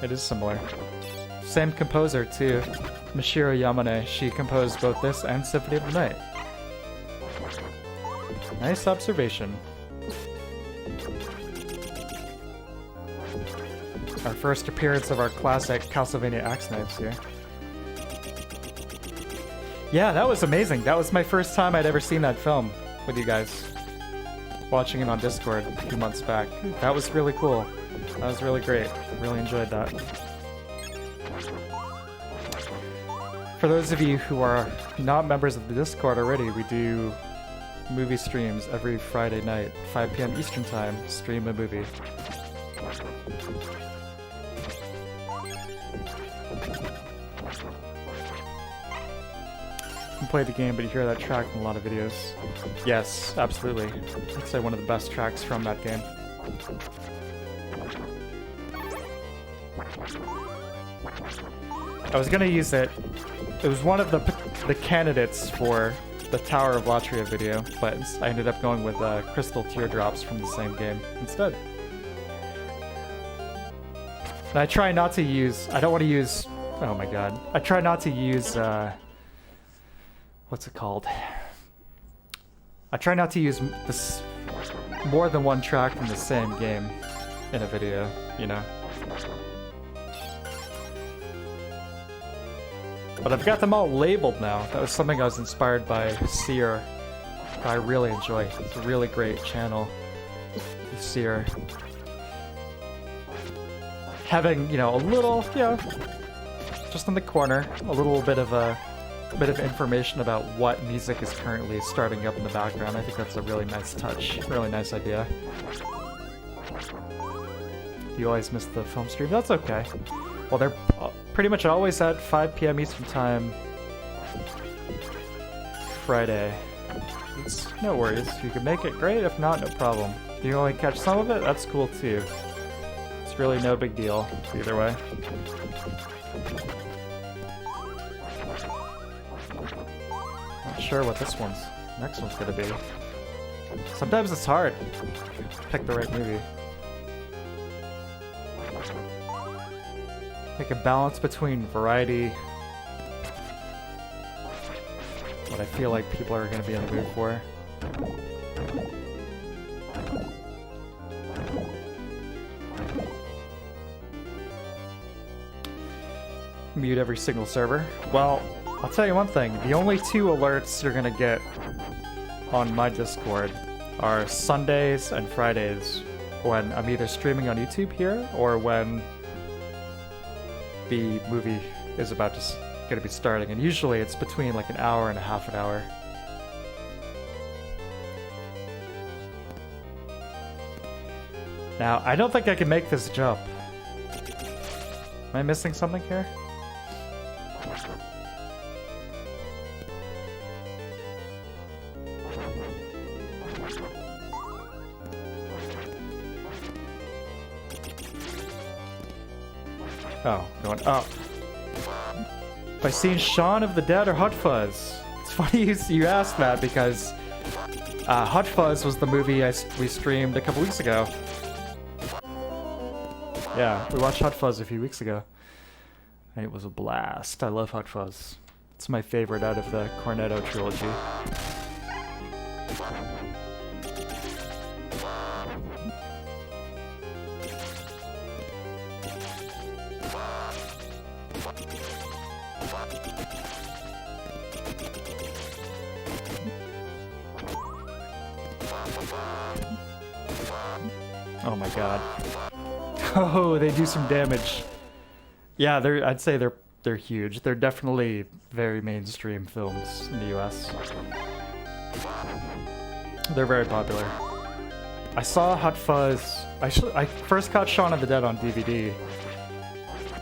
Speaker 1: It is similar. Same composer too, Mishiro Yamane. She composed both this and Symphony of the Night. Nice observation. Our first appearance of our classic Castlevania Axe Knives here. Yeah, that was amazing. That was my first time I'd ever seen that film with you guys. Watching it on Discord a few months back. That was really cool. That was really great. Really enjoyed that. For those of you who are not members of the Discord already, we do movie streams every Friday night, 5 p.m. Eastern Time. Stream a movie. You can play the game, but you hear that track in a lot of videos. Yes, absolutely. I'd say one of the best tracks from that game. I was gonna use it. It was one of the candidates for the Tower of Latria video, but I ended up going with Crystal Teardrops from the same game instead. And I try not to use... I don't want to use... Oh my god. I try not to use... what's it called? I try not to use this more than one track from the same game in a video, you know? But I've got them all labeled now. That was something I was inspired by Seer. I really enjoy. It's a really great channel. Seer. Having, you know, a little, you know, just in the corner, a little bit of information about what music is currently starting up in the background. I think that's a really nice touch, really nice idea. You always miss the film stream. That's okay. Well, they're pretty much always at 5 p.m. Eastern Time Friday. It's no worries. If you can make it, great. If not, no problem. If you only catch some of it, that's cool too. It's really no big deal either way. Not sure what this next one's gonna be. Sometimes it's hard to pick the right movie. Make a balance between variety, what I feel like people are gonna be in the mood for. Mute every single server. Well, I'll tell you one thing. The only 2 alerts you're gonna get on my Discord are Sundays and Fridays, when I'm either streaming on YouTube here or when the movie is gonna be starting. And usually it's between like an hour and a half an hour. Now, I don't think I can make this jump. Am I missing something here? Oh, going up. Have I seen Shaun of the Dead or Hot Fuzz? It's funny you asked that because Hot Fuzz was the movie we streamed a couple weeks ago. Yeah, we watched Hot Fuzz a few weeks ago. And it was a blast. I love Hot Fuzz. It's my favorite out of the Cornetto trilogy. Oh my god. Oh, they do some damage. Yeah, I'd say they're huge. They're definitely very mainstream films in the US. They're very popular. I saw Hot Fuzz. I first caught Shaun of the Dead on DVD.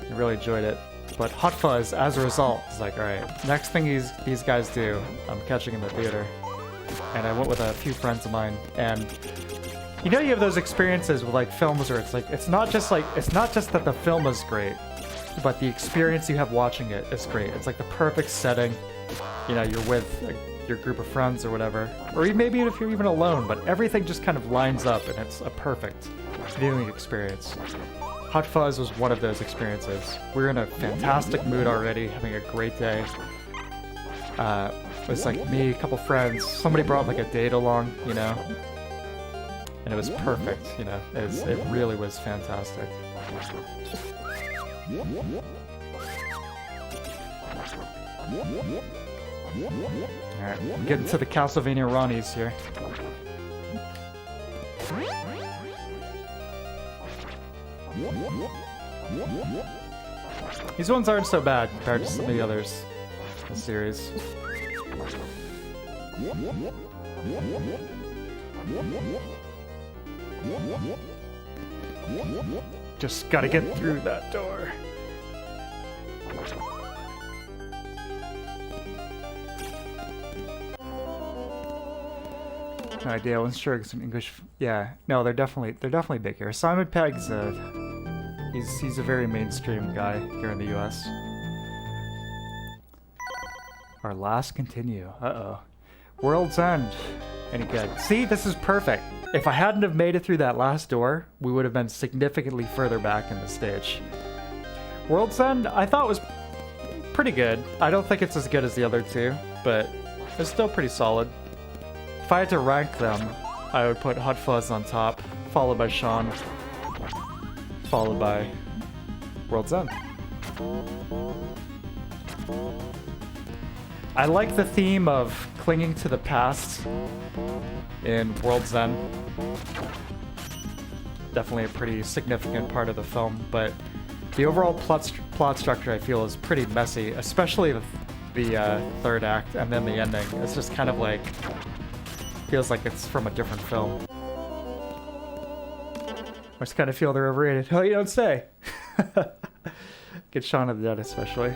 Speaker 1: I really enjoyed it. But Hot Fuzz, as a result, is like, alright, next thing these guys do, I'm catching in the theater. And I went with a few friends of mine, and you know, you have those experiences with like films where it's like it's not just that the film is great, but the experience you have watching it is great. It's like the perfect setting. You know, you're with your group of friends or whatever, or maybe if you're even alone, but everything just kind of lines up and it's a perfect viewing experience. Hot Fuzz was one of those experiences. We were in a fantastic mood already, having a great day. It was like me, a couple friends, somebody brought like a date along, you know. And it was perfect, you know. It really was fantastic. Alright, we're getting to the Castlevania Ronnies here. These ones aren't so bad compared to some of the others in the series. Just gotta get through that door. No idea. I wasn't sure it's in English. Yeah, no, they're definitely big here. Simon Pegg's he's a very mainstream guy here in the U.S. Our last continue. Uh-oh. World's End. Any good? See, this is perfect. If I hadn't have made it through that last door, we would have been significantly further back in the stage. World's End, I thought was pretty good. I don't think it's as good as the other two, but it's still pretty solid. If I had to rank them, I would put Hot Fuzz on top, followed by Shaun, followed by World's End. I like the theme of clinging to the past in World's End. Definitely a pretty significant part of the film, but the overall plot structure I feel is pretty messy, especially the third act and then the ending. It's just kind of like, feels like it's from a different film. I just kind of feel they're overrated. Oh, you don't say. Get Shaun of the Dead especially.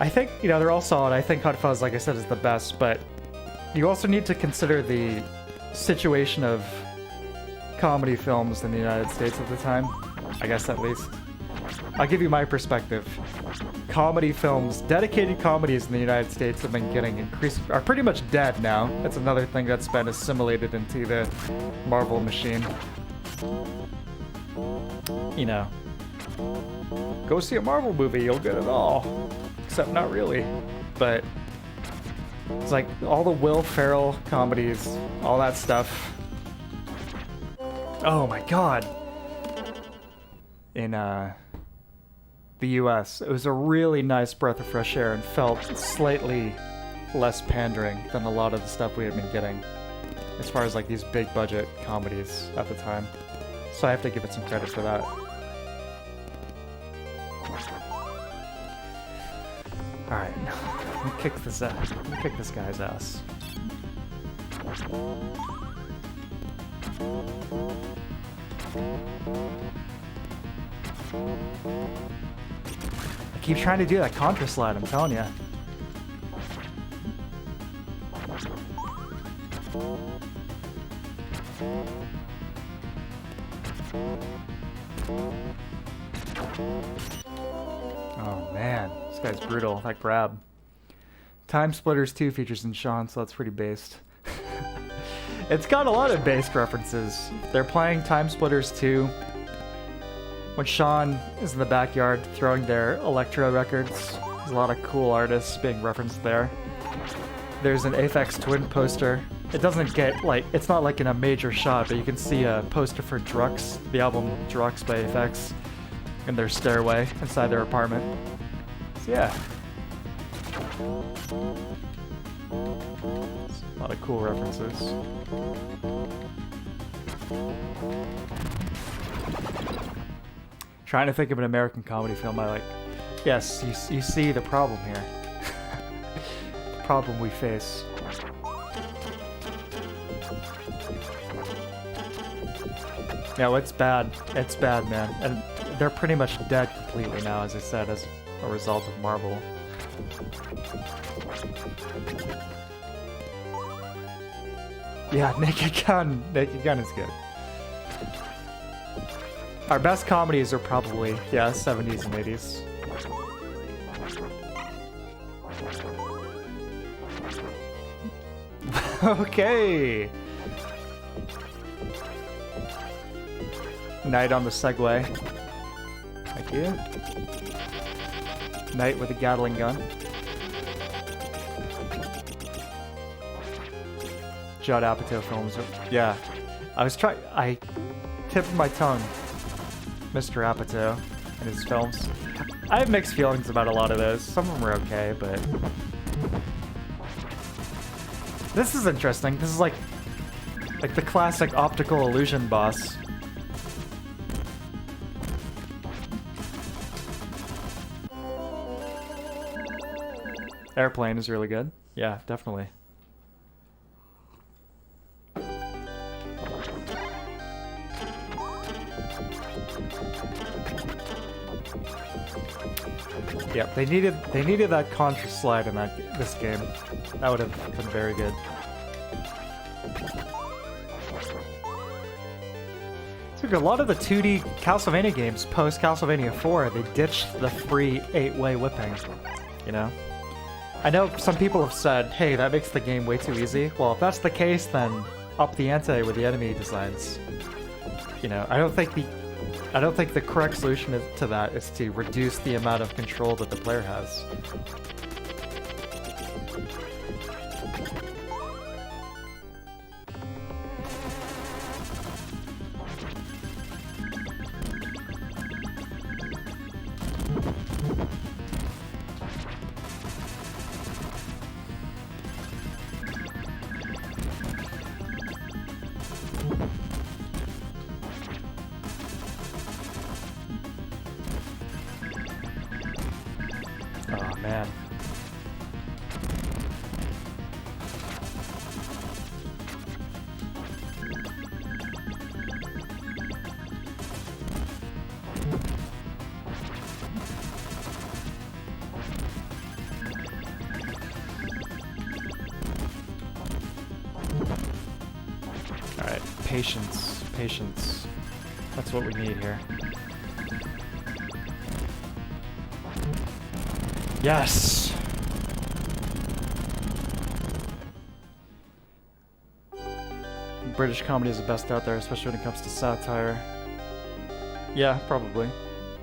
Speaker 1: I think, you know, they're all solid. I think Hot Fuzz, like I said, is the best, but you also need to consider the situation of comedy films in the United States at the time. I guess at least. I'll give you my perspective. Comedy films, dedicated comedies in the United States have been getting are pretty much dead now. That's another thing that's been assimilated into the Marvel machine. You know, go see a Marvel movie, you'll get it all. Except not really. But it's like all the Will Ferrell comedies, all that stuff. Oh my god. In the US, it was a really nice breath of fresh air and felt slightly less pandering than a lot of the stuff we had been getting as far as like these big budget comedies at the time. So I have to give it some credit for that. Alright, let me kick this guy's ass. I keep trying to do that contra slide, I'm telling you. Oh man, this guy's brutal, that grab. Time Splitters 2 features in Shaun, so that's pretty based. It's got a lot of based references. They're playing Time Splitters 2 when Shaun is in the backyard throwing their Electro records. There's a lot of cool artists being referenced there. There's an Aphex Twin poster. It doesn't get, like, it's not like in a major shot, but you can see a poster for Drux, the album Drux by Aphex, in their stairway inside their apartment. So yeah. A lot of cool references. Trying to think of an American comedy film I like. Yes, you see the problem here. The problem we face. No, it's bad. It's bad, man. And they're pretty much dead completely now, as I said, as a result of Marvel. Yeah, Naked Gun. Naked Gun is good. Our best comedies are probably, yeah, 70s and 80s. Okay. Knight on the Segway. Thank you. Knight with a Gatling gun. Judd Apatow films. Yeah. I tipped my tongue. Mr. Apatow and his films. I have mixed feelings about a lot of those. Some of them are okay, but... This is interesting. This is like the classic optical illusion boss. Airplane is really good. Yeah, definitely. Yeah, they needed that contra slide in this game. That would have been very good. So a lot of the 2D Castlevania games post Castlevania 4, they ditched the free 8-way whipping. You know? I know some people have said, hey, that makes the game way too easy. Well, if that's the case, then up the ante with the enemy designs. You know, I don't think the correct solution to that is to reduce the amount of control that the player has. patience. Patience. That's what we need here. Yes! British comedy is the best out there, especially when it comes to satire. Yeah, probably.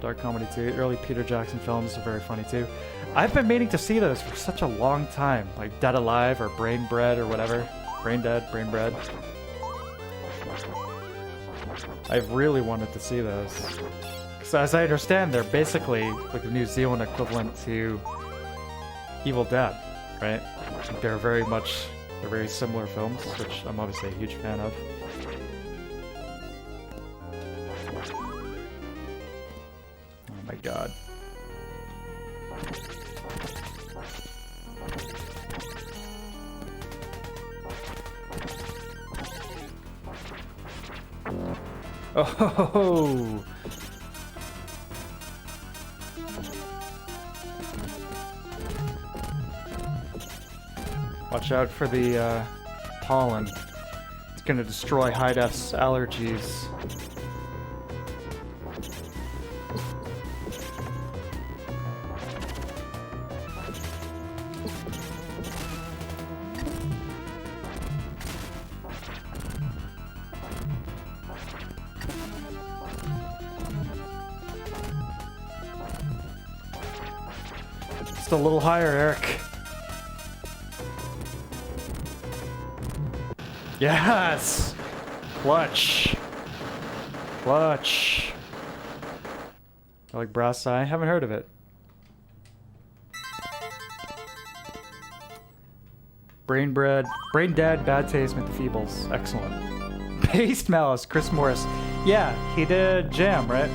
Speaker 1: Dark comedy too. Early Peter Jackson films are very funny too. I've been meaning to see those for such a long time. Like Dead Alive or Brain Bread or whatever. Brain Dead, Brain Bread. I've really wanted to see those. Because as I understand, they're basically like the New Zealand equivalent to Evil Dead, right? They're very similar films, which I'm obviously a huge fan of. Oh my god. Oh! Watch out for the pollen. It's gonna destroy High Def's allergies. Just a little higher, Eric. Yes! Clutch. Clutch. I like Brass Eye. Haven't heard of it. Brain Bread. Brain Dead, Bad Taste, Meet the Feebles. Excellent. Paste Malice, Chris Morris. Yeah, he did Jam, right?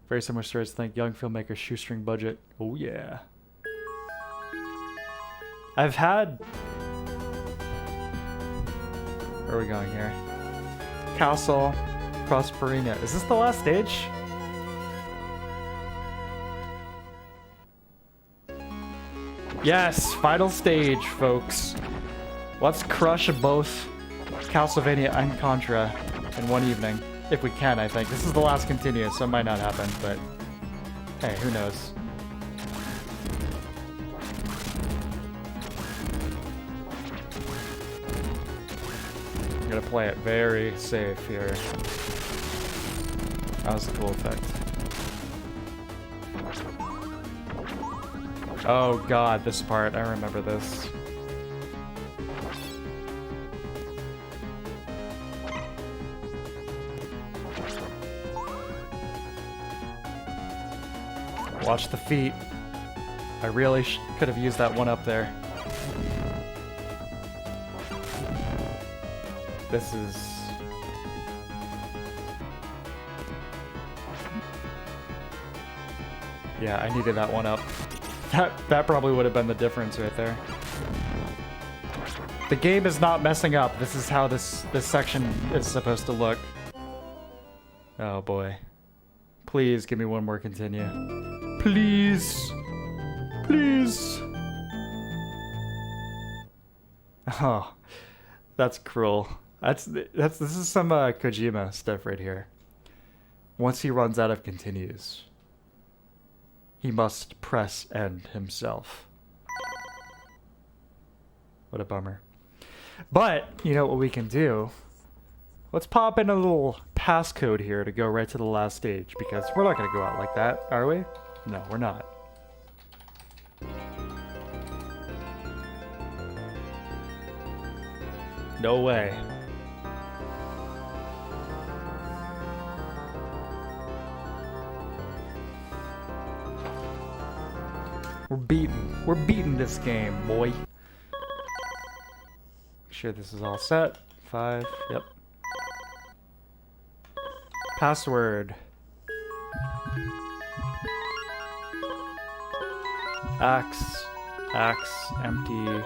Speaker 1: Very similar stories to think. Young filmmaker, shoestring budget. Oh yeah. I've had... Where are we going here? Castle, Prosperina. Is this the last stage? Yes, final stage, folks. Let's crush both Castlevania and Contra in one evening. If we can, I think. This is the last continuous, so it might not happen, but... Hey, who knows? I'm gonna play it very safe here. That was a cool effect. Oh god, this part. I remember this. Watch the feet. I really could have used that one up there. This is... Yeah, I needed that one up. That probably would have been the difference right there. The game is not messing up. This is how this section is supposed to look. Oh boy. Please give me one more continue. Please. Please. Oh, that's cruel. This is some Kojima stuff right here. Once he runs out of continues, he must press end himself. What a bummer. But, you know what we can do? Let's pop in a little passcode here to go right to the last stage, because we're not going to go out like that, are we? No, we're not. No way. We're beating this game, boy. Make sure this is all set. 5, yep. Password. Axe, empty,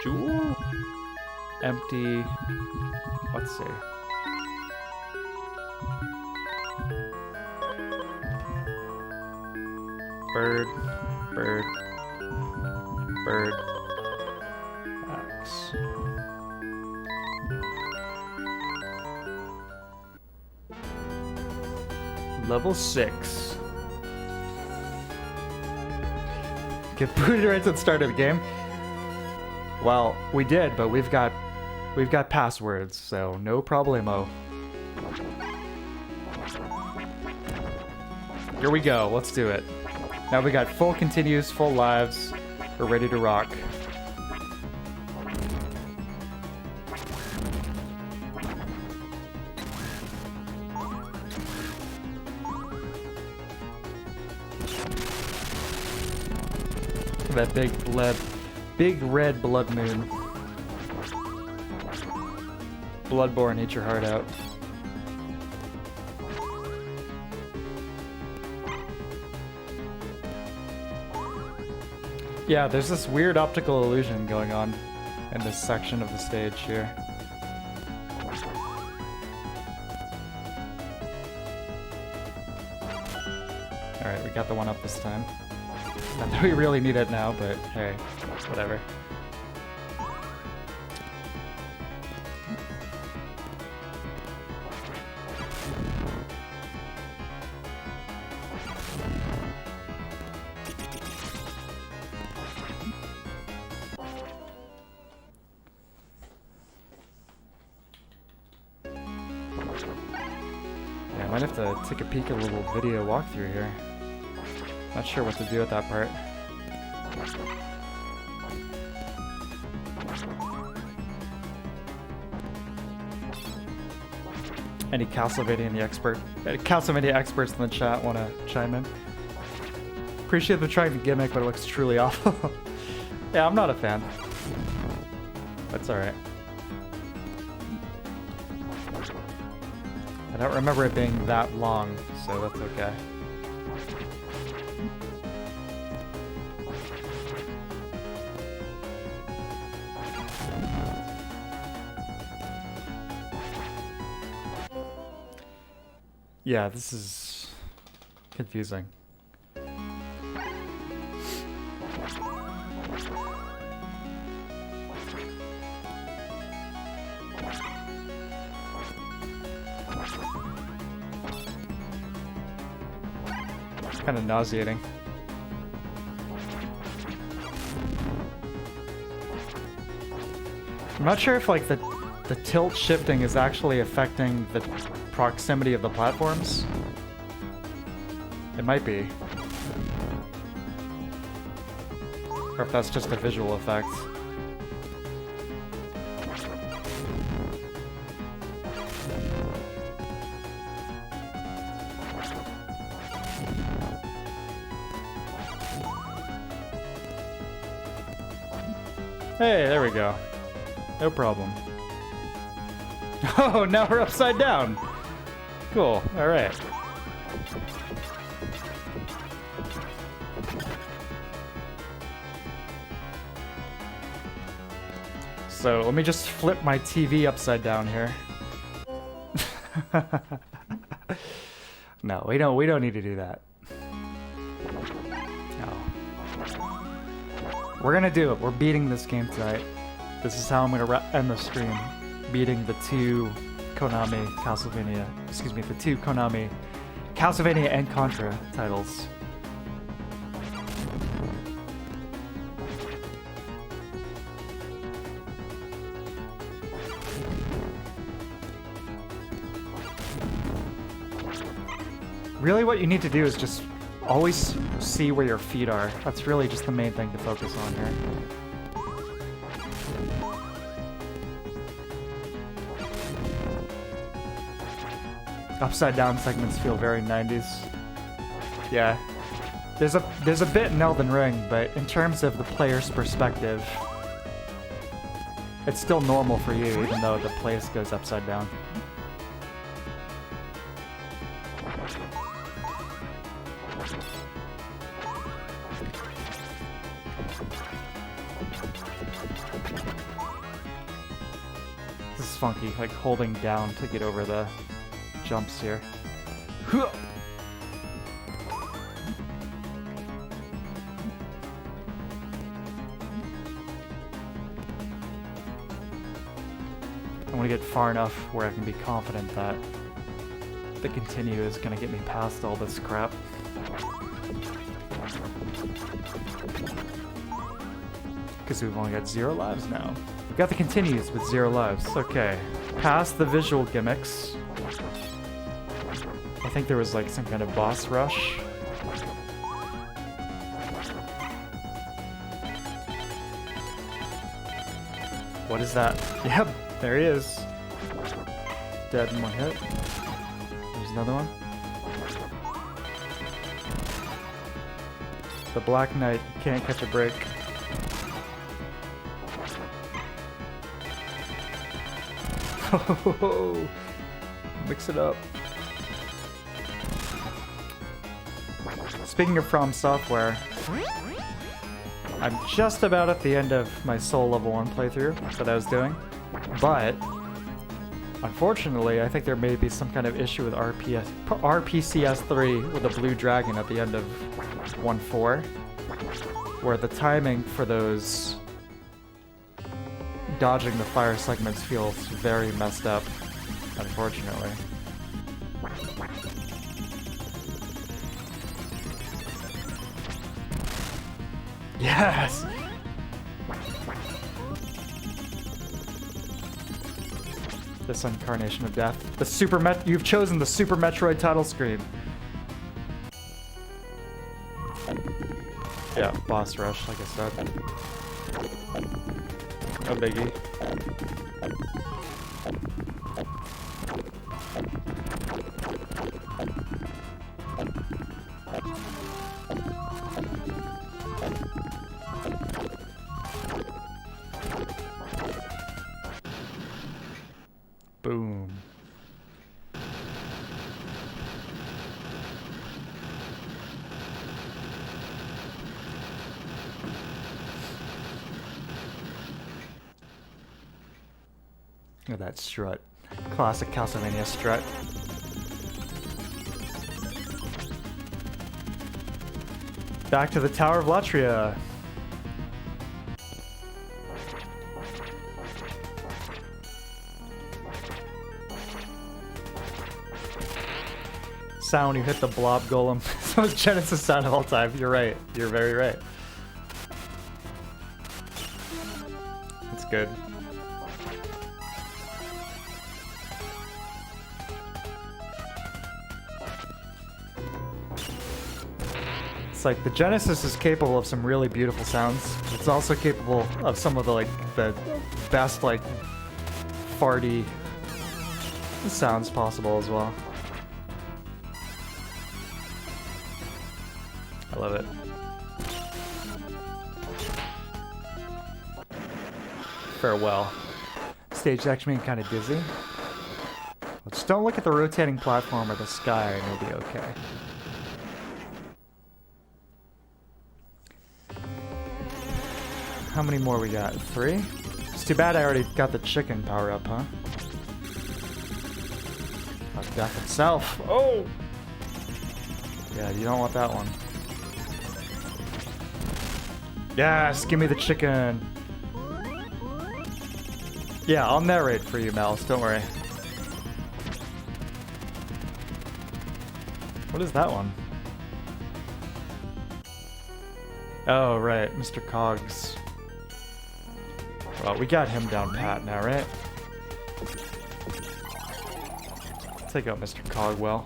Speaker 1: jewel, empty, let's see. Bird, axe, Level 6. Get booted right at the start of the game. Well, we did, but we've got passwords, so no problemo. Here we go. Let's do it. Now we got full continues, full lives. We're ready to rock. That big red blood moon. Bloodborne, eat your heart out. Yeah, there's this weird optical illusion going on in this section of the stage here. Alright, we got the one up this time. Not that we really need it now, but hey, whatever. Yeah, I might have to take a peek at a little video walkthrough here. Not sure what to do with that part. Any Castlevania experts in the chat want to chime in? Appreciate them trying the gimmick, but it looks truly awful. Yeah, I'm not a fan. That's alright. I don't remember it being that long, so that's okay. Yeah, this is confusing. Kind of nauseating. I'm not sure if like the tilt shifting is actually affecting the proximity of the platforms. It might be. Or if that's just a visual effect. Hey, there we go. No problem. Oh, now we're upside down. Cool. All right. So let me just flip my TV upside down here. No, we don't need to do that. No. We're gonna do it. We're beating this game tonight. This is how I'm gonna end the stream. Beating the two Konami Castlevania and Contra titles. Really what you need to do is just always see where your feet are. That's really just the main thing to focus on here. Upside down segments feel very 90s. Yeah. There's a bit in Elden Ring, but in terms of the player's perspective, it's still normal for you, even though the place goes upside down. This is funky, like holding down to get over the jumps here. I want to get far enough where I can be confident that the continue is gonna get me past all this crap. Because we've only got 0 lives now. We've got the continues with 0 lives. Okay. Past the visual gimmicks. I think there was like some kind of boss rush. What is that? Yep, there he is. Dead in 1 hit. There's another one. The Black Knight can't catch a break. Mix it up. Speaking of From Software, I'm just about at the end of my Soul Level 1 playthrough that I was doing, but unfortunately I think there may be some kind of issue with RPCS3 with a blue dragon at the end of 1.4, where the timing for those dodging the fire segments feels very messed up, unfortunately. Yes! This incarnation of death. You've chosen the Super Metroid title screen. Yeah, boss rush, like I said. No biggie. Boom. Look at that strut. Classic Castlevania strut. Back to the Tower of Latria. Sound when you hit the blob golem. So it's Genesis sound of all time. You're right. You're very right. That's good. It's like the Genesis is capable of some really beautiful sounds. It's also capable of some of the the best farty sounds possible as well. I love it. Farewell. Stage actually being kind of dizzy. Just don't look at the rotating platform or the sky and you'll be okay. How many more we got? 3? It's too bad I already got the chicken power up, huh? Oh, death itself. Oh! Yeah, you don't want that one. Yes, give me the chicken. Yeah, I'll narrate for you, Mouse. Don't worry. What is that one? Oh, right. Mr. Cogs. Well, we got him down pat now, right? Take out Mr. Cogwell.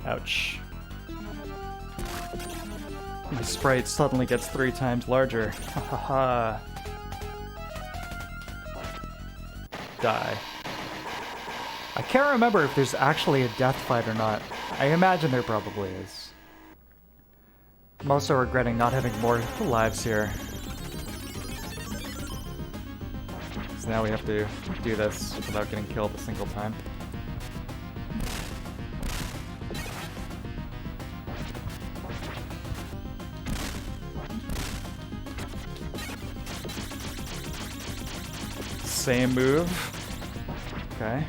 Speaker 1: Ouch. The sprite suddenly gets 3 times larger. Ha ha ha. Die. I can't remember if there's actually a death fight or not. I imagine there probably is. I'm also regretting not having more lives here. So now we have to do this without getting killed a single time. same move. Okay.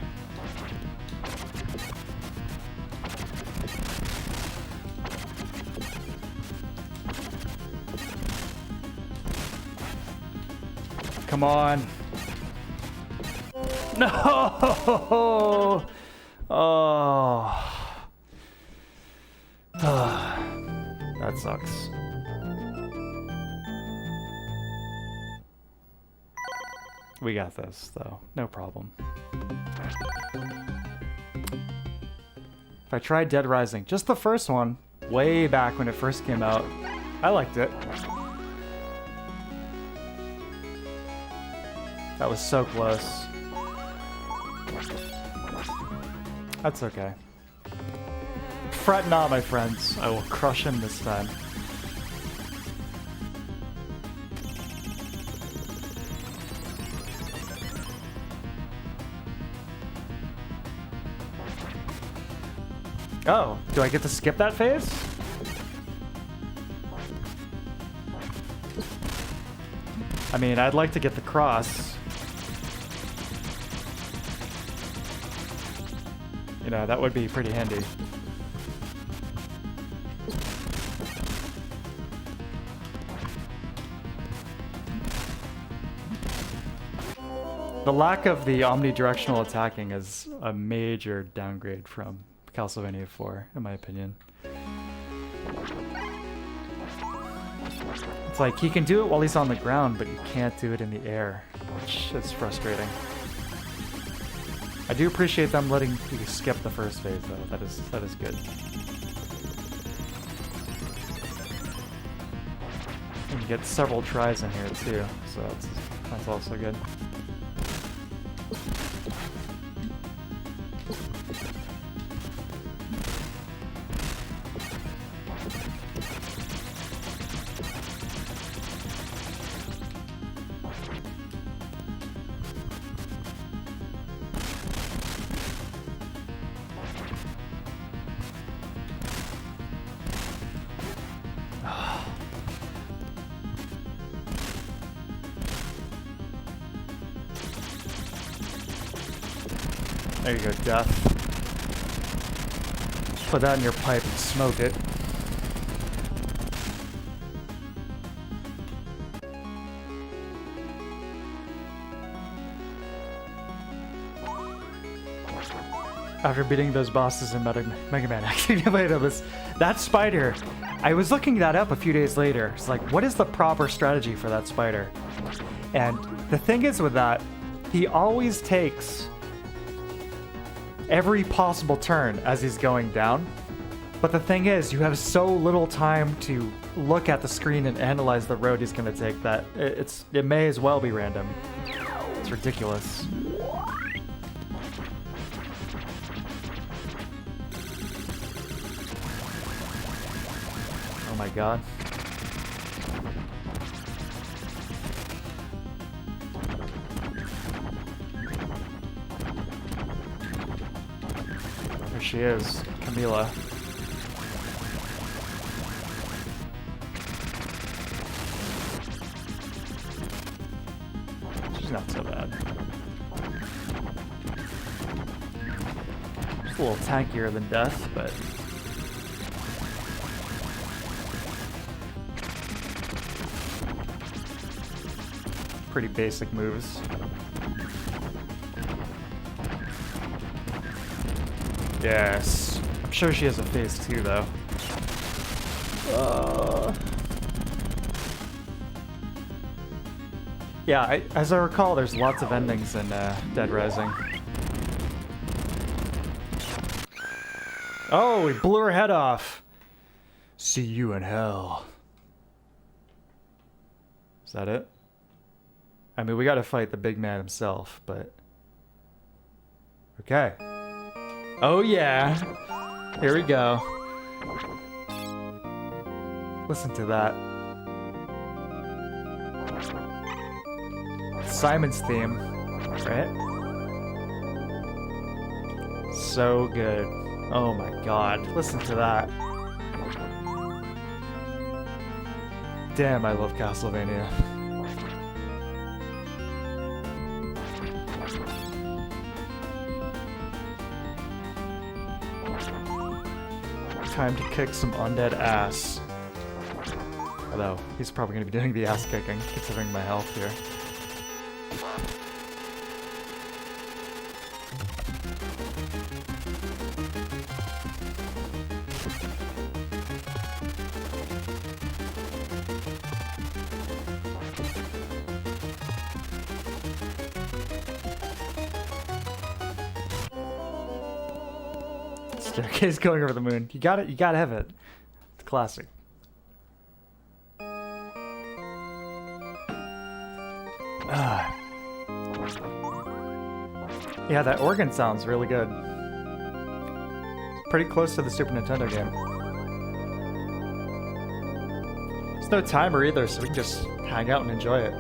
Speaker 1: Come on. No! Oh. That sucks. We got this, though. No problem. If I tried Dead Rising, just the first one, way back when it first came out, I liked it. That was so close. That's okay. Fret not, my friends. I will crush him this time. Oh, do I get to skip that phase? I mean, I'd like to get the cross. You know, that would be pretty handy. The lack of the omnidirectional attacking is a major downgrade from Castlevania 4, in my opinion. It's like, he can do it while he's on the ground, but you can't do it in the air, which is frustrating. I do appreciate them letting you skip the first phase, though. That is good. And you get several tries in here, too, so that's also good. There you go, Death. Put that in your pipe and smoke it. After beating those bosses in Mega Man Activated that spider, I was looking that up a few days later. It's like, what is the proper strategy for that spider? And the thing is with that, he always takes every possible turn as he's going down. But the thing is, you have so little time to look at the screen and analyze the road he's going to take that it may as well be random. It's ridiculous. Oh my god. There she is, Camila. She's not so bad. Just a little tankier than Death, but pretty basic moves. Yes. I'm sure she has a phase 2 though. Yeah, as I recall, there's lots of endings in Dead Rising. Oh, he blew her head off. See you in hell. Is that it? I mean, we gotta fight the big man himself, but... Okay. Oh yeah! Here we go. Listen to that. Simon's theme, right? So good. Oh my god, listen to that. Damn, I love Castlevania. Time to kick some undead ass. Although, he's probably going to be doing the ass kicking, considering my health here. Staircase going over the moon. You gotta have it. It's classic. Yeah, that organ sounds really good. It's pretty close to the Super Nintendo game. There's no timer either, so we can just hang out and enjoy it.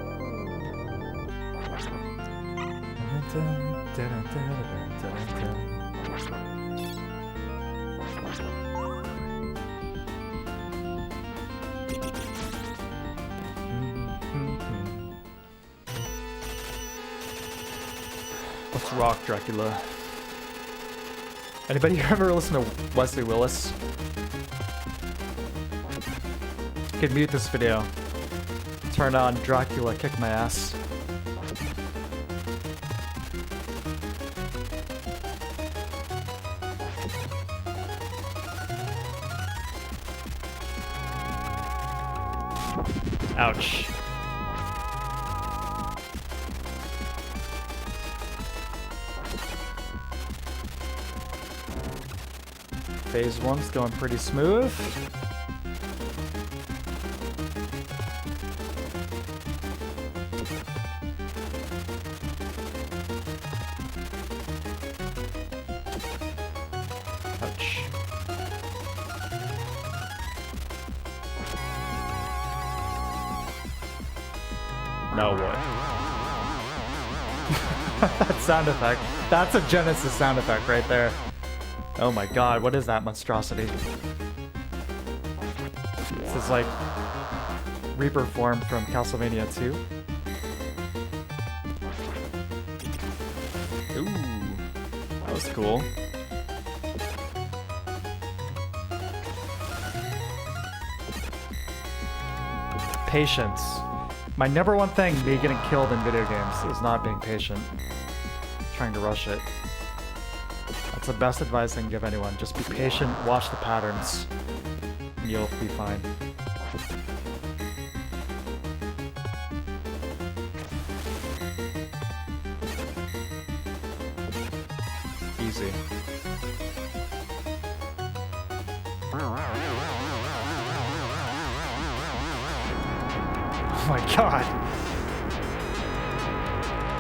Speaker 1: Let's rock, Dracula. Anybody ever listen to Wesley Willis? You can mute this video. Turn on Dracula, kick my ass. Ouch. Phase 1's going pretty smooth. Ouch. No way. That sound effect. That's a Genesis sound effect right there. Oh my god, what is that monstrosity? This is like Reaper form from Castlevania 2. Ooh, that was cool. Patience. My number one thing me getting killed in video games is not being patient. Trying to rush it. That's the best advice I can give anyone. Just be patient, watch the patterns, and you'll be fine. Easy. Oh my god!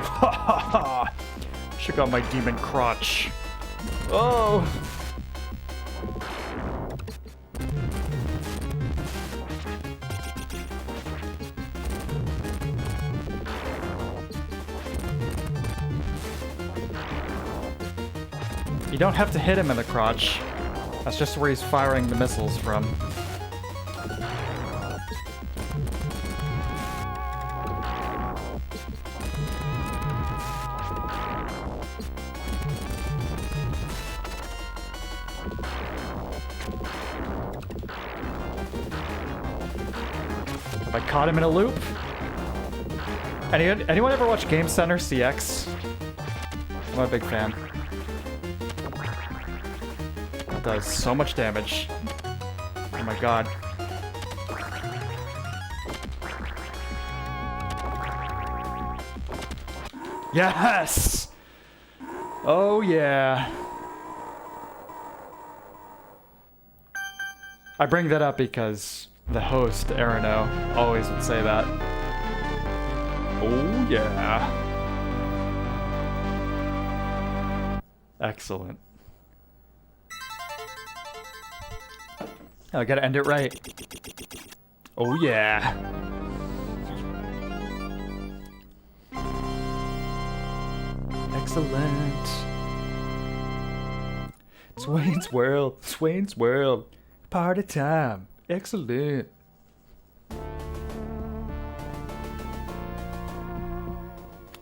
Speaker 1: Ha ha ha! Check out my demon crotch. Oh! You don't have to hit him in the crotch. That's just where he's firing the missiles from. I caught him in a loop. Anyone ever watch Game Center CX? I'm a big fan. It does so much damage. Oh my god. Yes! Oh yeah. I bring that up because the host, Arano, always would say that. Oh yeah. Excellent. I gotta end it right. Oh yeah. Excellent. Swain's World. Swain's World. Party time. Excellent.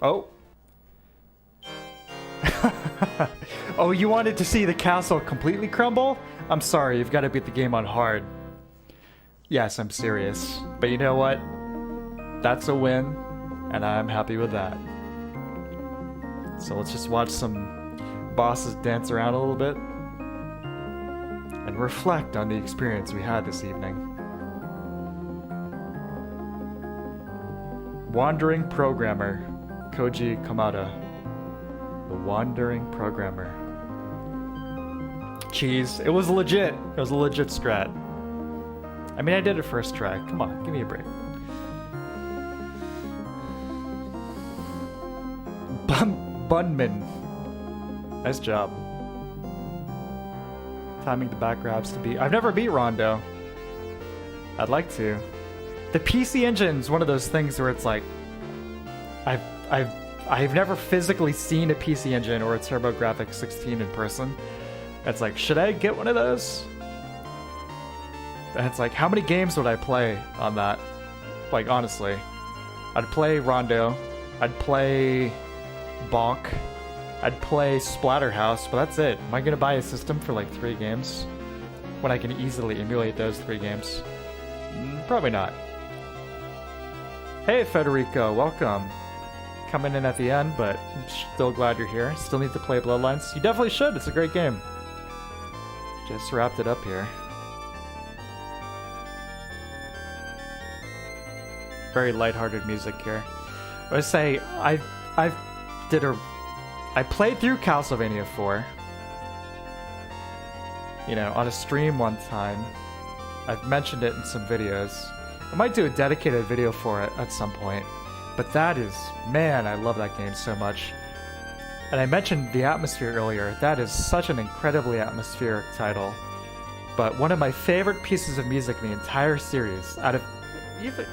Speaker 1: Oh. Oh, you wanted to see the castle completely crumble? I'm sorry, you've got to beat the game on hard. Yes, I'm serious. But you know what? That's a win, and I'm happy with that. So let's just watch some bosses dance around a little bit and reflect on the experience we had this evening. Wandering Programmer, Koji Kamada. The Wandering Programmer. Cheese. It was legit. It was a legit strat. I mean, I did it first try. Come on, give me a break. Bunman. Nice job. Timing the back grabs to beat. I've never beat Rondo. I'd like to. The PC Engine's one of those things where it's like, I've never physically seen a PC Engine or a TurboGrafx 16 in person. It's like, should I get one of those? And it's like, how many games would I play on that? Like, honestly. I'd play Rondo. I'd play Bonk. I'd play Splatterhouse, but that's it. Am I gonna buy a system for like 3 games? When I can easily emulate those 3 games? Probably not. Hey Federico, welcome. Coming in at the end, but I'm still glad you're here. Still need to play Bloodlines. You definitely should, it's a great game. Just wrapped it up here. Very lighthearted music here. I would say I played through Castlevania 4. You know, on a stream one time. I've mentioned it in some videos. I might do a dedicated video for it at some point. But that is, man, I love that game so much. And I mentioned the atmosphere earlier. That is such an incredibly atmospheric title. But one of my favorite pieces of music in the entire series, out of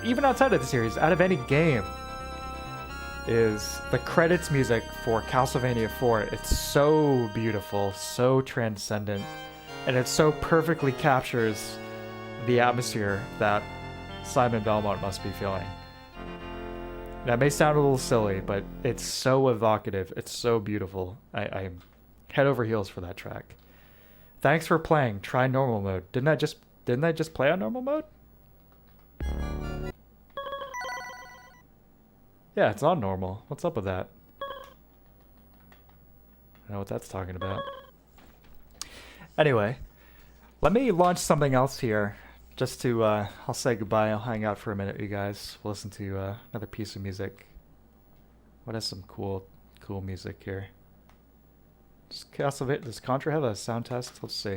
Speaker 1: even outside of the series, out of any game, is the credits music for Castlevania 4. It's so beautiful, so transcendent, and it so perfectly captures the atmosphere that Simon Belmont must be feeling. That may sound a little silly, but it's so evocative. It's so beautiful. I'm head over heels for that track. Thanks for playing. Try normal mode. Didn't I just play on normal mode? Yeah, it's on normal. What's up with that? I know what that's talking about. Anyway, let me launch something else here. Just to, I'll say goodbye. I'll hang out for a minute, you guys. We'll listen to another piece of music. What is some cool music here? Does Contra have a sound test? Let's see.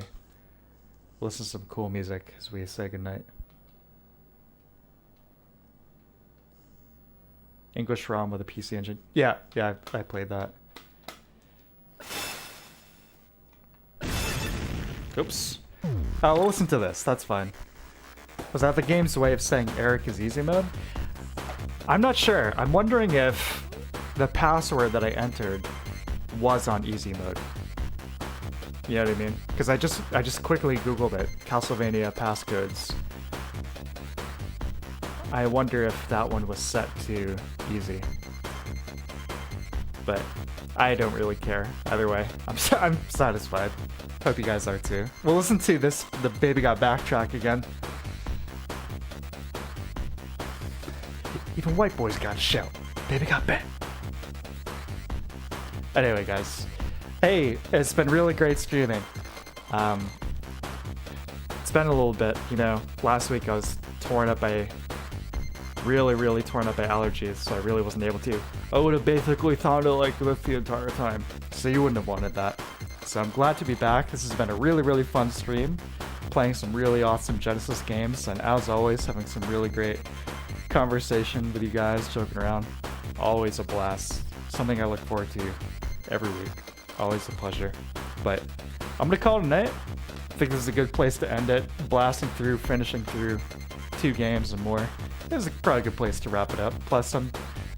Speaker 1: Listen to some cool music as we say goodnight. English ROM with a PC Engine. Yeah, I played that. Oops. Oh, we'll listen to this. That's fine. Was that the game's way of saying Eric is easy mode? I'm not sure. I'm wondering if the password that I entered was on easy mode. You know what I mean? Because I just quickly Googled it. Castlevania passcodes. I wonder if that one was set to easy. But I don't really care. Either way, I'm satisfied. Hope you guys are too. We'll listen to this, the Baby Got Back track again. Even white boys gotta shout. Baby got back. Anyway, guys. Hey, it's been really great streaming. It's been a little bit, you know. Last week I was torn up by really torn up by allergies, so I really wasn't able to. I would have basically sounded like this the entire time. So you wouldn't have wanted that. So I'm glad to be back. This has been a really fun stream. Playing some really awesome Genesis games, and as always, having some really great conversation with you guys, joking around. Always a blast. Something I look forward to every week. Always a pleasure. But I'm gonna call it a night. I think this is a good place to end it. Blasting through, finishing through 2 games and more. This is probably a good place to wrap it up. Plus, I'm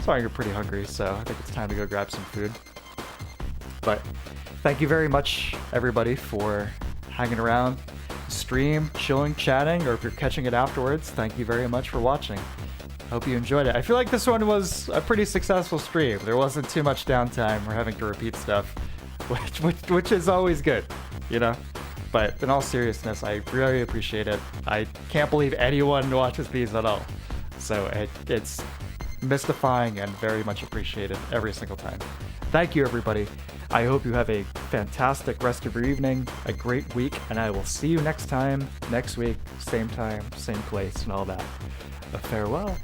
Speaker 1: starting to get pretty hungry, so I think it's time to go grab some food. But thank you very much, everybody, for hanging around, stream, chilling, chatting, or if you're catching it afterwards, thank you very much for watching. Hope you enjoyed it. I feel like this one was a pretty successful stream. There wasn't too much downtime or having to repeat stuff. which is always good, you know. But in all seriousness, I really appreciate it. I can't believe anyone watches these at all. So it's mystifying and very much appreciated every single time. Thank you, everybody. I hope you have a fantastic rest of your evening, a great week, and I will see you next week, same time, same place, and all that. A farewell.